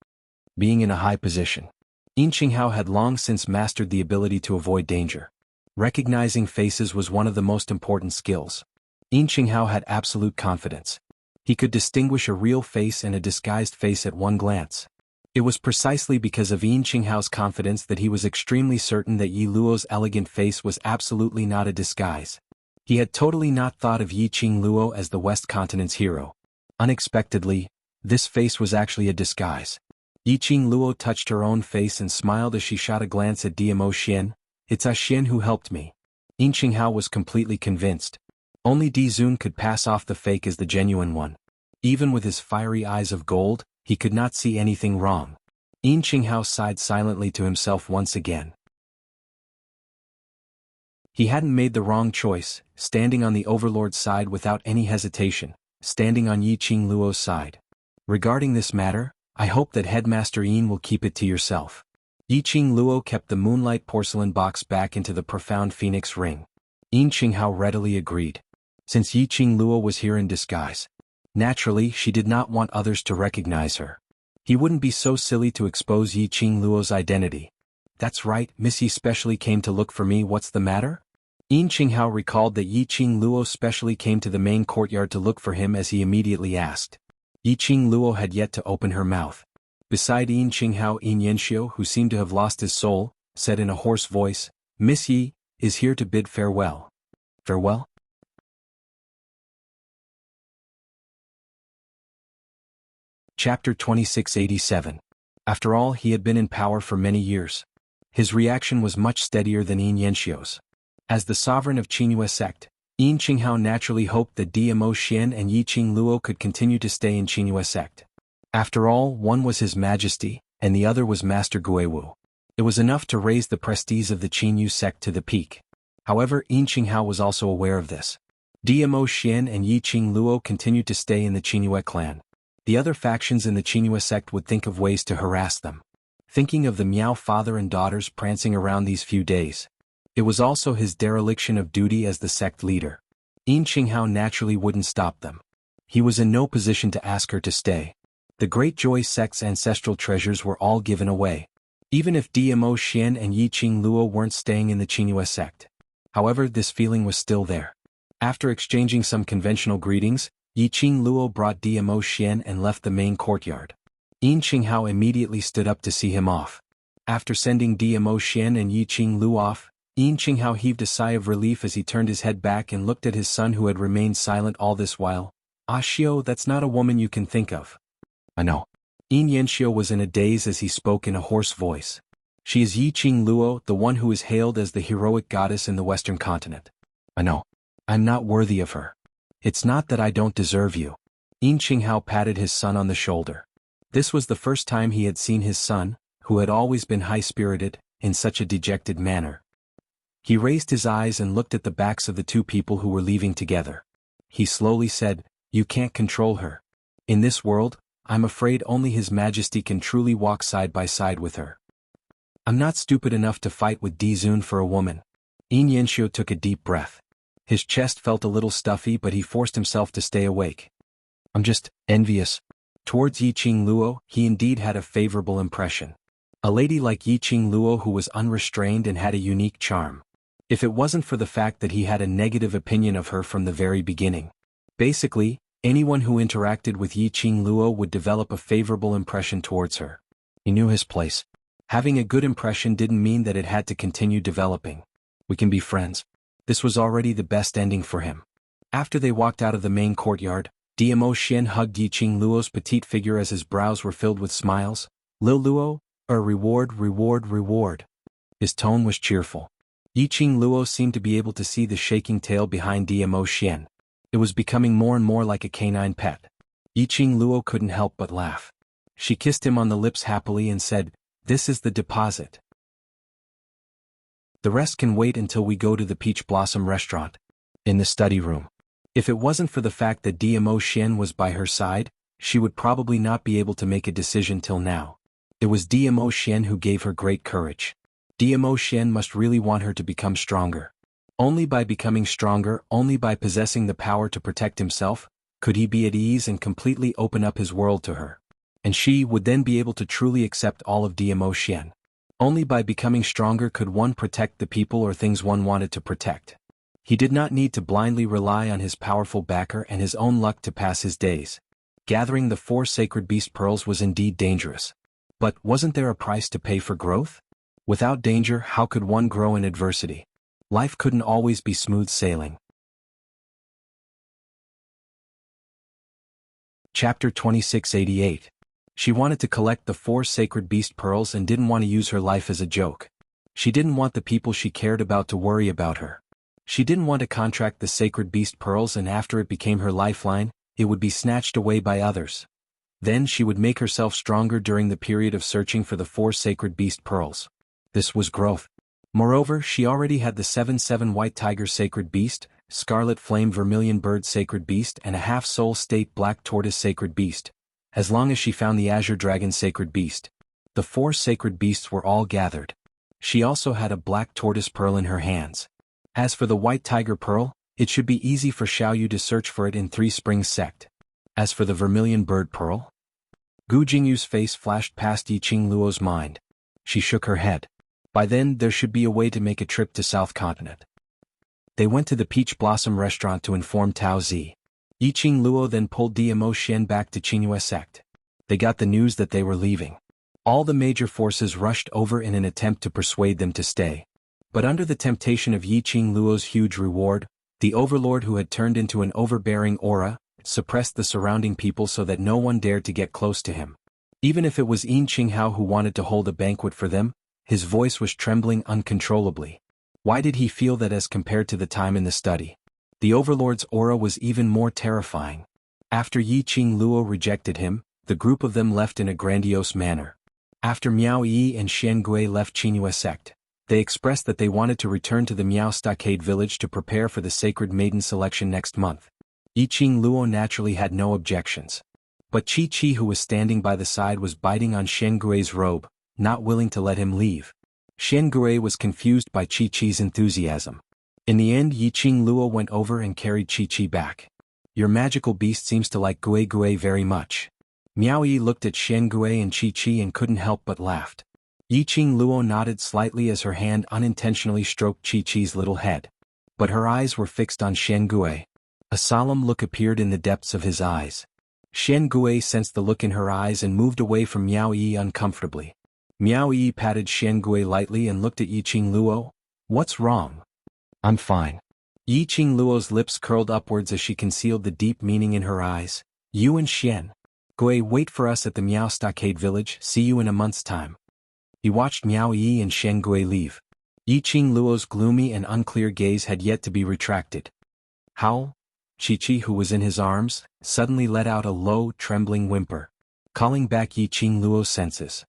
Being in a high position, Yin Qinghao had long since mastered the ability to avoid danger. Recognizing faces was one of the most important skills. Yin Qinghao had absolute confidence. He could distinguish a real face and a disguised face at one glance. It was precisely because of Yin Qinghao's confidence that he was extremely certain that Yi Luo's elegant face was absolutely not a disguise. He had totally not thought of Yiqing Luo as the West Continent's hero. Unexpectedly, this face was actually a disguise. Yiqing Luo touched her own face and smiled as she shot a glance at Diamo Xian. "It's a Xian who helped me." Yin Qinghao was completely convinced. Only Di Zun could pass off the fake as the genuine one. Even with his fiery eyes of gold, he could not see anything wrong. Yin Qinghao sighed silently to himself once again. He hadn't made the wrong choice, standing on the Overlord's side without any hesitation, standing on Yiqing Luo's side. Regarding this matter, I hope that Headmaster Yin will keep it to yourself. Yiqing Luo kept the moonlight porcelain box back into the profound phoenix ring. Yin Qinghao readily agreed. Since Yiqing Luo was here in disguise, naturally she did not want others to recognize her. He wouldn't be so silly to expose Yiqing Luo's identity. "That's right, Miss Yi specially came to look for me, what's the matter?" Yin Qinghao recalled that Yiqing Luo specially came to the main courtyard to look for him as he immediately asked. Yiqing Luo had yet to open her mouth. Beside Yin Qinghao, Yin Yanxiu, who seemed to have lost his soul, said in a hoarse voice, "Miss Yi is here to bid farewell." "Farewell?" Chapter 2687. After all, he had been in power for many years. His reaction was much steadier than Yin Yanxiu's. As the sovereign of Qingyue sect, Yin Qinghao naturally hoped that Diamo Xian and Yiqing Luo could continue to stay in Qingyue sect. After all, one was His Majesty, and the other was Master Guiwu. It was enough to raise the prestige of the Qinyu sect to the peak. However, Yin Qinghao was also aware of this. Diamo Xian and Yiqing Luo continued to stay in the Qingyue clan. The other factions in the Qingyue sect would think of ways to harass them. Thinking of the Miao father and daughters prancing around these few days, it was also his dereliction of duty as the sect leader. Yin Qinghao naturally wouldn't stop them. He was in no position to ask her to stay. The Great Joy sect's ancestral treasures were all given away. Even if Diamo Xian and Yiqing Luo weren't staying in the Qingyue sect. However, this feeling was still there. After exchanging some conventional greetings, Yiqing Luo brought Diamo Xian and left the main courtyard. Yin Qinghao immediately stood up to see him off. After sending Diamo Xian and Yiqing Luo off, Yin Qinghao heaved a sigh of relief as he turned his head back and looked at his son who had remained silent all this while. "Ah Xiao, that's not a woman you can think of." "I know." Yin Yanxiu was in a daze as he spoke in a hoarse voice. "She is Yiqing Luo, the one who is hailed as the heroic goddess in the Western Continent." "I know. I'm not worthy of her." "It's not that I don't deserve you." Yin Qinghao patted his son on the shoulder. This was the first time he had seen his son, who had always been high-spirited, in such a dejected manner. He raised his eyes and looked at the backs of the two people who were leaving together. He slowly said, "You can't control her. In this world, I'm afraid only His Majesty can truly walk side by side with her. I'm not stupid enough to fight with Di Zun for a woman." Yin Yanxiu took a deep breath. His chest felt a little stuffy, but he forced himself to stay awake. I'm just envious. Towards Yi Qing Luo, he indeed had a favorable impression. A lady like Yi Qing Luo who was unrestrained and had a unique charm. If it wasn't for the fact that he had a negative opinion of her from the very beginning. Basically, anyone who interacted with Yi Qing Luo would develop a favorable impression towards her. He knew his place. Having a good impression didn't mean that it had to continue developing. We can be friends. This was already the best ending for him. After they walked out of the main courtyard, Dmo Xian hugged Yi Qing Luo's petite figure as his brows were filled with smiles. Lil Luo, reward, reward, reward. His tone was cheerful. Yi Qing Luo seemed to be able to see the shaking tail behind Dmo Xian. It was becoming more and more like a canine pet. Yi Qing Luo couldn't help but laugh. She kissed him on the lips happily and said, "This is the deposit. The rest can wait until we go to the Peach Blossom restaurant." In the study room. If it wasn't for the fact that Dmo Xian was by her side, she would probably not be able to make a decision till now. It was Dmo Xian who gave her great courage. Dmo Xian must really want her to become stronger. Only by becoming stronger, only by possessing the power to protect himself, could he be at ease and completely open up his world to her. And she would then be able to truly accept all of Dmo Xian. Only by becoming stronger could one protect the people or things one wanted to protect. He did not need to blindly rely on his powerful backer and his own luck to pass his days. Gathering the 4 sacred beast pearls was indeed dangerous. But wasn't there a price to pay for growth? Without danger, how could one grow in adversity? Life couldn't always be smooth sailing. Chapter 2688. She wanted to collect the 4 sacred beast pearls and didn't want to use her life as a joke. She didn't want the people she cared about to worry about her. She didn't want to contract the sacred beast pearls, and after it became her lifeline, it would be snatched away by others. Then she would make herself stronger during the period of searching for the 4 sacred beast pearls. This was growth. Moreover, she already had the 7/7 White Tiger Sacred Beast, Scarlet Flame Vermilion Bird Sacred Beast, and a half-soul state Black Tortoise Sacred Beast. As long as she found the Azure Dragon Sacred Beast. The 4 sacred beasts were all gathered. She also had a Black Tortoise Pearl in her hands. As for the White Tiger Pearl, it should be easy for Xiaoyu to search for it in 3 Springs Sect. As for the Vermilion Bird Pearl, Gu Jingyu's face flashed past Yi Qing Luo's mind. She shook her head. By then, there should be a way to make a trip to South Continent. They went to the Peach Blossom restaurant to inform Tao Zi. Yi Qing Luo then pulled Dmo Xian back to Qingyue Sect. They got the news that they were leaving. All the major forces rushed over in an attempt to persuade them to stay. But under the temptation of Yi Qing Luo's huge reward, the overlord who had turned into an overbearing aura, suppressed the surrounding people so that no one dared to get close to him. Even if it was Yin Qinghao who wanted to hold a banquet for them, his voice was trembling uncontrollably. Why did he feel that as compared to the time in the study? The overlord's aura was even more terrifying. After Yi Qing Luo rejected him, the group of them left in a grandiose manner. After Miao Yi and Xian Gui left Qingyue Sect, they expressed that they wanted to return to the Miao Stockade village to prepare for the Sacred Maiden selection next month. Yi Qing Luo naturally had no objections. But Qi Qi, who was standing by the side, was biting on Xian Gui's robe, not willing to let him leave. Xian Gui was confused by Qi Qi's enthusiasm. In the end, Yi Qing Luo went over and carried Qi Qi back. Your magical beast seems to like Gui Gui very much. Miao Yi looked at Xian Gui and Qi Qi and couldn't help but laughed. Yi Qing Luo nodded slightly as her hand unintentionally stroked Qi Qi's little head. But her eyes were fixed on Xian Gui. A solemn look appeared in the depths of his eyes. Xian Gui sensed the look in her eyes and moved away from Miao Yi uncomfortably. Miao Yi patted Xian Gui lightly and looked at Yi Qing Luo. What's wrong? I'm fine. Yi Qing Luo's lips curled upwards as she concealed the deep meaning in her eyes. You and Xian Gui wait for us at the Miao Stockade village, see you in a month's time. He watched Miao Yi and Xian Gui leave. Yi Qing Luo's gloomy and unclear gaze had yet to be retracted. Howl? Qi Qi, who was in his arms, suddenly let out a low, trembling whimper, calling back Yi Qing Luo's senses.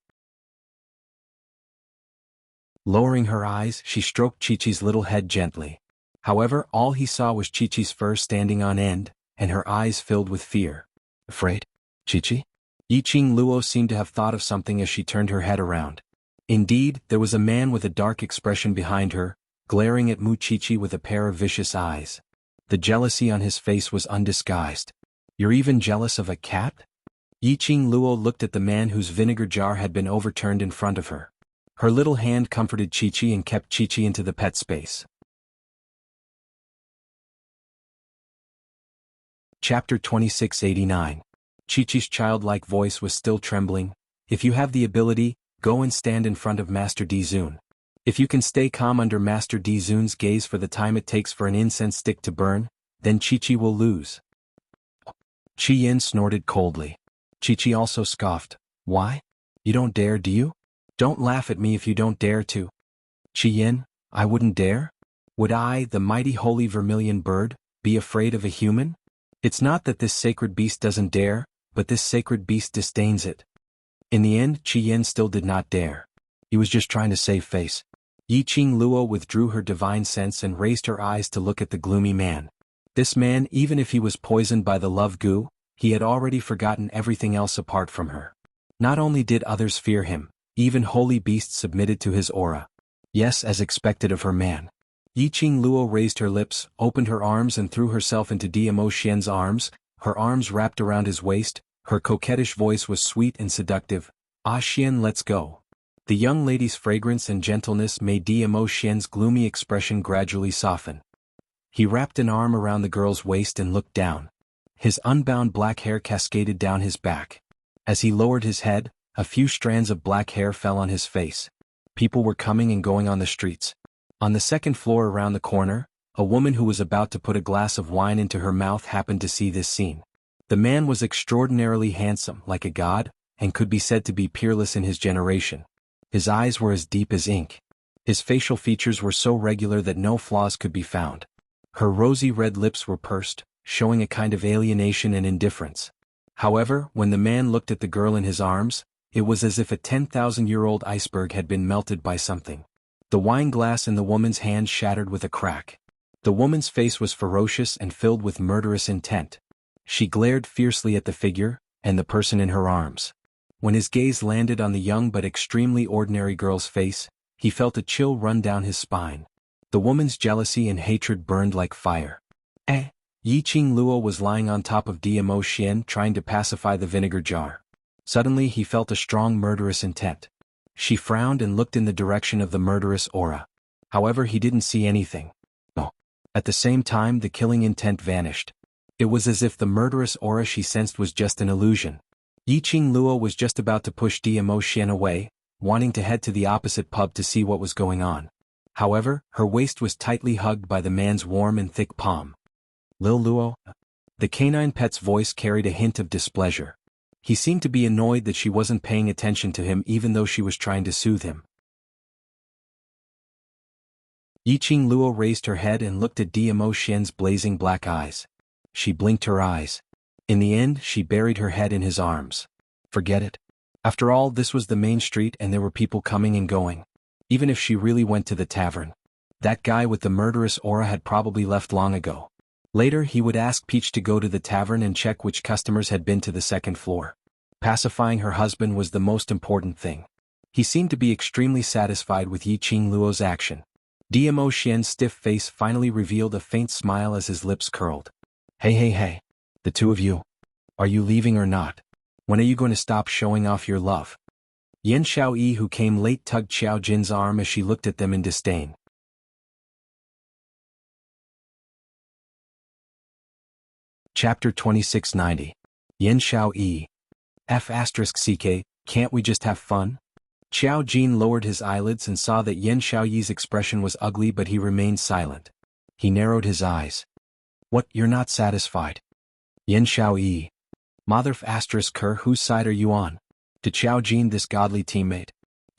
Lowering her eyes, she stroked Qi Qi's little head gently. However, all he saw was Qi Qi's fur standing on end, and her eyes filled with fear. Afraid? Qi Qi? Yi Qing Luo seemed to have thought of something as she turned her head around. Indeed, there was a man with a dark expression behind her, glaring at Mu Chichi with a pair of vicious eyes. The jealousy on his face was undisguised. "You're even jealous of a cat?" Yiqing Luo looked at the man whose vinegar jar had been overturned in front of her. Her little hand comforted Chichi and kept Chichi into the pet space. Chapter 2689. Chi-Chi's childlike voice was still trembling. "If you have the ability, go and stand in front of Master Dizun. If you can stay calm under Master Dizun's gaze for the time it takes for an incense stick to burn, then Chi-Chi will lose." Chi Yin snorted coldly. Chi-Chi also scoffed. "Why? You don't dare, do you? Don't laugh at me if you don't dare to." "Chi Yin, I wouldn't dare? Would I, the mighty holy vermilion bird, be afraid of a human? It's not that this sacred beast doesn't dare, but this sacred beast disdains it." In the end, Chi Yin still did not dare. He was just trying to save face. Yiqing Luo withdrew her divine sense and raised her eyes to look at the gloomy man. This man, even if he was poisoned by the love goo, he had already forgotten everything else apart from her. Not only did others fear him, even holy beasts submitted to his aura. Yes, as expected of her man. Yiqing Luo raised her lips, opened her arms and threw herself into Diamo Xian's arms, her arms wrapped around his waist, her coquettish voice was sweet and seductive. "Ah Xian, let's go." The young lady's fragrance and gentleness made Diamo Xian's gloomy expression gradually soften. He wrapped an arm around the girl's waist and looked down. His unbound black hair cascaded down his back. As he lowered his head, a few strands of black hair fell on his face. People were coming and going on the streets. On the second floor around the corner, a woman who was about to put a glass of wine into her mouth happened to see this scene. The man was extraordinarily handsome, like a god, and could be said to be peerless in his generation. His eyes were as deep as ink. His facial features were so regular that no flaws could be found. Her rosy red lips were pursed, showing a kind of alienation and indifference. However, when the man looked at the girl in his arms, it was as if a 10,000-year-old iceberg had been melted by something. The wine glass in the woman's hand shattered with a crack. The woman's face was ferocious and filled with murderous intent. She glared fiercely at the figure, and the person in her arms. When his gaze landed on the young but extremely ordinary girl's face, he felt a chill run down his spine. The woman's jealousy and hatred burned like fire. Yiqing Luo was lying on top of Diamo Xian trying to pacify the vinegar jar. Suddenly he felt a strong murderous intent. She frowned and looked in the direction of the murderous aura. However, he didn't see anything. No. At the same time, the killing intent vanished. It was as if the murderous aura she sensed was just an illusion. Yiqing Luo was just about to push Diamo Xian away, wanting to head to the opposite pub to see what was going on. However, her waist was tightly hugged by the man's warm and thick palm. "Lil Luo?" The canine pet's voice carried a hint of displeasure. He seemed to be annoyed that she wasn't paying attention to him even though she was trying to soothe him. Yiqing Luo raised her head and looked at Diamo Xian's blazing black eyes. She blinked her eyes. In the end, she buried her head in his arms. Forget it. After all, this was the main street and there were people coming and going. Even if she really went to the tavern, that guy with the murderous aura had probably left long ago. Later, he would ask Peach to go to the tavern and check which customers had been to the second floor. Pacifying her husband was the most important thing. He seemed to be extremely satisfied with Yiqing Luo's action. Diamo Xian's stiff face finally revealed a faint smile as his lips curled. Hey, the two of you. Are you leaving or not? When are you going to stop showing off your love?" Yan Xiaoyi, who came late, tugged Xiao Jin's arm as she looked at them in disdain. Chapter 2690. Yan Xiaoyi. F***ck, can't we just have fun? Xiao Jin lowered his eyelids and saw that Yan Xiaoyi's expression was ugly, but he remained silent. He narrowed his eyes. "What, you're not satisfied?" Yan Xiaoyi. Mother***ker, whose side are you on? To Xiao Jin, this godly teammate.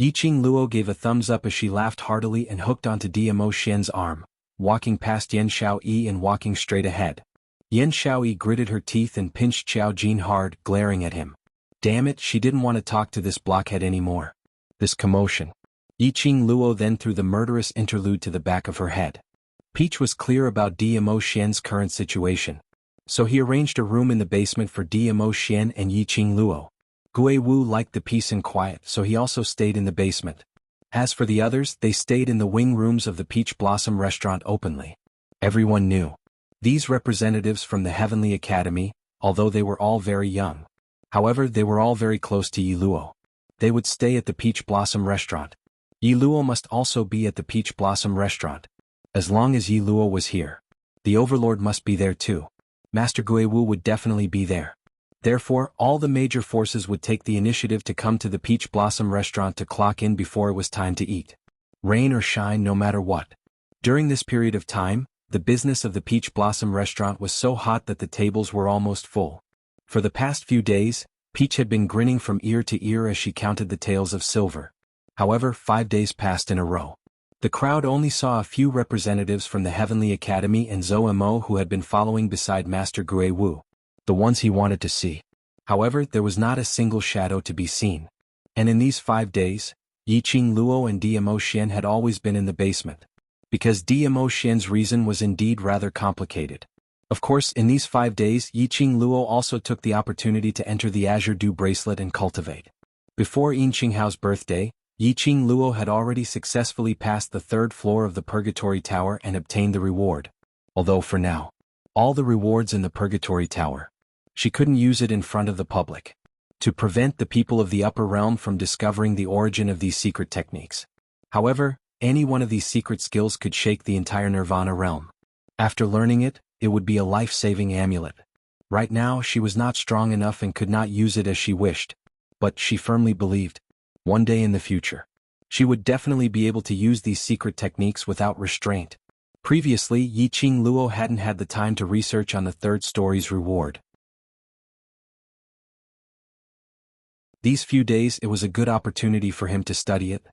Yiqing Luo gave a thumbs up as she laughed heartily and hooked onto Diamo Xian's arm, walking past Yan Xiaoyi and walking straight ahead. Yan Xiaoyi gritted her teeth and pinched Xiao Jin hard, glaring at him. Damn it, she didn't want to talk to this blockhead anymore. This commotion. Yiqing Luo then threw the murderous interlude to the back of her head. Peach was clear about Diamo Xian's current situation. So he arranged a room in the basement for Diamo Xian and Yiqing Luo. Gui Wu liked the peace and quiet, so he also stayed in the basement. As for the others, they stayed in the wing rooms of the Peach Blossom restaurant openly. Everyone knew. These representatives from the Heavenly Academy, although they were all very young. However, they were all very close to Yi Luo. They would stay at the Peach Blossom restaurant. Yi Luo must also be at the Peach Blossom restaurant. As long as Yi Luo was here, the Overlord must be there too. Master Guiwu would definitely be there. Therefore, all the major forces would take the initiative to come to the Peach Blossom restaurant to clock in before it was time to eat. Rain or shine, no matter what. During this period of time, the business of the Peach Blossom restaurant was so hot that the tables were almost full. For the past few days, Peach had been grinning from ear to ear as she counted the taels of silver. However, 5 days passed in a row. The crowd only saw a few representatives from the Heavenly Academy and Zhou Mo who had been following beside Master Guiwu, the ones he wanted to see. However, there was not a single shadow to be seen. And in these 5 days, Yiqing Luo and Dmo Xian had always been in the basement. Because Dmo Xian's reason was indeed rather complicated. Of course, in these 5 days, Yiqing Luo also took the opportunity to enter the Azure Dew bracelet and cultivate. Before Yin Qinghao's birthday, Yiqing Luo had already successfully passed the 3rd floor of the Purgatory Tower and obtained the reward. Although for now, all the rewards in the Purgatory Tower, she couldn't use it in front of the public. To prevent the people of the upper realm from discovering the origin of these secret techniques. However, any one of these secret skills could shake the entire Nirvana realm. After learning it, it would be a life-saving amulet. Right now, she was not strong enough and could not use it as she wished. But she firmly believed, one day in the future, she would definitely be able to use these secret techniques without restraint. Previously, Yiqing Luo hadn't had the time to research on the 3rd story's reward. These few days, it was a good opportunity for him to study it.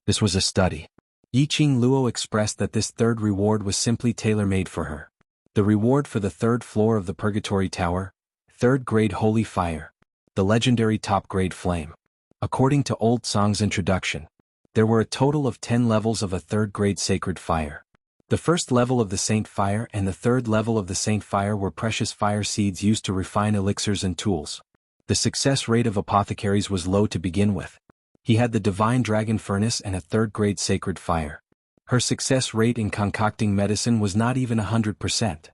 This was a study. Yiqing Luo expressed that this 3rd reward was simply tailor-made for her. The reward for the 3rd floor of the Purgatory Tower, 3rd grade Holy Fire, the legendary top-grade Flame. According to Old Song's introduction, there were a total of 10 levels of a 3rd grade Sacred Fire. The 1st level of the Saint Fire and the 3rd level of the Saint Fire were precious fire seeds used to refine elixirs and tools. The success rate of apothecaries was low to begin with. He had the Divine Dragon Furnace and a 3rd grade Sacred Fire. Her success rate in concocting medicine was not even 100%.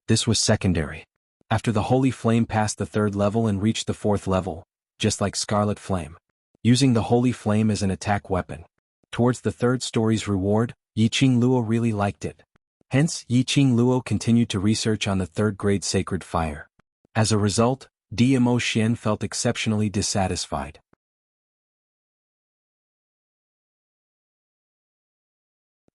This was secondary. After the Holy Flame passed the 3rd level and reached the 4th level, just like Scarlet Flame, using the Holy Flame as an attack weapon. Towards the 3rd story's reward, Yiqing Luo really liked it. Hence, Yiqing Luo continued to research on the 3rd grade Sacred Fire. As a result, Dmo Xian felt exceptionally dissatisfied.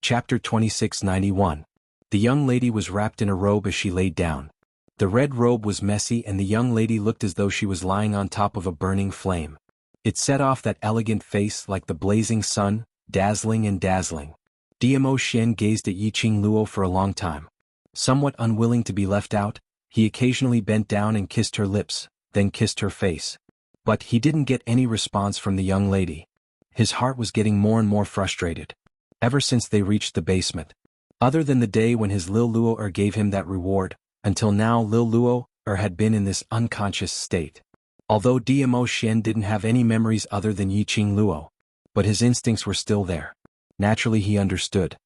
Chapter 2691. The young lady was wrapped in a robe as she laid down. The red robe was messy and the young lady looked as though she was lying on top of a burning flame. It set off that elegant face like the blazing sun, dazzling and dazzling. Dmo Xian gazed at Yiqing Luo for a long time. Somewhat unwilling to be left out, he occasionally bent down and kissed her lips, then kissed her face. But he didn't get any response from the young lady. His heart was getting more and more frustrated. Ever since they reached the basement. Other than the day when his Lil Luo gave him that reward, until now Lil Luo had been in this unconscious state. Although Dmo Xian didn't have any memories other than Yiqing Luo, but his instincts were still there. Naturally he understood.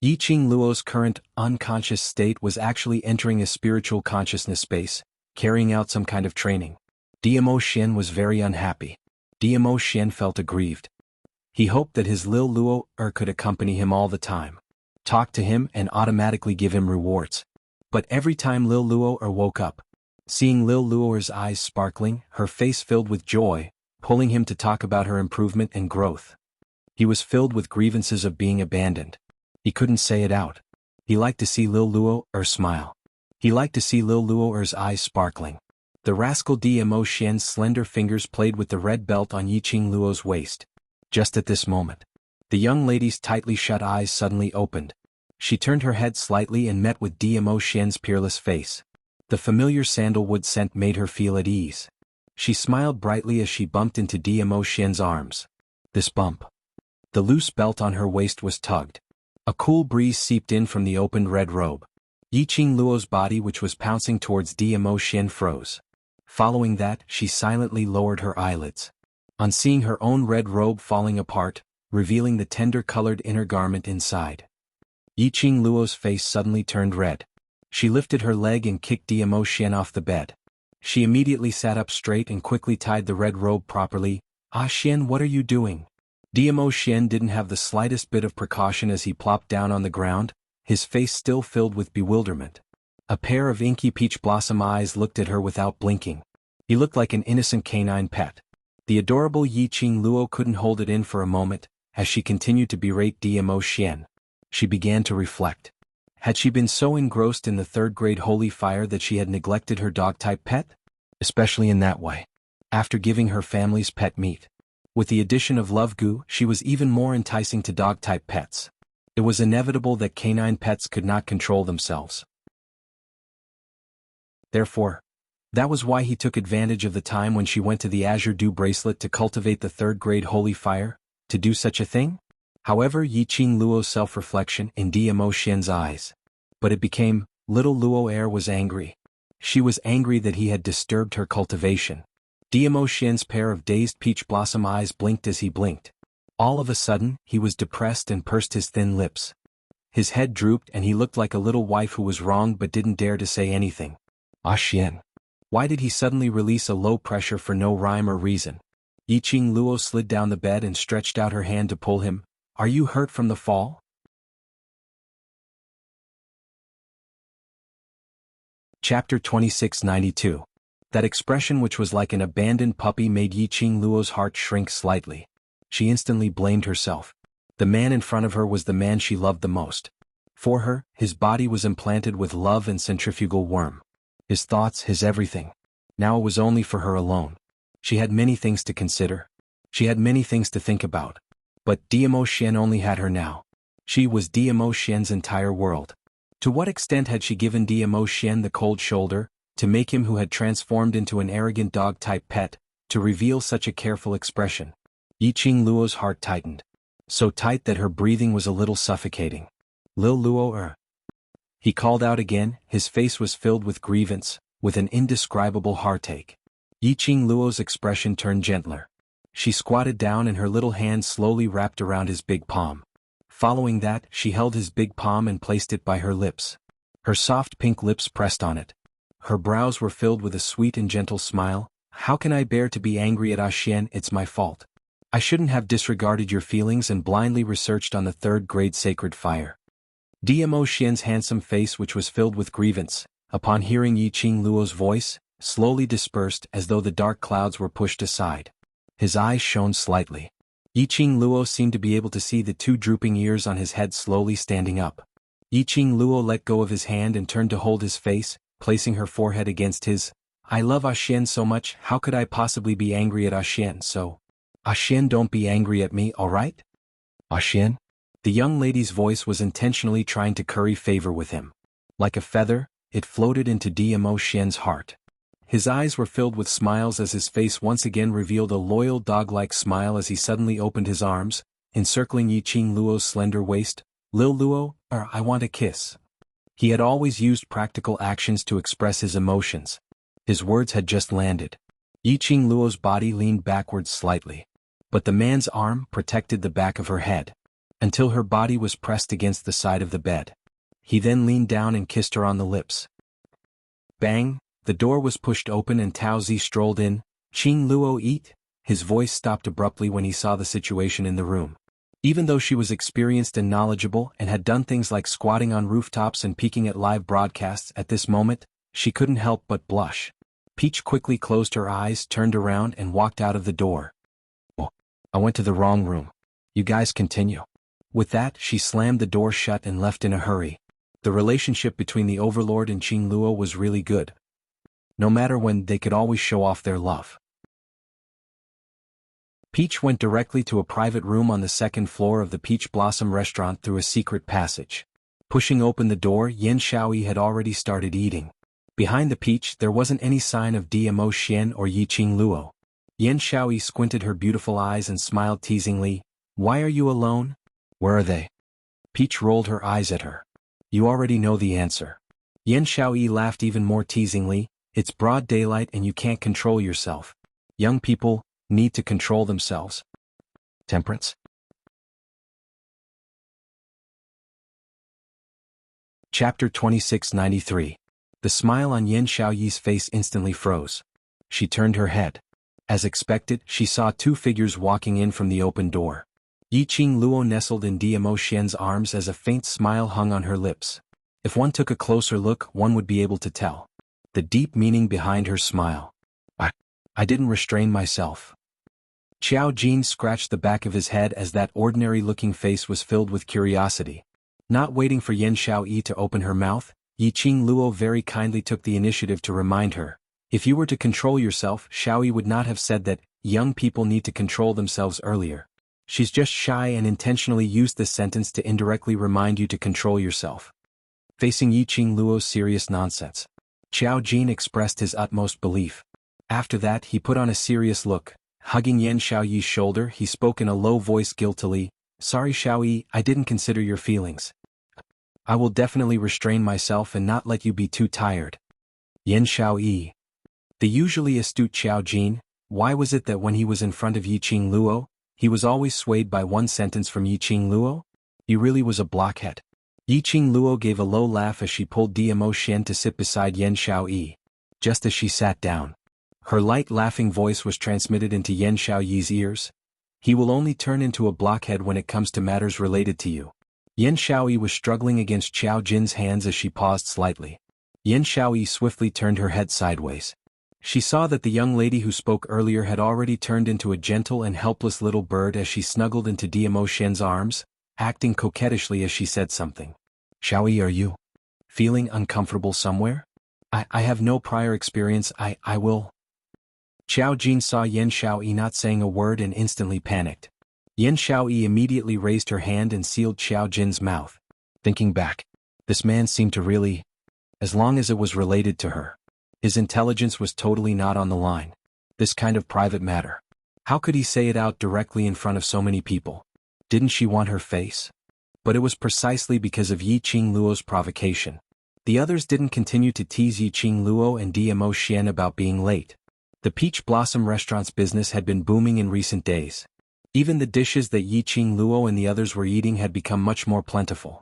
Yiqing Luo's current unconscious state was actually entering a spiritual consciousness space, carrying out some kind of training. Dmo Xian was very unhappy. Dmo Xian felt aggrieved. He hoped that his Lil Luo could accompany him all the time, talk to him and automatically give him rewards. But every time Lil Luo woke up, seeing Lil Luo's eyes sparkling, her face filled with joy, pulling him to talk about her improvement and growth. He was filled with grievances of being abandoned. He couldn't say it out. He liked to see Lil Luo smile. He liked to see Lil Luo's eyes sparkling. The rascal Dmo Xian's slender fingers played with the red belt on Yiqing Luo's waist. Just at this moment, the young lady's tightly shut eyes suddenly opened. She turned her head slightly and met with Dmo Xian's peerless face. The familiar sandalwood scent made her feel at ease. She smiled brightly as she bumped into Dmo Xian's arms. This bump. The loose belt on her waist was tugged. A cool breeze seeped in from the opened red robe. Yiqing Luo's body, which was pouncing towards Dmo Xian, froze. Following that, she silently lowered her eyelids. On seeing her own red robe falling apart, revealing the tender-colored inner garment inside. Yiqing Luo's face suddenly turned red. She lifted her leg and kicked Diamo Xian off the bed. She immediately sat up straight and quickly tied the red robe properly. "Ah Xian, what are you doing?" Diamo Xian didn't have the slightest bit of precaution as he plopped down on the ground, his face still filled with bewilderment. A pair of inky peach blossom eyes looked at her without blinking. He looked like an innocent canine pet. The adorable Yiqing Luo couldn't hold it in for a moment, as she continued to berate Diamo Xian. She began to reflect. Had she been so engrossed in the third-grade holy fire that she had neglected her dog-type pet? Especially in that way. After giving her family's pet meat. With the addition of Love Gu, she was even more enticing to dog-type pets. It was inevitable that canine pets could not control themselves. Therefore, that was why he took advantage of the time when she went to the Azure Dew bracelet to cultivate the third-grade holy fire, to do such a thing? However, Yiqing Luo's self-reflection in Diamo Xian's eyes. But it became, little Luo Air was angry. She was angry that he had disturbed her cultivation. Diamo Xian's pair of dazed peach blossom eyes blinked as he blinked. All of a sudden, he was depressed and pursed his thin lips. His head drooped and he looked like a little wife who was wronged but didn't dare to say anything. Ah Xian. Why did he suddenly release a low pressure for no rhyme or reason? Yiqing Luo slid down the bed and stretched out her hand to pull him. "Are you hurt from the fall?" Chapter 2692. That expression which was like an abandoned puppy made Yiqing Luo's heart shrink slightly. She instantly blamed herself. The man in front of her was the man she loved the most. For her, his body was implanted with love and centrifugal worm. His thoughts, his everything. Now it was only for her alone. She had many things to consider. She had many things to think about. But Diamo Xian only had her now. She was Diamo Xian's entire world. To what extent had she given Diamo Xian the cold shoulder, to make him who had transformed into an arrogant dog-type pet, to reveal such a careful expression? Yiqing Luo's heart tightened. So tight that her breathing was a little suffocating. "Lil Luo He called out again, his face was filled with grievance, with an indescribable heartache. Yiqing Luo's expression turned gentler. She squatted down and her little hand slowly wrapped around his big palm. Following that, she held his big palm and placed it by her lips. Her soft pink lips pressed on it. Her brows were filled with a sweet and gentle smile. "How can I bear to be angry at Ah Xian? It's my fault. I shouldn't have disregarded your feelings and blindly researched on the third-grade sacred fire." Diamo Xian's handsome face, which was filled with grievance, upon hearing Yiqing Luo's voice, slowly dispersed as though the dark clouds were pushed aside. His eyes shone slightly. Yiqing Luo seemed to be able to see the two drooping ears on his head slowly standing up. Yiqing Luo let go of his hand and turned to hold his face, placing her forehead against his. "I love Ah Xian so much, how could I possibly be angry at Ah Xian? So, Ah Xian, don't be angry at me, alright? Ah Xian?" The young lady's voice was intentionally trying to curry favor with him. Like a feather, it floated into Diamo Xian's heart. His eyes were filled with smiles as his face once again revealed a loyal dog-like smile as he suddenly opened his arms, encircling Yiqing Luo's slender waist. "Lil Luo, I want a kiss." He had always used practical actions to express his emotions. His words had just landed. Yiqing Luo's body leaned backwards slightly. But the man's arm protected the back of her head, until her body was pressed against the side of the bed. He then leaned down and kissed her on the lips. Bang! The door was pushed open and Tao Zi strolled in. "Qing Luo eat?" His voice stopped abruptly when he saw the situation in the room. Even though she was experienced and knowledgeable and had done things like squatting on rooftops and peeking at live broadcasts at this moment, she couldn't help but blush. Peach quickly closed her eyes, turned around and walked out of the door. "Oh, I went to the wrong room. You guys continue." With that, she slammed the door shut and left in a hurry. The relationship between the Overlord and Qing Luo was really good. No matter when, they could always show off their love. Peach went directly to a private room on the second floor of the Peach Blossom restaurant through a secret passage. Pushing open the door, Yan Xiaoyi had already started eating. Behind the Peach, there wasn't any sign of Diamo Xian or Yiqing Luo. Yan Xiaoyi squinted her beautiful eyes and smiled teasingly. "Why are you alone? Where are they?" Peach rolled her eyes at her. "You already know the answer." Yan Xiaoyi laughed even more teasingly. "It's broad daylight and you can't control yourself. Young people need to control themselves." Temperance? Chapter 2693. The smile on Yan Xiaoyi's face instantly froze. She turned her head. As expected, she saw two figures walking in from the open door. Yiqing Luo nestled in Diamo Xian's arms as a faint smile hung on her lips. If one took a closer look, one would be able to tell the deep meaning behind her smile. I didn't restrain myself. Qiao Jin scratched the back of his head as that ordinary-looking face was filled with curiosity. Not waiting for Yan Xiaoyi to open her mouth, Yiqing Luo very kindly took the initiative to remind her. If you were to control yourself, Xiaoyi would not have said that young people need to control themselves earlier. She's just shy and intentionally used this sentence to indirectly remind you to control yourself. Facing Yiqing Luo's serious nonsense, Qiao Jin expressed his utmost belief. After that, he put on a serious look. Hugging Yan Xiaoyi's shoulder, he spoke in a low voice guiltily. Sorry Xiaoyi, I didn't consider your feelings. I will definitely restrain myself and not let you be too tired. Yan Xiaoyi. The usually astute Qiao Jin, why was it that when he was in front of Yiqing Luo, he was always swayed by one sentence from Yiqing Luo? He really was a blockhead. Yiqing Luo gave a low laugh as she pulled Diamo Xian to sit beside Yan Xiaoyi. Just as she sat down, her light laughing voice was transmitted into Yan Xiaoyi's ears. He will only turn into a blockhead when it comes to matters related to you. Yan Xiaoyi was struggling against Qiao Jin's hands as she paused slightly. Yan Xiaoyi swiftly turned her head sideways. She saw that the young lady who spoke earlier had already turned into a gentle and helpless little bird as she snuggled into Diamo Xian's arms, acting coquettishly as she said something. Xiaoyi, are you feeling uncomfortable somewhere? I have no prior experience, I will. Qiao Jin saw Yan Xiaoyi not saying a word and instantly panicked. Yan Xiaoyi immediately raised her hand and sealed Qiao Jin's mouth. Thinking back, this man seemed to really, as long as it was related to her. His intelligence was totally not on the line. This kind of private matter. How could he say it out directly in front of so many people? Didn't she want her face? But it was precisely because of Yiqing Luo's provocation. The others didn't continue to tease Yiqing Luo and Diamo Xian about being late. The Peach Blossom restaurant's business had been booming in recent days. Even the dishes that Yiqing Luo and the others were eating had become much more plentiful.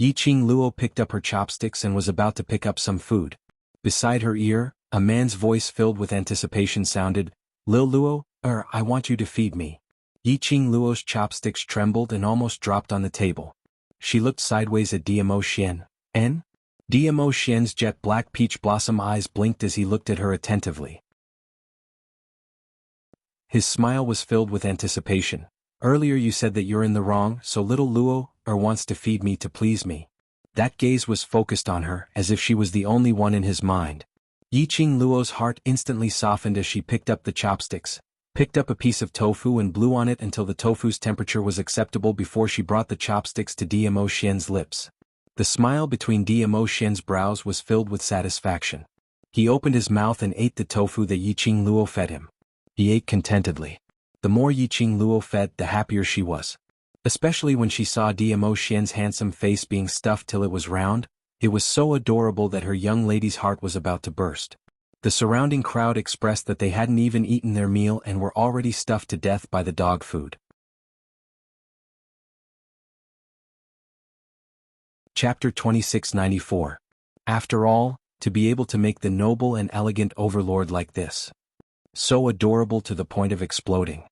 Yiqing Luo picked up her chopsticks and was about to pick up some food. Beside her ear, a man's voice filled with anticipation sounded, Lil Luo, I want you to feed me. Yiqing Luo's chopsticks trembled and almost dropped on the table. She looked sideways at Diamo Xian. Diamo Xian's jet black peach blossom eyes blinked as he looked at her attentively. His smile was filled with anticipation. Earlier you said that you're in the wrong, so little Luo wants to feed me to please me. That gaze was focused on her, as if she was the only one in his mind. Yiqing Luo's heart instantly softened as she picked up the chopsticks, picked up a piece of tofu and blew on it until the tofu's temperature was acceptable before she brought the chopsticks to Diamo Xian's lips. The smile between Diamo Xian's brows was filled with satisfaction. He opened his mouth and ate the tofu that Yiqing Luo fed him. He ate contentedly. The more Yiqing Luo fed, the happier she was. Especially when she saw Diamo Xian's handsome face being stuffed till it was round, it was so adorable that her young lady's heart was about to burst. The surrounding crowd expressed that they hadn't even eaten their meal and were already stuffed to death by the dog food. Chapter 2694. After all, to be able to make the noble and elegant overlord like this. So adorable to the point of exploding.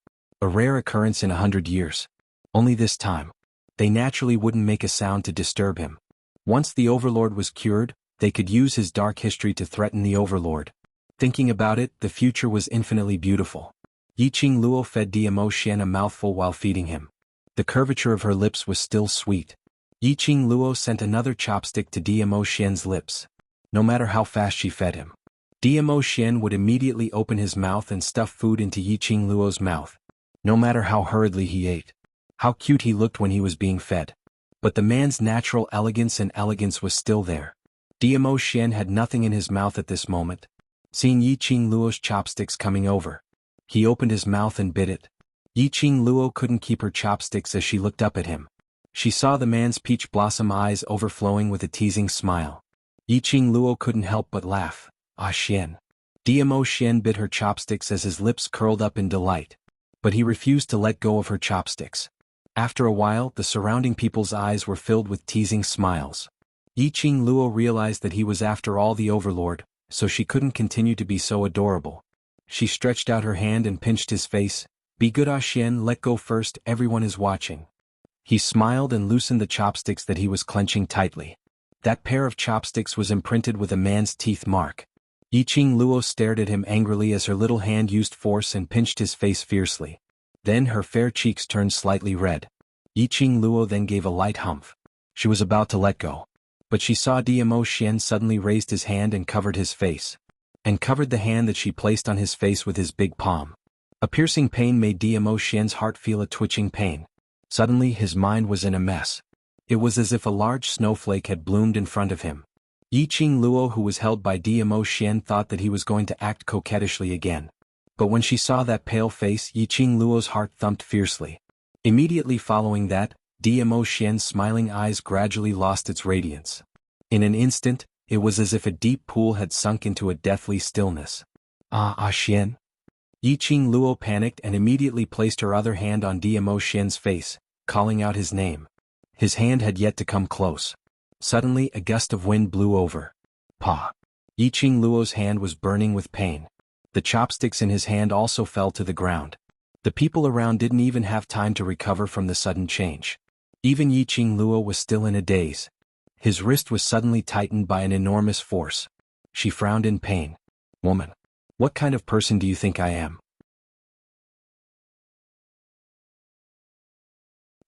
A rare occurrence in 100 years. Only this time. They naturally wouldn't make a sound to disturb him. Once the overlord was cured, they could use his dark history to threaten the overlord. Thinking about it, the future was infinitely beautiful. Yiqing Luo fed Diamo Xian a mouthful while feeding him. The curvature of her lips was still sweet. Yiqing Luo sent another chopstick to Diamo Xian's lips. No matter how fast she fed him, Diamo Xian would immediately open his mouth and stuff food into Yiqing Luo's mouth. No matter how hurriedly he ate. How cute he looked when he was being fed. But the man's natural elegance was still there. Diamo Xian had nothing in his mouth at this moment. Seeing Yiqing Luo's chopsticks coming over, he opened his mouth and bit it. Yiqing Luo couldn't keep her chopsticks as she looked up at him. She saw the man's peach blossom eyes overflowing with a teasing smile. Yiqing Luo couldn't help but laugh. Ah Xian. Diamo Xian bit her chopsticks as his lips curled up in delight. But he refused to let go of her chopsticks. After a while, the surrounding people's eyes were filled with teasing smiles. Yiqing Luo realized that he was after all the overlord, so she couldn't continue to be so adorable. She stretched out her hand and pinched his face. Be good, Ah Xian, let go first, everyone is watching. He smiled and loosened the chopsticks that he was clenching tightly. That pair of chopsticks was imprinted with a man's teeth mark. Yiqing Luo stared at him angrily as her little hand used force and pinched his face fiercely. Then her fair cheeks turned slightly red. Yiqing Luo then gave a light humph. She was about to let go. But she saw Diamo Xian suddenly raised his hand and covered his face. And covered the hand that she placed on his face with his big palm. A piercing pain made Diamo Xian's heart feel a twitching pain. Suddenly his mind was in a mess. It was as if a large snowflake had bloomed in front of him. Yiqing Luo, who was held by Diamo Xian, thought that he was going to act coquettishly again. But when she saw that pale face, Yiqing Luo's heart thumped fiercely. Immediately following that, Diamo Xian's smiling eyes gradually lost its radiance. In an instant, it was as if a deep pool had sunk into a deathly stillness. Ah Xian. Yiqing Luo panicked and immediately placed her other hand on Diamo Xian's face, calling out his name. His hand had yet to come close. Suddenly a gust of wind blew over. Pa! Yiqing Luo's hand was burning with pain. The chopsticks in his hand also fell to the ground. The people around didn't even have time to recover from the sudden change. Even Yiqing Luo was still in a daze. His wrist was suddenly tightened by an enormous force. She frowned in pain. Woman! What kind of person do you think I am?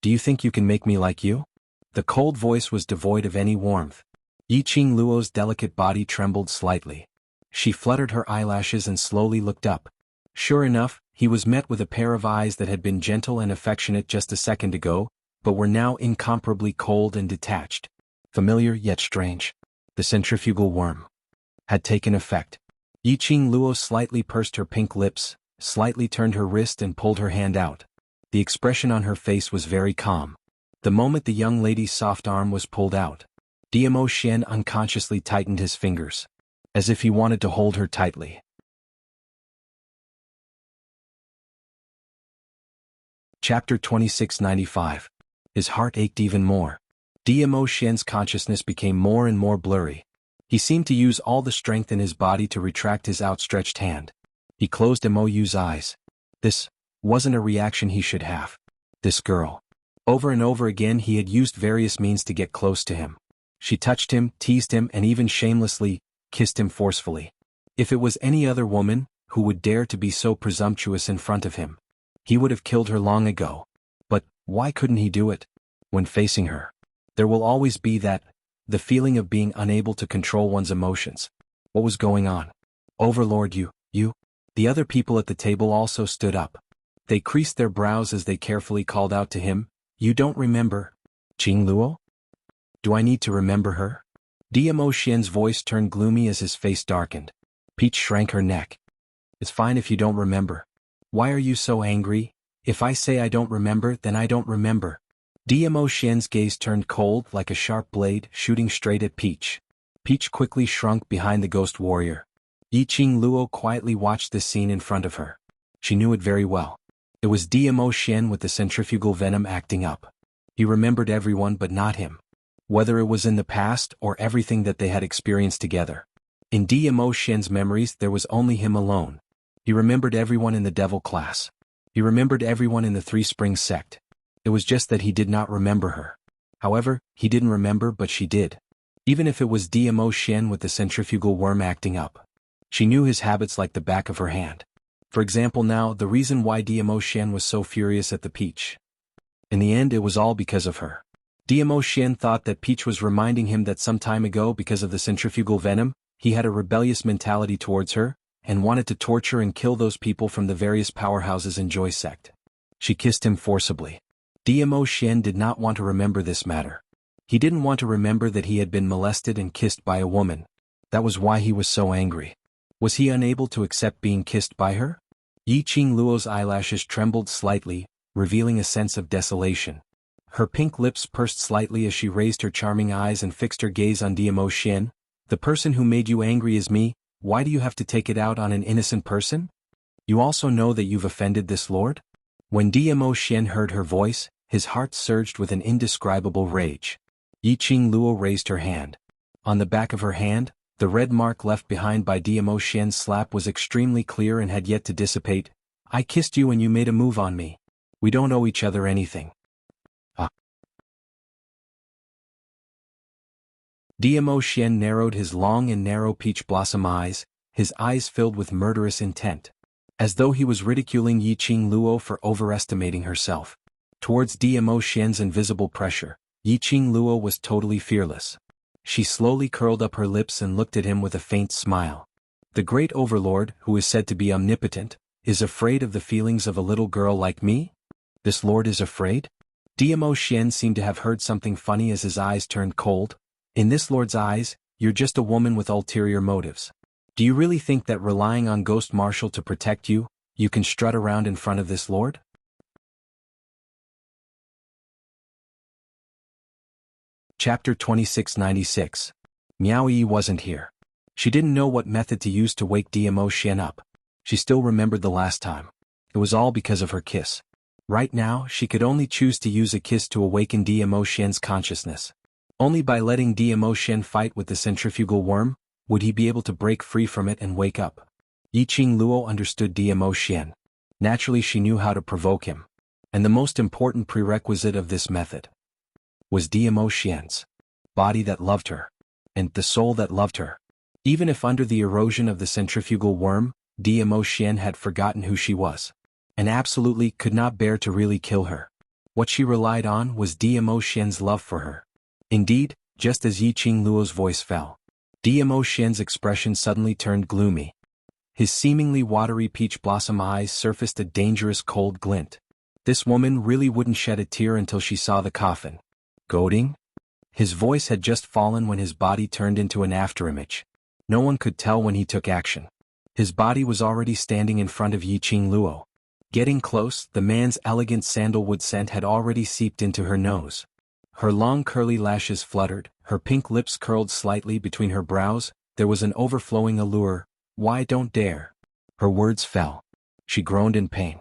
Do you think you can make me like you? The cold voice was devoid of any warmth. Yiqing Luo's delicate body trembled slightly. She fluttered her eyelashes and slowly looked up. Sure enough, he was met with a pair of eyes that had been gentle and affectionate just a second ago, but were now incomparably cold and detached. Familiar yet strange. The centrifugal worm had taken effect. Yiqing Luo slightly pursed her pink lips, slightly turned her wrist and pulled her hand out. The expression on her face was very calm. The moment the young lady's soft arm was pulled out, Diamo Xian unconsciously tightened his fingers, as if he wanted to hold her tightly. Chapter 2695. His heart ached even more. Diamo Xian's consciousness became more and more blurry. He seemed to use all the strength in his body to retract his outstretched hand. He closed Moyu's eyes. This wasn't a reaction he should have. This girl. Over and over again he had used various means to get close to him. She touched him, teased him, and even shamelessly kissed him forcefully. If it was any other woman, who would dare to be so presumptuous in front of him, he would have killed her long ago. But why couldn't he do it? When facing her, there will always be the feeling of being unable to control one's emotions. What was going on? Overlord, you. The other people at the table also stood up. They creased their brows as they carefully called out to him, You don't remember Yiqing Luo? Do I need to remember her? Diamo Xian's voice turned gloomy as his face darkened. Peach shrank her neck. It's fine if you don't remember. Why are you so angry? If I say I don't remember, then I don't remember. Diamo Xian's gaze turned cold like a sharp blade shooting straight at Peach. Peach quickly shrunk behind the ghost warrior. Yiqing Luo quietly watched this scene in front of her. She knew it very well. It was Diamo Xian with the centrifugal venom acting up. He remembered everyone but not him. Whether it was in the past or everything that they had experienced together. In Diamo Xian's memories there was only him alone. He remembered everyone in the devil class. He remembered everyone in the Three Springs sect. It was just that he did not remember her. However, he didn't remember but she did. Even if it was Diamo Xian with the centrifugal worm acting up. She knew his habits like the back of her hand. For example now, the reason why Diamo Xian was so furious at the Peach. In the end it was all because of her. Diamo Xian thought that Peach was reminding him that some time ago because of the centrifugal venom, he had a rebellious mentality towards her, and wanted to torture and kill those people from the various powerhouses in Joy sect. She kissed him forcibly. Diamo Xian did not want to remember this matter. He didn't want to remember that he had been molested and kissed by a woman. That was why he was so angry. Was he unable to accept being kissed by her? Yiqing Luo's eyelashes trembled slightly, revealing a sense of desolation. Her pink lips pursed slightly as she raised her charming eyes and fixed her gaze on Diamo Xian. The person who made you angry is me. Why do you have to take it out on an innocent person? You also know that you've offended this lord? When Diamo Xian heard her voice, his heart surged with an indescribable rage. Yiqing Luo raised her hand. On the back of her hand, the red mark left behind by Diamo Xian's slap was extremely clear and had yet to dissipate. I kissed you and you made a move on me. We don't owe each other anything. Diamo Xian narrowed his long and narrow peach blossom eyes, his eyes filled with murderous intent. As though he was ridiculing Yiqing Luo for overestimating herself. Towards Diamo Xian's invisible pressure, Yiqing Luo was totally fearless. She slowly curled up her lips and looked at him with a faint smile. The great overlord, who is said to be omnipotent, is afraid of the feelings of a little girl like me? This lord is afraid? Diamo Xian seemed to have heard something funny as his eyes turned cold. In this lord's eyes, you're just a woman with ulterior motives. Do you really think that relying on Ghost Marshal to protect you, you can strut around in front of this lord? Chapter 2696. Miao Yi wasn't here. She didn't know what method to use to wake Diamo Xian up. She still remembered the last time. It was all because of her kiss. Right now, she could only choose to use a kiss to awaken Diamo Xian's consciousness. Only by letting Diamo Xian fight with the centrifugal worm, would he be able to break free from it and wake up. Yiqing Luo understood Diamo Xian. Naturally she knew how to provoke him. And the most important prerequisite of this method was Diamo Xian's body that loved her, and the soul that loved her. Even if under the erosion of the centrifugal worm, Diamo Xian had forgotten who she was, and absolutely could not bear to really kill her. What she relied on was Diamo Xian's love for her. Indeed, just as Yiqing Luo's voice fell, Diamo Xian's expression suddenly turned gloomy. His seemingly watery peach blossom eyes surfaced a dangerous cold glint. This woman really wouldn't shed a tear until she saw the coffin. Goading? His voice had just fallen when his body turned into an afterimage. No one could tell when he took action. His body was already standing in front of Yiqing Luo. Getting close, the man's elegant sandalwood scent had already seeped into her nose. Her long curly lashes fluttered, her pink lips curled slightly between her brows, there was an overflowing allure. Why don't dare? Her words fell. She groaned in pain.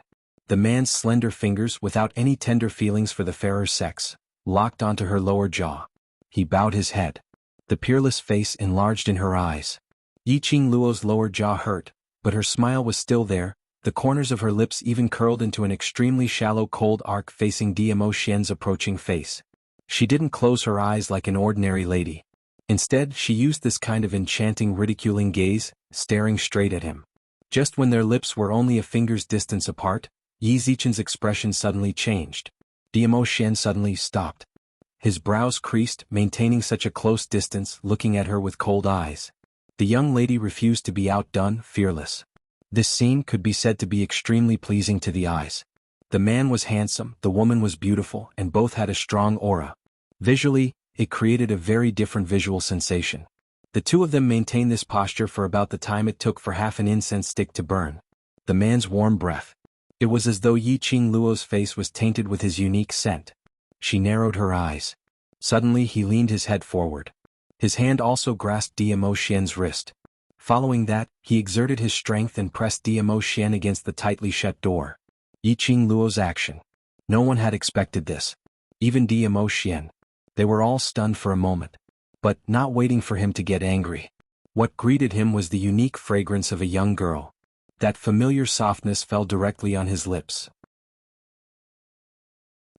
The man's slender fingers, without any tender feelings for the fairer sex, locked onto her lower jaw. He bowed his head. The peerless face enlarged in her eyes. Yiqing Luo's lower jaw hurt, but her smile was still there, the corners of her lips even curled into an extremely shallow cold arc facing Diamo Xian's approaching face. She didn't close her eyes like an ordinary lady. Instead, she used this kind of enchanting ridiculing gaze, staring straight at him. Just when their lips were only a finger's distance apart, Yi Zichen's expression suddenly changed. Diamo Xian suddenly stopped. His brows creased, maintaining such a close distance, looking at her with cold eyes. The young lady refused to be outdone, fearless. This scene could be said to be extremely pleasing to the eyes. The man was handsome, the woman was beautiful, and both had a strong aura. Visually, it created a very different visual sensation. The two of them maintained this posture for about the time it took for half an incense stick to burn. The man's warm breath. It was as though Yiqing Luo's face was tainted with his unique scent. She narrowed her eyes. Suddenly he leaned his head forward. His hand also grasped Diamo Xian's wrist. Following that, he exerted his strength and pressed Diamo Xian against the tightly shut door. Yiqing Luo's action. No one had expected this. Even Diamo Xian. They were all stunned for a moment. But, not waiting for him to get angry. What greeted him was the unique fragrance of a young girl. That familiar softness fell directly on his lips.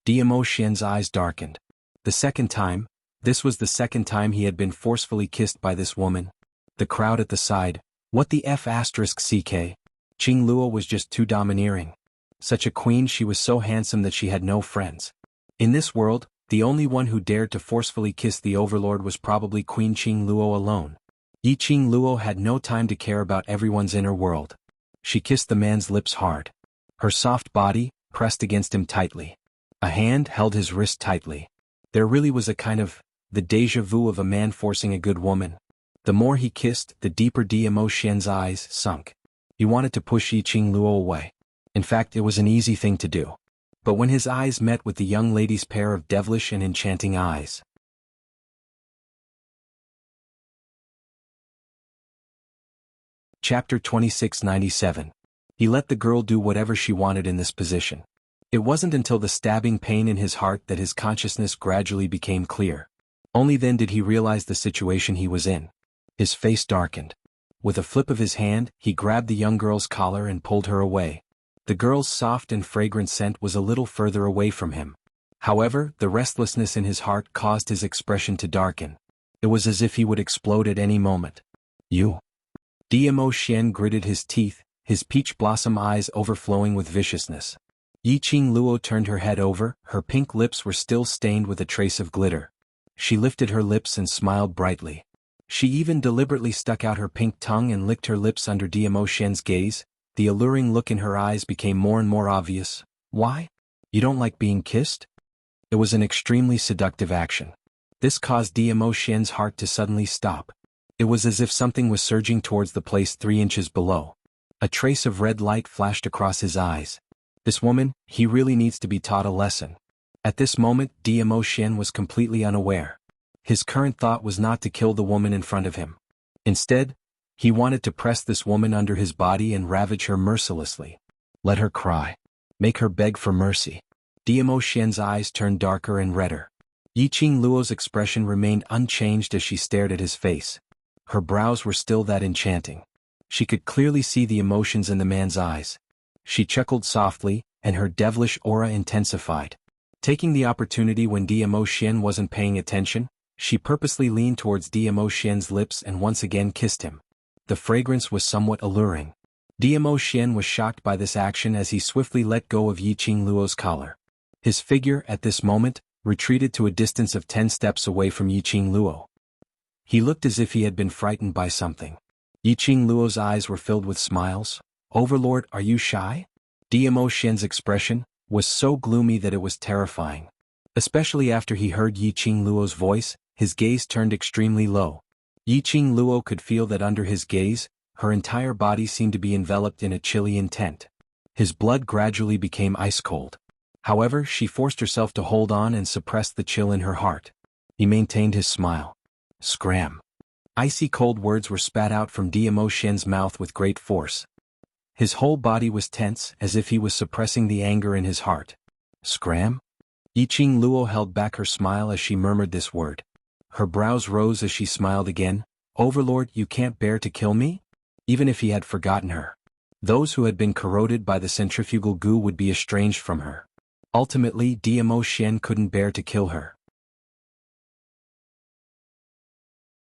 Diamo Xian's eyes darkened. The second time, this was the second time he had been forcefully kissed by this woman. The crowd at the side, what the F***ck? Qing Luo was just too domineering. Such a queen, she was so handsome that she had no friends. In this world, the only one who dared to forcefully kiss the overlord was probably Queen Qing Luo alone. Yiqing Luo had no time to care about everyone's inner world. She kissed the man's lips hard. Her soft body pressed against him tightly. A hand held his wrist tightly. There really was a kind of the déjà vu of a man forcing a good woman. The more he kissed, the deeper Diamo Xian's eyes sunk. He wanted to push Yiqing Luo away. In fact, it was an easy thing to do. But when his eyes met with the young lady's pair of devilish and enchanting eyes. Chapter 2697. He let the girl do whatever she wanted in this position. It wasn't until the stabbing pain in his heart that his consciousness gradually became clear. Only then did he realize the situation he was in. His face darkened. With a flip of his hand, he grabbed the young girl's collar and pulled her away. The girl's soft and fragrant scent was a little further away from him. However, the restlessness in his heart caused his expression to darken. It was as if he would explode at any moment. You. Dmo Xian gritted his teeth, his peach blossom eyes overflowing with viciousness. Yiqing Luo turned her head over, her pink lips were still stained with a trace of glitter. She lifted her lips and smiled brightly. She even deliberately stuck out her pink tongue and licked her lips under Dmo Xian's gaze. The alluring look in her eyes became more and more obvious. Why? You don't like being kissed? It was an extremely seductive action. This caused Dmo Xian's heart to suddenly stop. It was as if something was surging towards the place 3 inches below. A trace of red light flashed across his eyes. This woman, he really needs to be taught a lesson. At this moment, Dmo Xian was completely unaware. His current thought was not to kill the woman in front of him. Instead, he wanted to press this woman under his body and ravage her mercilessly. Let her cry. Make her beg for mercy. Dmo Xian's eyes turned darker and redder. Yiqing Luo's expression remained unchanged as she stared at his face. Her brows were still that enchanting. She could clearly see the emotions in the man's eyes. She chuckled softly, and her devilish aura intensified. Taking the opportunity when Dmo Xian wasn't paying attention, she purposely leaned towards Dmo Xian's lips and once again kissed him. The fragrance was somewhat alluring. Dmo Xian was shocked by this action as he swiftly let go of Yiqing Luo's collar. His figure, at this moment, retreated to a distance of 10 steps away from Yiqing Luo. He looked as if he had been frightened by something. Yiqing Luo's eyes were filled with smiles. Overlord, are you shy? Dmo Xian's expression was so gloomy that it was terrifying. Especially after he heard Yiqing Luo's voice, his gaze turned extremely low. Yiqing Luo could feel that under his gaze, her entire body seemed to be enveloped in a chilly intent. His blood gradually became ice-cold. However, she forced herself to hold on and suppress the chill in her heart. He maintained his smile. Scram. Icy cold words were spat out from Dmo Xian's mouth with great force. His whole body was tense, as if he was suppressing the anger in his heart. Scram? Yiqing Luo held back her smile as she murmured this word. Her brows rose as she smiled again. Overlord, you can't bear to kill me? Even if he had forgotten her. Those who had been corroded by the centrifugal goo would be estranged from her. Ultimately, Dmo Xian couldn't bear to kill her.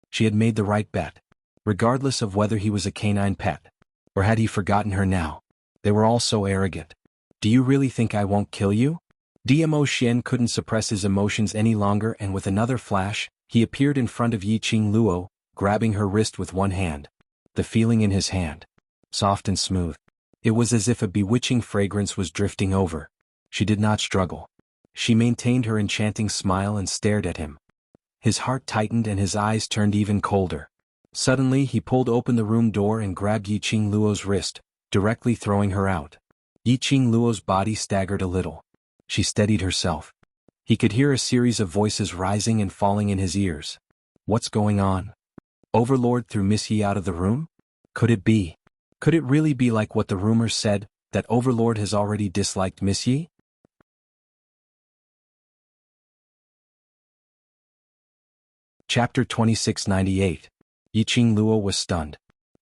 She had made the right bet. Regardless of whether he was a canine pet. Or had he forgotten her now? They were all so arrogant. Do you really think I won't kill you? Dmo Xian couldn't suppress his emotions any longer, and with another flash, he appeared in front of Yiqing Luo, grabbing her wrist with one hand. The feeling in his hand. Soft and smooth. It was as if a bewitching fragrance was drifting over. She did not struggle. She maintained her enchanting smile and stared at him. His heart tightened and his eyes turned even colder. Suddenly he pulled open the room door and grabbed Yiqing Luo's wrist, directly throwing her out. Yiqing Luo's body staggered a little. She steadied herself. He could hear a series of voices rising and falling in his ears. What's going on? Overlord threw Miss Yi out of the room? Could it be? Could it really be like what the rumors said, that Overlord has already disliked Miss Yi? Chapter 2698. Yiqing Luo was stunned.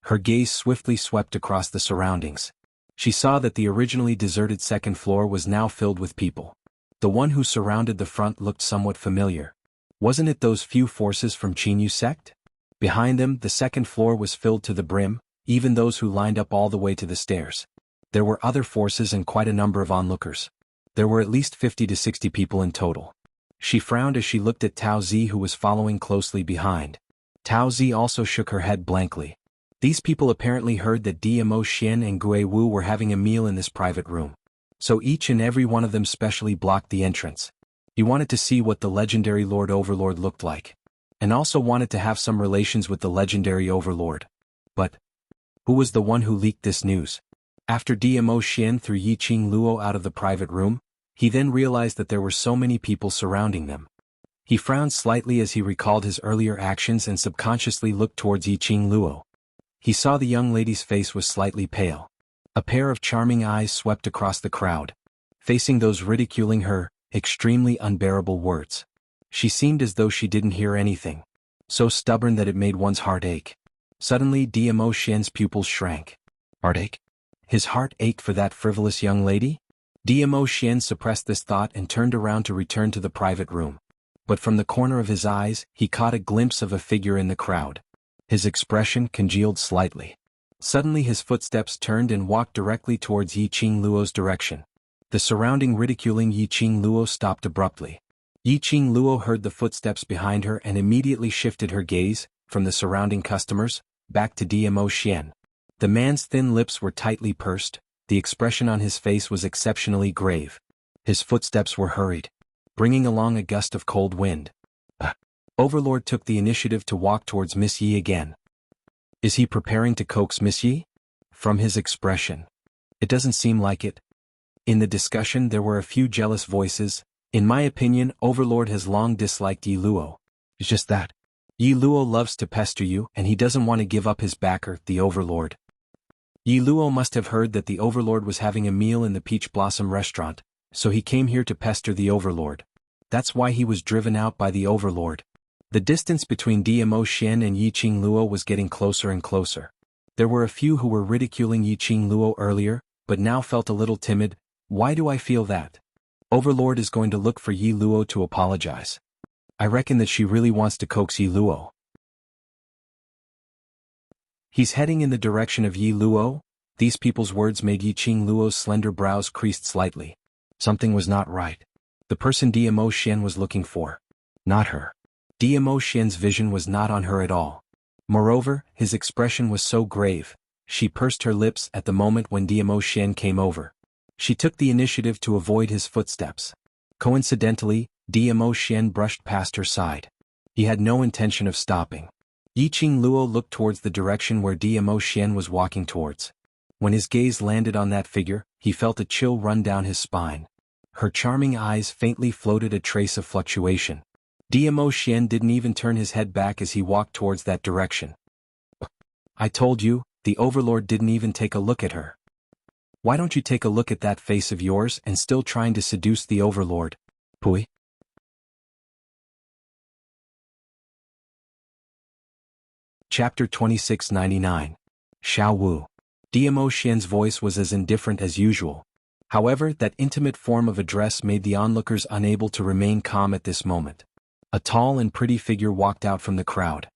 Her gaze swiftly swept across the surroundings. She saw that the originally deserted second floor was now filled with people. The one who surrounded the front looked somewhat familiar. Wasn't it those few forces from Qinyu sect? Behind them, the second floor was filled to the brim, even those who lined up all the way to the stairs. There were other forces and quite a number of onlookers. There were at least 50 to 60 people in total. She frowned as she looked at Tao Zi, who was following closely behind. Tao Zi also shook her head blankly. These people apparently heard that Dmo Xian and Gui Wu were having a meal in this private room. So each and every one of them specially blocked the entrance. He wanted to see what the legendary Lord Overlord looked like. And also wanted to have some relations with the legendary Overlord. But who was the one who leaked this news? After Dmo Xian threw Yiqing Luo out of the private room, he then realized that there were so many people surrounding them. He frowned slightly as he recalled his earlier actions and subconsciously looked towards Yiqing Luo. He saw the young lady's face was slightly pale. A pair of charming eyes swept across the crowd, facing those ridiculing her, extremely unbearable words. She seemed as though she didn't hear anything. So stubborn that it made one's heart ache. Suddenly Dmo Xian's pupils shrank. Heartache? His heart ached for that frivolous young lady? Dmo Xian suppressed this thought and turned around to return to the private room. But from the corner of his eyes, he caught a glimpse of a figure in the crowd. His expression congealed slightly. Suddenly his footsteps turned and walked directly towards Yi Qingluo's direction. The surrounding ridiculing Yi Qingluo stopped abruptly. Yi Qingluo heard the footsteps behind her and immediately shifted her gaze, from the surrounding customers, back to Dmo Xian. The man's thin lips were tightly pursed, the expression on his face was exceptionally grave. His footsteps were hurried, bringing along a gust of cold wind. Overlord took the initiative to walk towards Miss Yi again. Is he preparing to coax Miss Yi? From his expression. It doesn't seem like it. In the discussion there were a few jealous voices. In my opinion, Overlord has long disliked Yi Luo. It's just that. Yi Luo loves to pester you and he doesn't want to give up his backer, the Overlord. Yi Luo must have heard that the Overlord was having a meal in the Peach Blossom restaurant, so he came here to pester the Overlord. That's why he was driven out by the Overlord. The distance between Dmo Xian and Yi Qingluo was getting closer and closer. There were a few who were ridiculing Yi Qingluo earlier, but now felt a little timid. Why do I feel that? Overlord is going to look for Yi Luo to apologize. I reckon that she really wants to coax Yi Luo. He's heading in the direction of Yi Luo. These people's words made Yi Qingluo's slender brows creased slightly. Something was not right. The person Dmo Xian was looking for. Not her. Dmo Xian's vision was not on her at all. Moreover, his expression was so grave. She pursed her lips at the moment when Dmo Xian came over. She took the initiative to avoid his footsteps. Coincidentally, Dmo Xian brushed past her side. He had no intention of stopping. Yi Qingluo looked towards the direction where Dmo Xian was walking towards. When his gaze landed on that figure, he felt a chill run down his spine. Her charming eyes faintly floated a trace of fluctuation. Dmo Xian didn't even turn his head back as he walked towards that direction. I told you, the Overlord didn't even take a look at her. Why don't you take a look at that face of yours and still trying to seduce the Overlord? Pui. Chapter 2699. Xiao Wu. Dmo Xian's voice was as indifferent as usual. However, that intimate form of address made the onlookers unable to remain calm at this moment. A tall and pretty figure walked out from the crowd.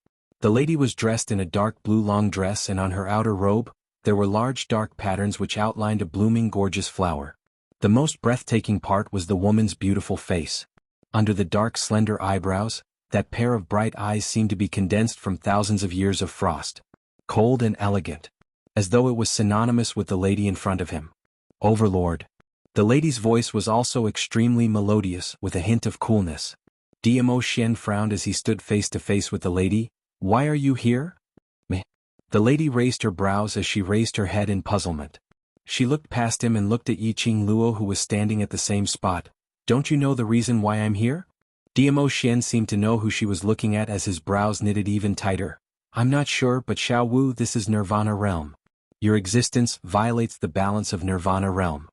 The lady was dressed in a dark blue long dress and on her outer robe, there were large dark patterns which outlined a blooming gorgeous flower. The most breathtaking part was the woman's beautiful face. Under the dark slender eyebrows, that pair of bright eyes seemed to be condensed from thousands of years of frost. Cold and elegant. As though it was synonymous with the lady in front of him. Overlord. The lady's voice was also extremely melodious with a hint of coolness. Dmo Xian frowned as he stood face to face with the lady. Why are you here? Meh. The lady raised her brows as she raised her head in puzzlement. She looked past him and looked at Yi Qingluo who was standing at the same spot. Don't you know the reason why I'm here? Dmo Xian seemed to know who she was looking at as his brows knitted even tighter. I'm not sure, but Xiao Wu, this is Nirvana realm. Your existence violates the balance of Nirvana realm.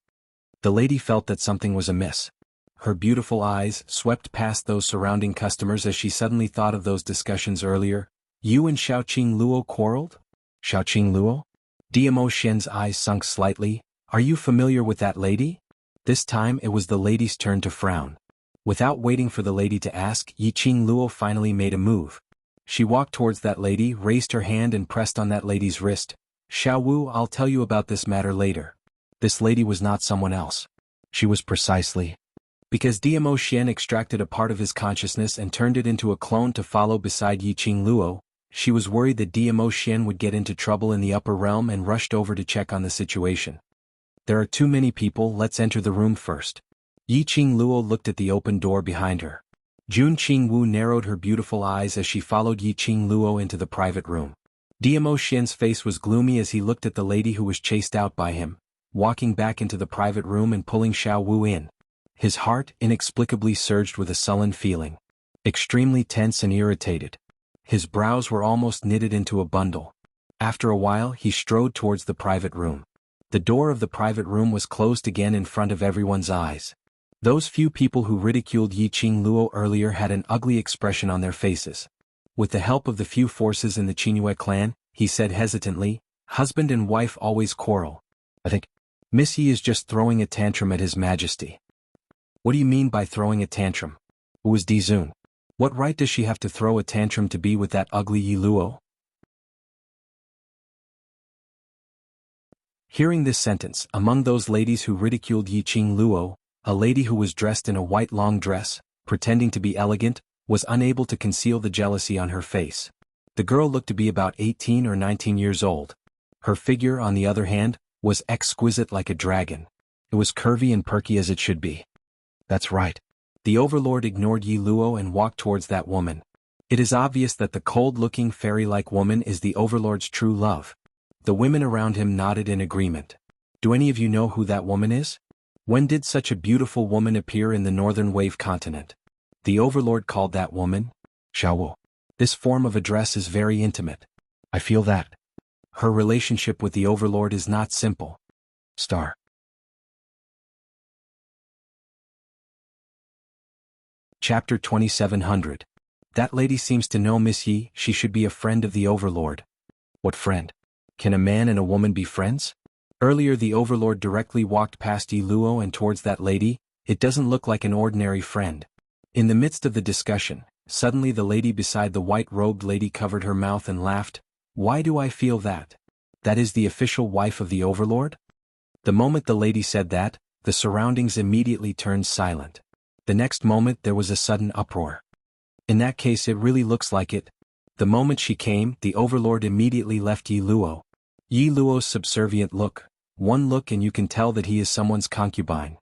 The lady felt that something was amiss. Her beautiful eyes swept past those surrounding customers as she suddenly thought of those discussions earlier. You and Xiao Qingluo quarreled? Xiao Qingluo? Dmo Xian's eyes sunk slightly. Are you familiar with that lady? This time it was the lady's turn to frown. Without waiting for the lady to ask, Yi Qingluo finally made a move. She walked towards that lady, raised her hand and pressed on that lady's wrist. Xiao Wu, I'll tell you about this matter later. This lady was not someone else. She was precisely. Because Dmo Xian extracted a part of his consciousness and turned it into a clone to follow beside Yi Qingluo, she was worried that Dmo Xian would get into trouble in the upper realm and rushed over to check on the situation. There are too many people, let's enter the room first. Yi Qingluo looked at the open door behind her. Jun Qingwu narrowed her beautiful eyes as she followed Yi Qingluo into the private room. Dmo Xian's face was gloomy as he looked at the lady who was chased out by him, walking back into the private room and pulling Xiao Wu in. His heart inexplicably surged with a sullen feeling. Extremely tense and irritated. His brows were almost knitted into a bundle. After a while he strode towards the private room. The door of the private room was closed again in front of everyone's eyes. Those few people who ridiculed Yi Qing Luo earlier had an ugly expression on their faces. With the help of the few forces in the Qingyue clan, he said hesitantly, husband and wife always quarrel. I think Miss Yi is just throwing a tantrum at His Majesty. What do you mean by throwing a tantrum? Who is Di Zun? What right does she have to throw a tantrum to be with that ugly Yi Luo? Hearing this sentence, among those ladies who ridiculed Yi Qing Luo, a lady who was dressed in a white long dress, pretending to be elegant, was unable to conceal the jealousy on her face. The girl looked to be about 18 or 19 years old. Her figure, on the other hand, was exquisite like a dragon. It was curvy and perky as it should be. That's right. The overlord ignored Yi Luo and walked towards that woman. It is obvious that the cold-looking fairy-like woman is the overlord's true love. The women around him nodded in agreement. Do any of you know who that woman is? When did such a beautiful woman appear in the northern wave continent? The overlord called that woman Xiaowu. This form of address is very intimate. I feel that. Her relationship with the overlord is not simple. Star. Chapter 2700. That lady seems to know Miss Yi. She should be a friend of the overlord. What friend? Can a man and a woman be friends? Earlier the overlord directly walked past Yi Luo and towards that lady. It doesn't look like an ordinary friend. In the midst of the discussion, suddenly the lady beside the white-robed lady covered her mouth and laughed. Why do I feel that? That is the official wife of the overlord? The moment the lady said that, the surroundings immediately turned silent. The next moment there was a sudden uproar. In that case it really looks like it. The moment she came, the overlord immediately left Yi Luo. Yi Luo's subservient look. One look and you can tell that he is someone's concubine.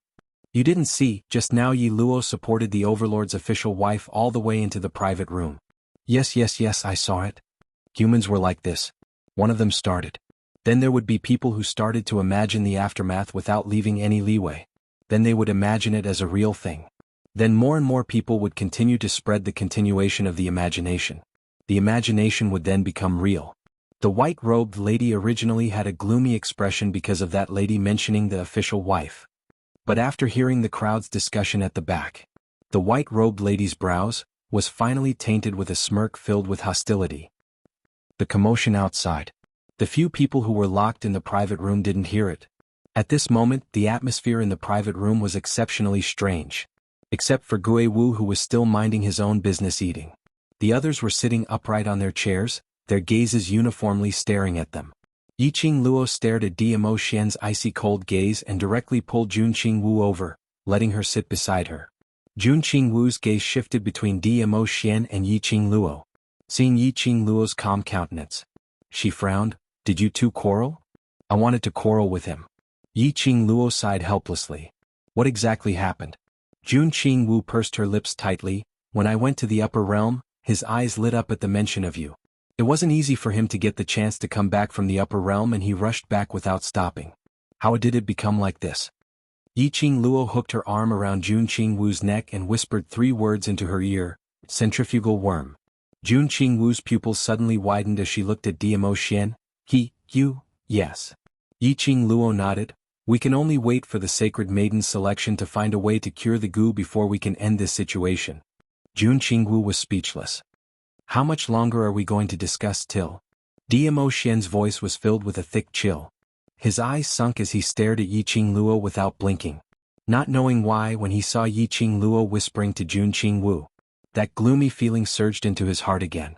You didn't see, just now Yi Luo supported the overlord's official wife all the way into the private room. Yes, I saw it. Humans were like this. One of them started. Then there would be people who started to imagine the aftermath without leaving any leeway. Then they would imagine it as a real thing. Then more and more people would continue to spread the continuation of the imagination. The imagination would then become real. The white-robed lady originally had a gloomy expression because of that lady mentioning the official wife. But after hearing the crowd's discussion at the back, the white-robed lady's brows was finally tainted with a smirk filled with hostility. The commotion outside. The few people who were locked in the private room didn't hear it. At this moment, the atmosphere in the private room was exceptionally strange. Except for Gui Wu, who was still minding his own business eating. The others were sitting upright on their chairs, their gazes uniformly staring at them. Yi Qing Luo stared at Dmo Xian's icy cold gaze and directly pulled Jun Qing Wu over, letting her sit beside her. Jun Qing Wu's gaze shifted between Dmo Xian and Yi Qing Luo. Seeing Yi Qing Luo's calm countenance, she frowned. Did you two quarrel? I wanted to quarrel with him. Yi Qing Luo sighed helplessly. What exactly happened? Jun Qing Wu pursed her lips tightly. When I went to the upper realm, his eyes lit up at the mention of you. It wasn't easy for him to get the chance to come back from the upper realm and he rushed back without stopping. How did it become like this? Yi Qing Luo hooked her arm around Jun Qing Wu's neck and whispered 3 words into her ear. Centrifugal worm. Jun Qing Wu's pupils suddenly widened as she looked at Dmo Xian. You, yes. Yi Qing Luo nodded. We can only wait for the sacred maiden's selection to find a way to cure the goo before we can end this situation. Jun Qing Wu was speechless. How much longer are we going to discuss till? Dmo Xian's voice was filled with a thick chill. His eyes sunk as he stared at Yi Qing Luo without blinking. Not knowing why, when he saw Yi Qing Luo whispering to Jun Qing Wu, that gloomy feeling surged into his heart again.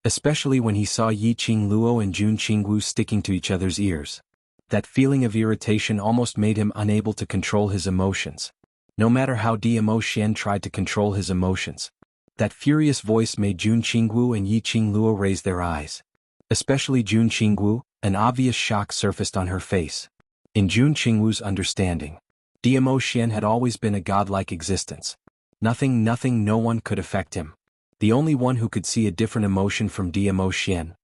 Especially when he saw Yi Qing Luo and Jun Qing Wu sticking to each other's ears. That feeling of irritation almost made him unable to control his emotions. No matter how Dmo Xian tried to control his emotions, that furious voice made Jun Qing Wu and Yi Qing Luo raise their eyes. Especially Jun Qing Wu, an obvious shock surfaced on her face. In Jun Qing Wu's understanding, Dmo Xian had always been a godlike existence. Nothing, no one could affect him. The only one who could see a different emotion from Dmo Xian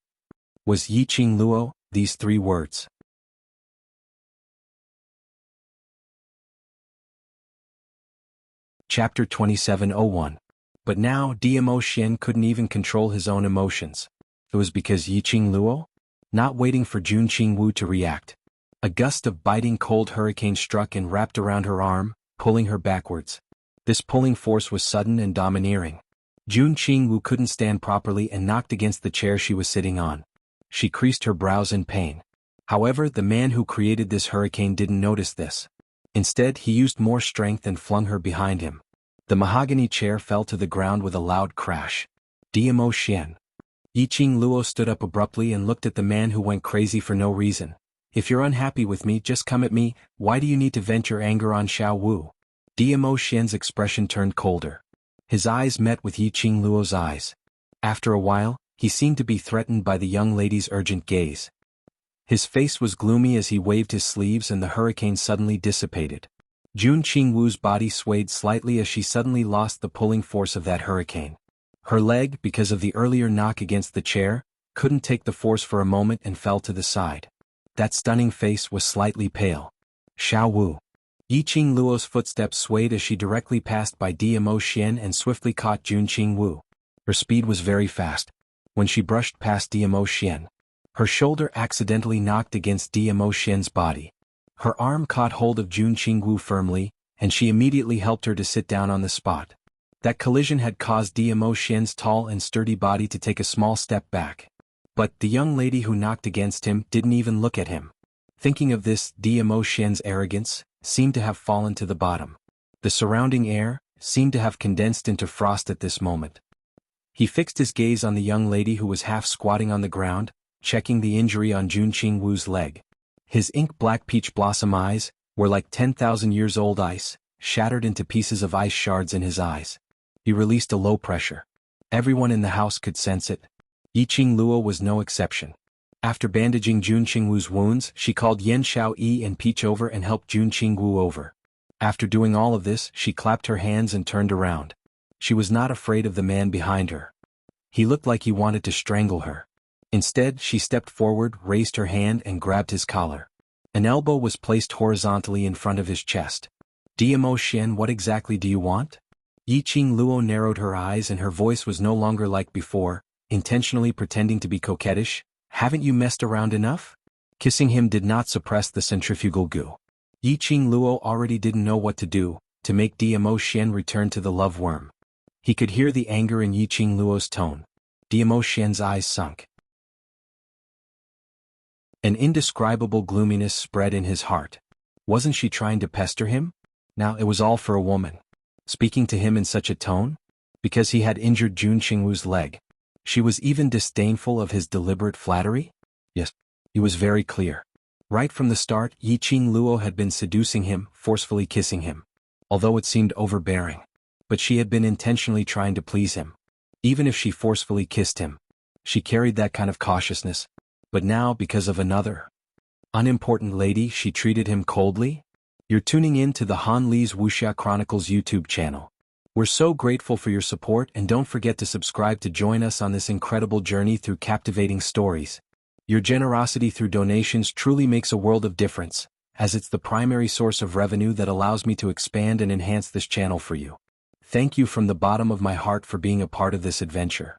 was Yi Qing Luo. These 3 words. Chapter 2701. But now Dmo Xian couldn't even control his own emotions. It was because Yi Qing Luo? Not waiting for Jun Qing Wu to react. A gust of biting cold hurricane struck and wrapped around her arm, pulling her backwards. This pulling force was sudden and domineering. Jun Qingwu couldn't stand properly and knocked against the chair she was sitting on. She creased her brows in pain. However, the man who created this hurricane didn't notice this. Instead, he used more strength and flung her behind him. The mahogany chair fell to the ground with a loud crash. Dmo Xian. Yiqing Luo stood up abruptly and looked at the man who went crazy for no reason. If you're unhappy with me, just come at me. Why do you need to vent your anger on Xiao Wu? Dmo Xian's expression turned colder. His eyes met with Yiqing Luo's eyes. After a while, he seemed to be threatened by the young lady's urgent gaze. His face was gloomy as he waved his sleeves and the hurricane suddenly dissipated. Jun Qingwu's body swayed slightly as she suddenly lost the pulling force of that hurricane. Her leg, because of the earlier knock against the chair, couldn't take the force for a moment and fell to the side. That stunning face was slightly pale. Xiao Wu. Yiqing Luo's footsteps swayed as she directly passed by Dmo Xian and swiftly caught Jun Qingwu. Her speed was very fast. When she brushed past Dmo Xian, her shoulder accidentally knocked against Dmo Xian's body. Her arm caught hold of Jun Qingwu firmly, and she immediately helped her to sit down on the spot. That collision had caused Dmo Xian's tall and sturdy body to take a small step back. But the young lady who knocked against him didn't even look at him. Thinking of this, Dmo Xian's arrogance seemed to have fallen to the bottom. The surrounding air seemed to have condensed into frost at this moment. He fixed his gaze on the young lady who was half squatting on the ground, checking the injury on Jun Qingwu's leg. His ink-black peach blossom eyes were like 10,000 years old ice, shattered into pieces of ice shards in his eyes. He released a low pressure. Everyone in the house could sense it. Yiqing Luo was no exception. After bandaging Jun Qingwu's wounds, she called Yan Xiaoyi and Peach over and helped Jun Qingwu over. After doing all of this, she clapped her hands and turned around. She was not afraid of the man behind her. He looked like he wanted to strangle her. Instead, she stepped forward, raised her hand and grabbed his collar. An elbow was placed horizontally in front of his chest. Dmo Xian, what exactly do you want? Yiqing Luo narrowed her eyes and her voice was no longer like before, intentionally pretending to be coquettish. Haven't you messed around enough? Kissing him did not suppress the centrifugal goo. Yiqing Luo already didn't know what to do to make Dmo Xian return to the love worm. He could hear the anger in Yiqing Luo's tone. Dmo Xian's eyes sunk. An indescribable gloominess spread in his heart. Wasn't she trying to pester him? Now it was all for a woman. Speaking to him in such a tone? Because he had injured Jun Qingwu's leg. She was even disdainful of his deliberate flattery? Yes, it was very clear. Right from the start, Yiqing Luo had been seducing him, forcefully kissing him. Although it seemed overbearing. But she had been intentionally trying to please him. Even if she forcefully kissed him, she carried that kind of cautiousness. But now, because of another unimportant lady, she treated him coldly? You're tuning in to the Han Li's Wuxia Chronicles YouTube channel. We're so grateful for your support and don't forget to subscribe to join us on this incredible journey through captivating stories. Your generosity through donations truly makes a world of difference, as it's the primary source of revenue that allows me to expand and enhance this channel for you. Thank you from the bottom of my heart for being a part of this adventure.